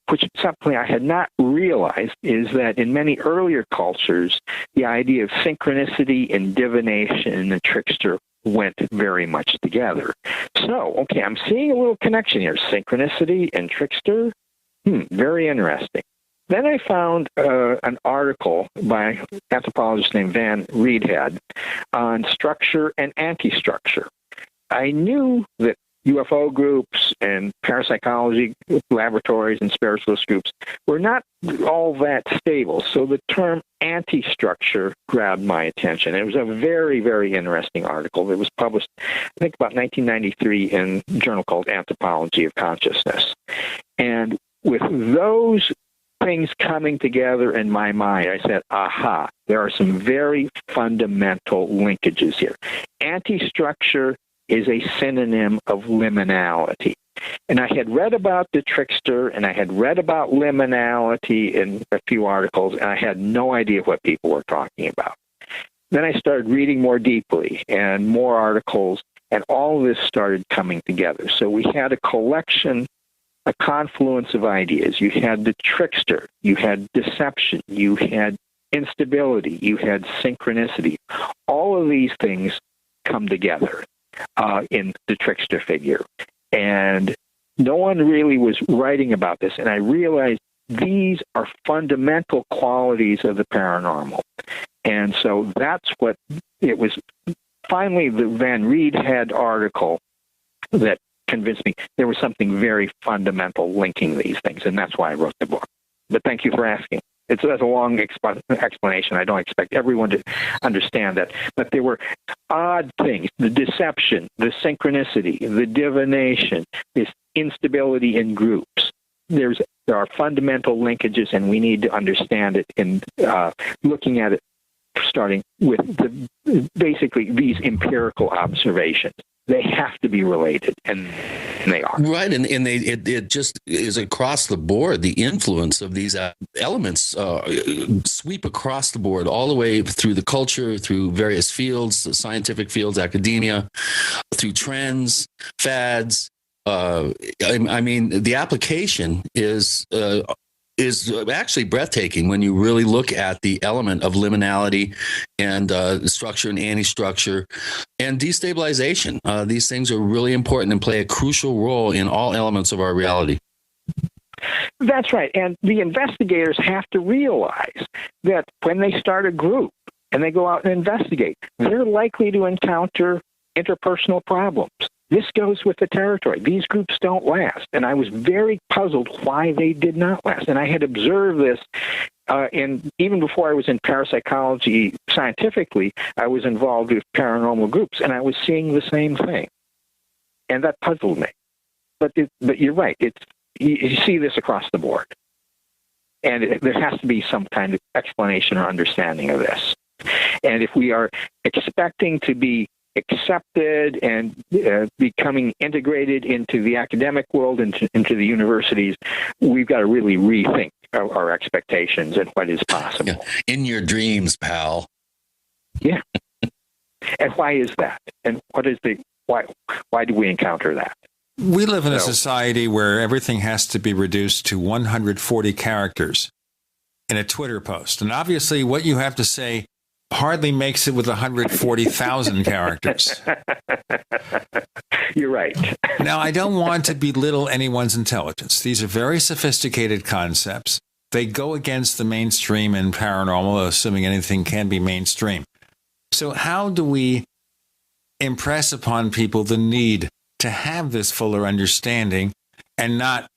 which is something I had not realized, is that in many earlier cultures, the idea of synchronicity and divination and the trickster went very much together. So, okay, I'm seeing a little connection here. Synchronicity and trickster? Very interesting. Then I found an article by an anthropologist named Van Reedhead on structure and anti-structure. I knew that UFO groups and parapsychology laboratories and spiritualist groups were not all that stable, so the term anti-structure grabbed my attention. It was a very, very interesting article. It was published, I think, about 1993 in a journal called Anthropology of Consciousness. And with those things coming together in my mind, I said, aha, there are some very fundamental linkages here. Anti-structure is a synonym of liminality. And I had read about the trickster, and I had read about liminality in a few articles, and I had no idea what people were talking about. Then I started reading more deeply and more articles, and all of this started coming together. So we had a collection, a confluence of ideas. You had the trickster, you had deception, you had instability, you had synchronicity. All of these things come together in the trickster figure. And no one really was writing about this. And I realized these are fundamental qualities of the paranormal. And so that's what it was. Finally, the Van Reedhead article that convinced me there was something very fundamental linking these things, and that's why I wrote the book. But thank you for asking. That's a long explanation. I don't expect everyone to understand that. But there were odd things, the deception, the synchronicity, the divination, this instability in groups. There are fundamental linkages, and we need to understand it in looking at it, starting with basically these empirical observations. They have to be related, and they are. Right, and it just is across the board. The influence of these elements sweep across the board, all the way through the culture, through various fields, the scientific fields, academia, through trends, fads. I mean, the application is actually breathtaking when you really look at the element of liminality and structure and anti-structure and destabilization. These things are really important and play a crucial role in all elements of our reality. That's right. And the investigators have to realize that when they start a group and they go out and investigate, they're likely to encounter interpersonal problems. This goes with the territory. These groups don't last. And I was very puzzled why they did not last. And I had observed this even before I was in parapsychology scientifically. I was involved with paranormal groups, and I was seeing the same thing. And that puzzled me. But you're right. You see this across the board. And there has to be some kind of explanation or understanding of this. And if we are expecting to be accepted and becoming integrated into the academic world, into the universities, we've got to really rethink our expectations and what is possible. Yeah. In your dreams, pal. Yeah. And why is that? And what is why do we encounter that? We live in a society where everything has to be reduced to 140 characters in a Twitter post. And obviously what you have to say hardly makes it with 140,000 characters. You're right. Now, I don't want to belittle anyone's intelligence. These are very sophisticated concepts. They go against the mainstream in paranormal, assuming anything can be mainstream. So how do we impress upon people the need to have this fuller understanding and not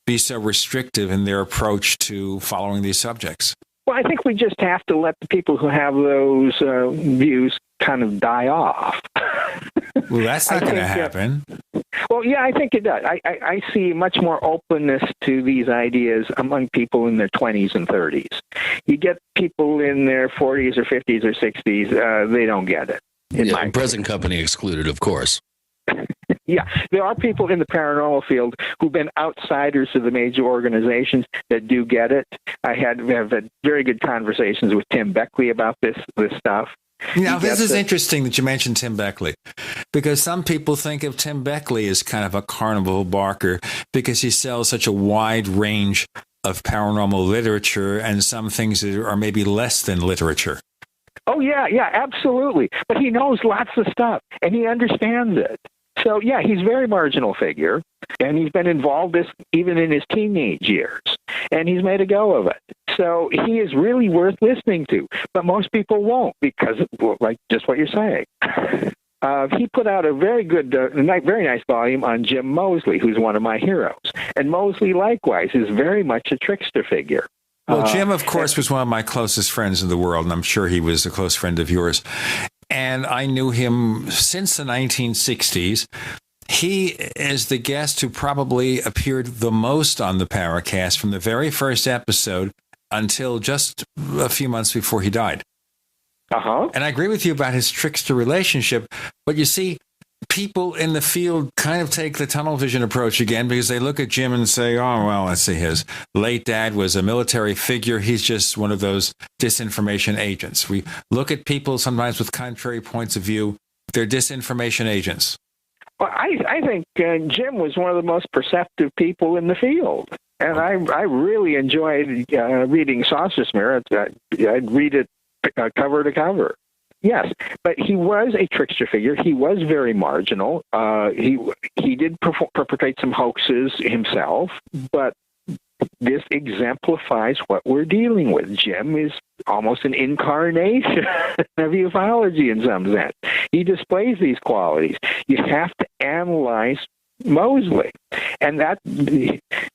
be so restrictive in their approach to following these subjects? Well, I think we just have to let the people who have those views kind of die off. Well, that's not going to happen. Well, yeah, I think it does. I see much more openness to these ideas among people in their 20s and 30s. You get people in their 40s or 50s or 60s, they don't get it. Yeah, present company excluded, of course. Yeah, there are people in the paranormal field who've been outsiders to the major organizations that do get it. I have had very good conversations with Tim Beckley about this stuff. Now, this is interesting that you mentioned Tim Beckley, because some people think of Tim Beckley as kind of a carnival barker because he sells such a wide range of paranormal literature and some things that are maybe less than literature. Oh, yeah, absolutely. But he knows lots of stuff, and he understands it. So, yeah, he's a very marginal figure, and he's been involved even in his teenage years, and he's made a go of it. So he is really worth listening to, but most people won't because, like just what you're saying. He put out a very good, very nice volume on Jim Moseley, who's one of my heroes. And Moseley, likewise, is very much a trickster figure. Well, Jim, of course, was one of my closest friends in the world, and I'm sure he was a close friend of yours. And I knew him since the 1960s. He is the guest who probably appeared the most on the Paracast from the very first episode until just a few months before he died. And I agree with you about his trickster relationship, but you see, people in the field kind of take the tunnel vision approach again because they look at Jim and say, oh, well, let's see, his late dad was a military figure. He's just one of those disinformation agents. We look at people sometimes with contrary points of view. They're disinformation agents. Well, I think Jim was one of the most perceptive people in the field. And I really enjoyed reading Saucer Smear. I'd read it cover to cover. Yes, but he was a trickster figure. He was very marginal. He did perpetrate some hoaxes himself, but this exemplifies what we're dealing with. Jim is almost an incarnation of ufology in some sense. He displays these qualities. You have to analyze Moseley, and that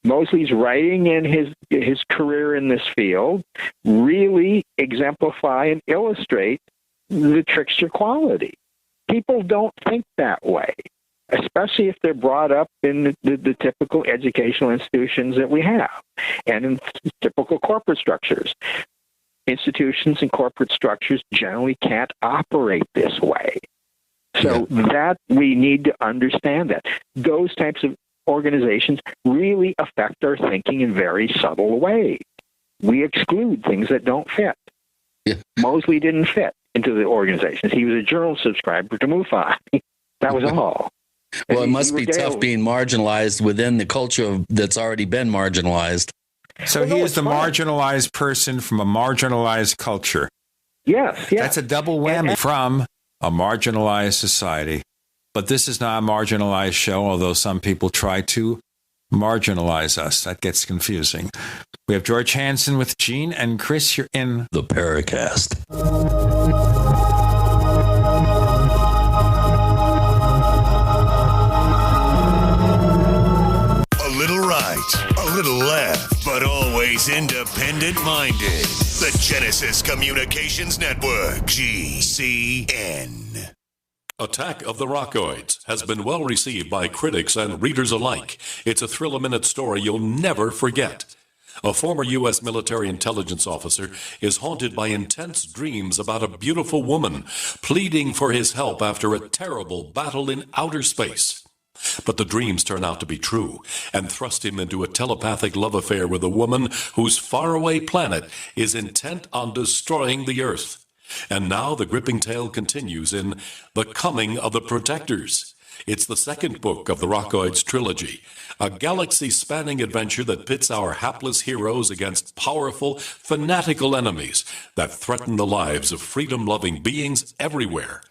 Moseley's writing and his career in this field really exemplify and illustrate the trickster quality. People don't think that way, especially if they're brought up in the typical educational institutions that we have and in typical corporate structures. Institutions and corporate structures generally can't operate this way. So that we need to understand that. Those types of organizations really affect our thinking in very subtle ways. We exclude things that don't fit. Moseley didn't fit into the organizations. He was a journal subscriber to MUFON. That was all. Well, it must be tough being marginalized within the culture that's already been marginalized. So he is the marginalized person from a marginalized culture. Yes. That's a double whammy from a marginalized society. But this is not a marginalized show, although some people try to marginalize us. That gets confusing. We have George Hansen with Gene and Chris. You're in the Paracast. A little right, a little left, but always independent-minded. The Genesis Communications Network, GCN. Attack of the Rockoids has been well received by critics and readers alike. It's a thrill-a-minute story you'll never forget. A former U.S. military intelligence officer is haunted by intense dreams about a beautiful woman pleading for his help after a terrible battle in outer space. But the dreams turn out to be true and thrust him into a telepathic love affair with a woman whose faraway planet is intent on destroying the Earth. And now the gripping tale continues in The Coming of the Protectors. It's the second book of the Rockoids trilogy, a galaxy-spanning adventure that pits our hapless heroes against powerful, fanatical enemies that threaten the lives of freedom-loving beings everywhere.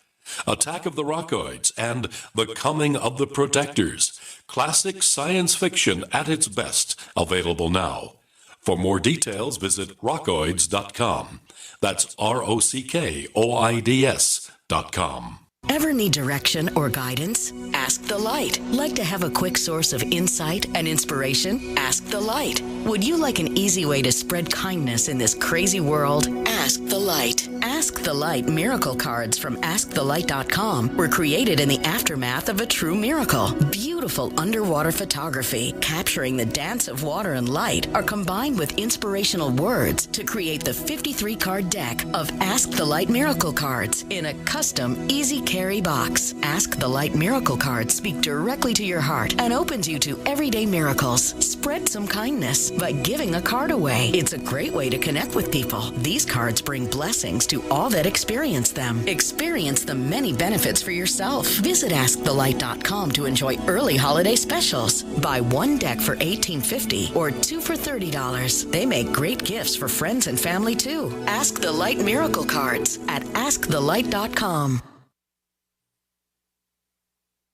Attack of the Rockoids and The Coming of the Protectors. Classic science fiction at its best, available now. For more details, visit rockoids.com. That's ROCKOIDS.com. Ever need direction or guidance? Ask the Light. Like to have a quick source of insight and inspiration? Ask the Light. Would you like an easy way to spread kindness in this crazy world? Ask the Light. Ask the Light miracle cards from AskTheLight.com were created in the aftermath of a true miracle. Beautiful underwater photography capturing the dance of water and light are combined with inspirational words to create the 53-card deck of Ask the Light miracle cards in a custom, easy carry box. Ask the Light miracle cards speak directly to your heart and opens you to everyday miracles. Spread some kindness by giving a card away. It's a great way to connect with people. These cards bring blessings to all that experience them. Experience the many benefits for yourself. Visit AskTheLight.com to enjoy early holiday specials. Buy one deck for $18.50 or two for $30. They make great gifts for friends and family too. Ask the Light miracle cards at AskTheLight.com.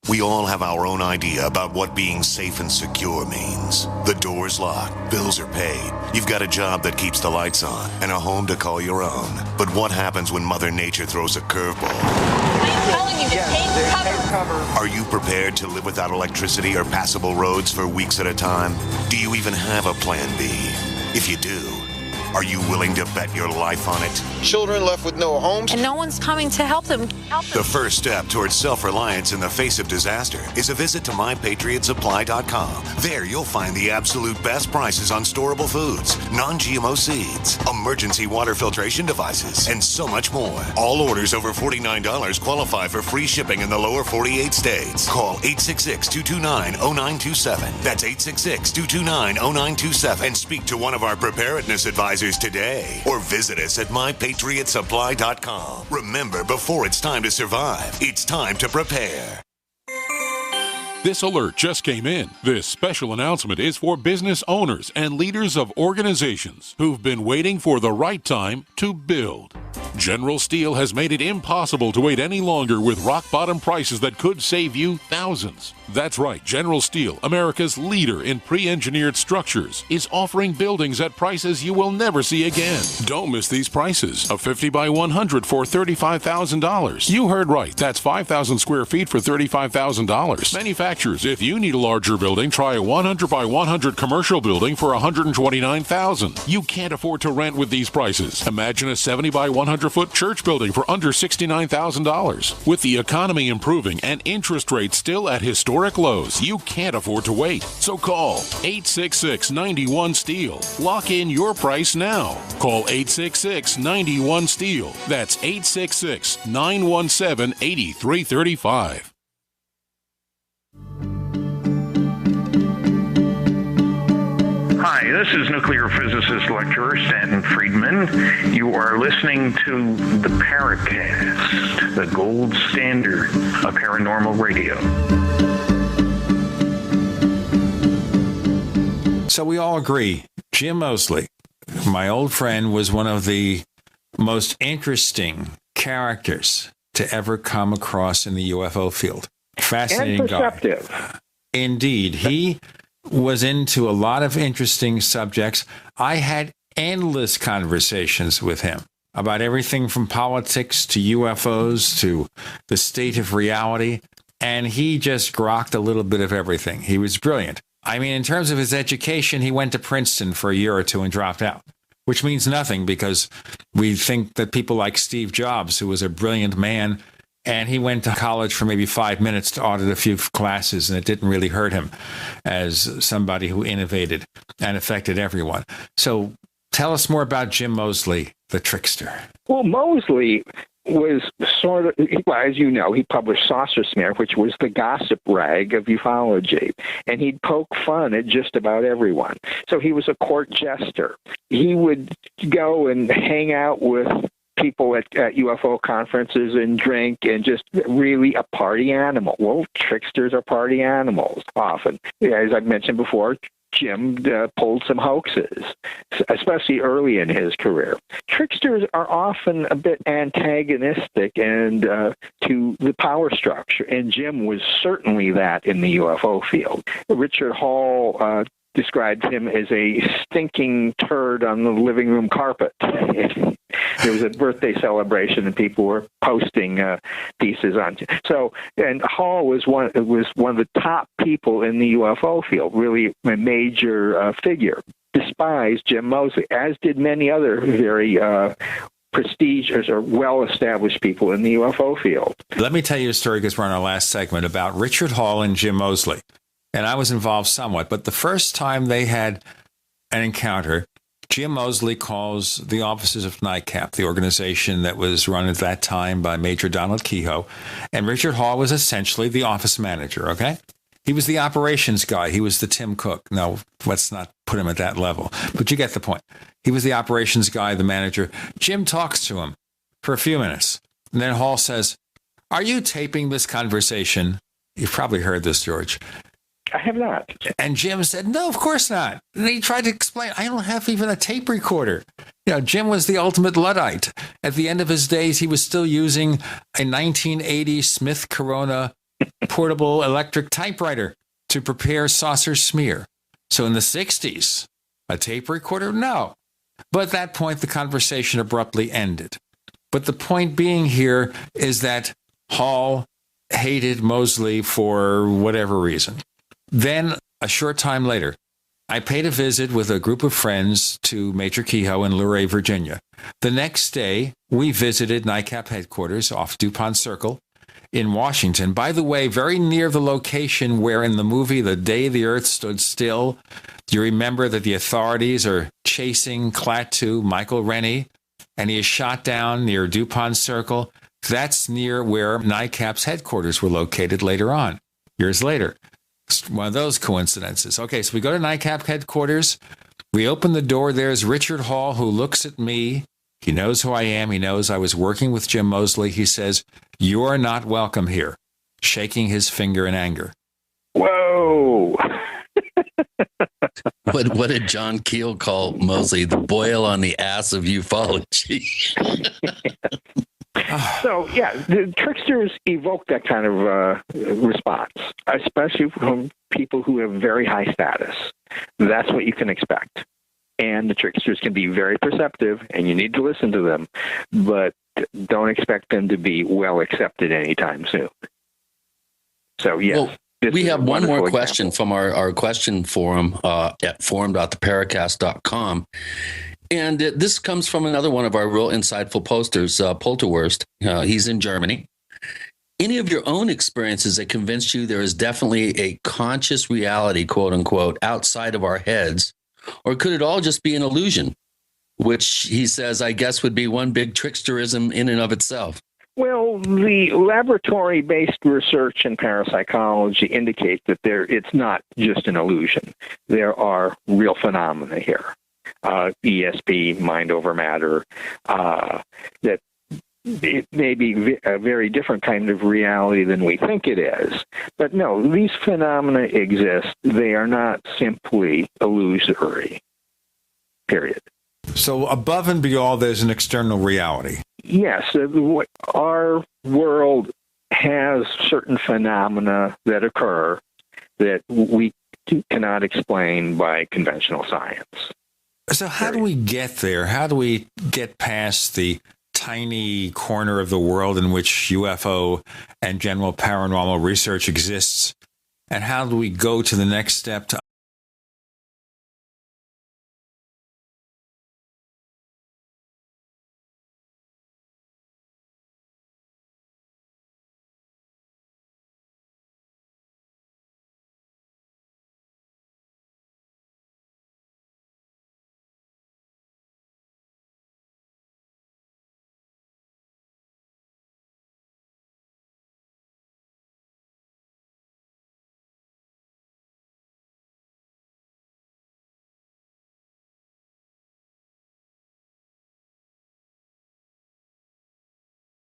We all have our own idea about what being safe and secure means. The door's locked, bills are paid, you've got a job that keeps the lights on, and a home to call your own. But what happens when Mother Nature throws a curveball? I'm telling you to take cover. Are you prepared to live without electricity or passable roads for weeks at a time? Do you even have a plan B? If you do, are you willing to bet your life on it? Children left with no homes. And no one's coming to help them. The first step towards self-reliance in the face of disaster is a visit to MyPatriotSupply.com. There you'll find the absolute best prices on storable foods, non-GMO seeds, emergency water filtration devices, and so much more. All orders over $49 qualify for free shipping in the lower 48 states. Call 866-229-0927. That's 866-229-0927 and speak to one of our preparedness advisors today, or visit us at MyPatriotSupply.com. Remember, before it's time to survive, it's time to prepare. This alert just came in. This special announcement is for business owners and leaders of organizations who've been waiting for the right time to build. General Steel has made it impossible to wait any longer with rock-bottom prices that could save you thousands. That's right, General Steel, America's leader in pre-engineered structures, is offering buildings at prices you will never see again. Don't miss these prices. A 50 by 100 for $35,000. You heard right. That's 5,000 square feet for $35,000. Manufacturers, if you need a larger building, try a 100 by 100 commercial building for $129,000. You can't afford to rent with these prices. Imagine a 70 by 100-foot church building for under $69,000. With the economy improving and interest rates still at historic lows, you can't afford to wait. So call 866-91-STEEL. Lock in your price now. Call 866-91-STEEL. That's 866-917-8335. Hi, this is nuclear physicist lecturer Stanton Friedman. You are listening to the Paracast, the gold standard of paranormal radio. So we all agree, Jim Moseley, my old friend, was one of the most interesting characters to ever come across in the UFO field. Fascinating and perceptive guy. Indeed. He was into a lot of interesting subjects. I had endless conversations with him about everything from politics to UFOs to the state of reality. And he just grokked a little bit of everything. He was brilliant. I mean, in terms of his education, he went to Princeton for a year or two and dropped out, which means nothing because we think that people like Steve Jobs, who was a brilliant man, and he went to college for maybe 5 minutes to audit a few classes, and it didn't really hurt him as somebody who innovated and affected everyone. So tell us more about Jim Moseley, the trickster. Well, Moseley was sort of, well, as you know, he published Saucer Smear, which was the gossip rag of ufology, and he'd poke fun at just about everyone. So he was a court jester. He would go and hang out with people at UFO conferences and drink and just really a party animal. Well, tricksters are party animals often. As I've mentioned before, Jim pulled some hoaxes, especially early in his career. Tricksters are often a bit antagonistic and to the power structure, and Jim was certainly that in the UFO field. Richard Hall described him as a stinking turd on the living room carpet. There was a birthday celebration, and people were posting pieces on. So, and Hall was one of the top people in the UFO field, really a major figure. Despised Jim Moseley, as did many other very prestigious or well-established people in the UFO field. Let me tell you a story, because we're on our last segment, about Richard Hall and Jim Moseley. And I was involved somewhat. But the first time they had an encounter, Jim Moseley calls the offices of NICAP, the organization that was run at that time by Major Donald Kehoe. And Richard Hall was essentially the office manager, okay? He was the operations guy. He was the Tim Cook. No, let's not put him at that level. But you get the point. He was the operations guy, the manager. Jim talks to him for a few minutes. And then Hall says, "Are you taping this conversation?" You've probably heard this, George. I have not. And Jim said, "No, of course not." And he tried to explain, "I don't have even a tape recorder." You know, Jim was the ultimate Luddite. At the end of his days, he was still using a 1980 Smith Corona portable electric typewriter to prepare saucer smear. So in the 60s, a tape recorder? No. But at that point, the conversation abruptly ended. But the point being here is that Hall hated Moseley for whatever reason. Then, a short time later, I paid a visit with a group of friends to Major Kehoe in Luray, Virginia. The next day, we visited NICAP headquarters off DuPont Circle in Washington. By the way, very near the location where in the movie The Day the Earth Stood Still, do you remember that the authorities are chasing Klaatu, Michael Rennie, and he is shot down near DuPont Circle? That's near where NICAP's headquarters were located later on, years later. One of those coincidences. Okay, so we go to NICAP headquarters. We open the door. There's Richard Hall, who looks at me. He knows who I am. He knows I was working with Jim Moseley. He says, "You're not welcome here," shaking his finger in anger. Whoa. What did John Keel call Moseley? The boil on the ass of ufology. So, yeah, the tricksters evoke that kind of response, especially from people who have very high status. That's what you can expect. And the tricksters can be very perceptive, and you need to listen to them, but don't expect them to be well accepted anytime soon. So, yes. Well, we have one more question from our question forum at forum.theparacast.com. And this comes from another one of our real insightful posters, Polterwurst. He's in Germany. Any of your own experiences that convinced you there is definitely a conscious reality, quote unquote, outside of our heads? Or could it all just be an illusion? Which he says, I guess, would be one big tricksterism in and of itself. Well, the laboratory-based research in parapsychology indicates that it's not just an illusion. There are real phenomena here. ESP, mind over matter, that it may be a very different kind of reality than we think it is. But no, these phenomena exist. They are not simply illusory, period. So above and beyond, there's an external reality. Yes, our world has certain phenomena that occur that we cannot explain by conventional science. So how do we get there? How do we get past the tiny corner of the world in which UFO and general paranormal research exists? And how do we go to the next step to